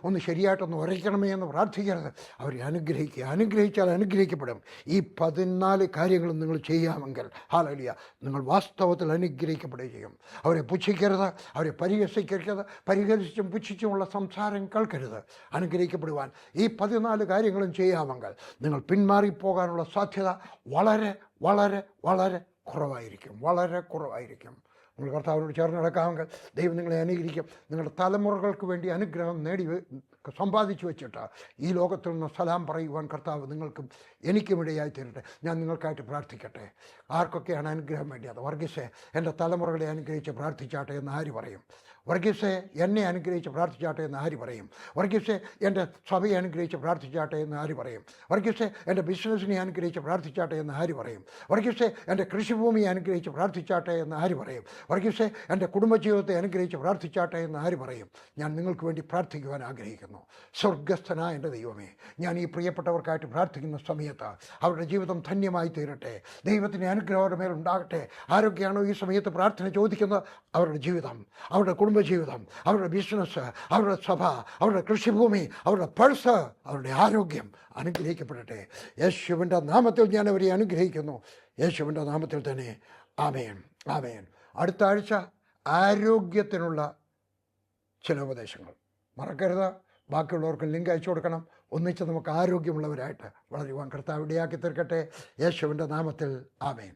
ഒന്ന് ശരിയായിട്ടൊന്ന് ഉരയ്ക്കണമേ എന്ന് പ്രാർത്ഥിക്കരുത്. അവരെ അനുഗ്രഹിച്ചാൽ അനുഗ്രഹിക്കപ്പെടും. ഈ 14 കാര്യങ്ങളും നിങ്ങൾ ചെയ്യാമെങ്കിൽ ഹല്ലേലൂയ നിങ്ങൾ വാസ്തവത്തിൽ അനുഗ്രഹിക്കപ്പെടുകയും ചെയ്യും. അവരെ പുച്ഛിക്കരുത്, അവരെ പരിഹസിക്കരുത്, പരിഹസിച്ചും പുച്ഛിച്ചുമുള്ള സംസാരം കേൾക്കരുത്. അനുഗ്രഹിക്കപ്പെടുവാൻ ഈ 14 കാര്യങ്ങളും ചെയ്യാമെങ്കിൽ നിങ്ങൾ പിന്മാറിപ്പോകാനുള്ള സാധ്യത വളരെ വളരെ വളരെ കുറവായിരിക്കും. നിങ്ങൾ കർത്താവിനോട് ചേർന്ന് നടക്കാമെങ്കിൽ ദൈവം നിങ്ങളെ അനുഗ്രഹിക്കും. നിങ്ങളുടെ തലമുറകൾക്ക് വേണ്ടി അനുഗ്രഹം സമ്പാദിച്ചു വെച്ചിട്ട് ഈ ലോകത്തിൽ നിന്ന് സലാം പറയുവാൻ കർത്താവ് നിങ്ങൾക്കും എനിക്കും ഇടയായി തീരട്ടെ. ഞാൻ നിങ്ങൾക്കായിട്ട് പ്രാർത്ഥിക്കട്ടെ. ആർക്കൊക്കെയാണ് അനുഗ്രഹം വേണ്ടിയത്? വർഗീസെ എൻ്റെ തലമുറകളെ അനുഗ്രഹിച്ച് പ്രാർത്ഥിച്ചാട്ടെ എന്ന് ആര് പറയും? വർഗീസെ എന്നെ അനുഗ്രഹിച്ച് പ്രാർത്ഥിച്ചാട്ടെ എന്ന് ആര് പറയും? വർഗീസെ എൻ്റെ സഭയെ അനുഗ്രഹിച്ച് പ്രാർത്ഥിച്ചാട്ടെ എന്ന് ആര് പറയും? വർഗീസെ എൻ്റെ ബിസിനസ്സിനെ അനുഗ്രഹിച്ച് പ്രാർത്ഥിച്ചാട്ടെ എന്ന് ആര് പറയും? വർഗീസെ എൻ്റെ കൃഷിഭൂമിയെ അനുഗ്രഹിച്ച് പ്രാർത്ഥിച്ചാട്ടെ എന്ന് ആര് പറയും? വർഗീസെ എൻ്റെ കുടുംബജീവിതത്തെ അനുഗ്രഹിച്ച് പ്രാർത്ഥിച്ചാട്ടെ എന്ന് ആര് പറയും? ഞാൻ നിങ്ങൾക്ക് വേണ്ടി പ്രാർത്ഥിക്കുവാൻ ആഗ്രഹിക്കുന്നു. സ്വർഗസ്ഥനായ എൻ്റെ ദൈവമേ, ഞാൻ ഈ പ്രിയപ്പെട്ടവർക്കായിട്ട് പ്രാർത്ഥിക്കുന്ന സമയത്ത് അവരുടെ ജീവിതം ധന്യമായി തീരട്ടെ. ദൈവത്തിൻ്റെ അനുഗ്രഹം അവരുടെ മേൽ ഉണ്ടാകട്ടെ. ആരൊക്കെയാണോ ഈ സമയത്ത് പ്രാർത്ഥന ചോദിക്കുന്നത്, അവരുടെ ജീവിതം, അവരുടെ കുടുംബജീവിതം, അവരുടെ ബിസിനസ്, അവരുടെ സഭ, അവരുടെ കൃഷിഭൂമി, അവരുടെ പൾസ്, അവരുടെ ആരോഗ്യം അനുഗ്രഹിക്കപ്പെടട്ടെ. യേശുവിൻ്റെ നാമത്തിൽ ഞാൻ അവരെ അനുഗ്രഹിക്കുന്നു. യേശുവിൻ്റെ നാമത്തിൽ തന്നെ. ആമേൻ, ആമേൻ. അടുത്ത ആഴ്ച ആരോഗ്യത്തിനുള്ള ചില ഉപദേശങ്ങൾ മറക്കരുത്. ബാക്കിയുള്ളവർക്ക് ലിങ്ക് അയച്ചു കൊടുക്കണം. ഒന്നിച്ച് നമുക്ക് ആരോഗ്യമുള്ളവരായിട്ട് വളരുവാൻ കർത്താവ് ഇടയാക്കി തീർക്കട്ടെ. യേശുവിൻ്റെ നാമത്തിൽ ആമേൻ.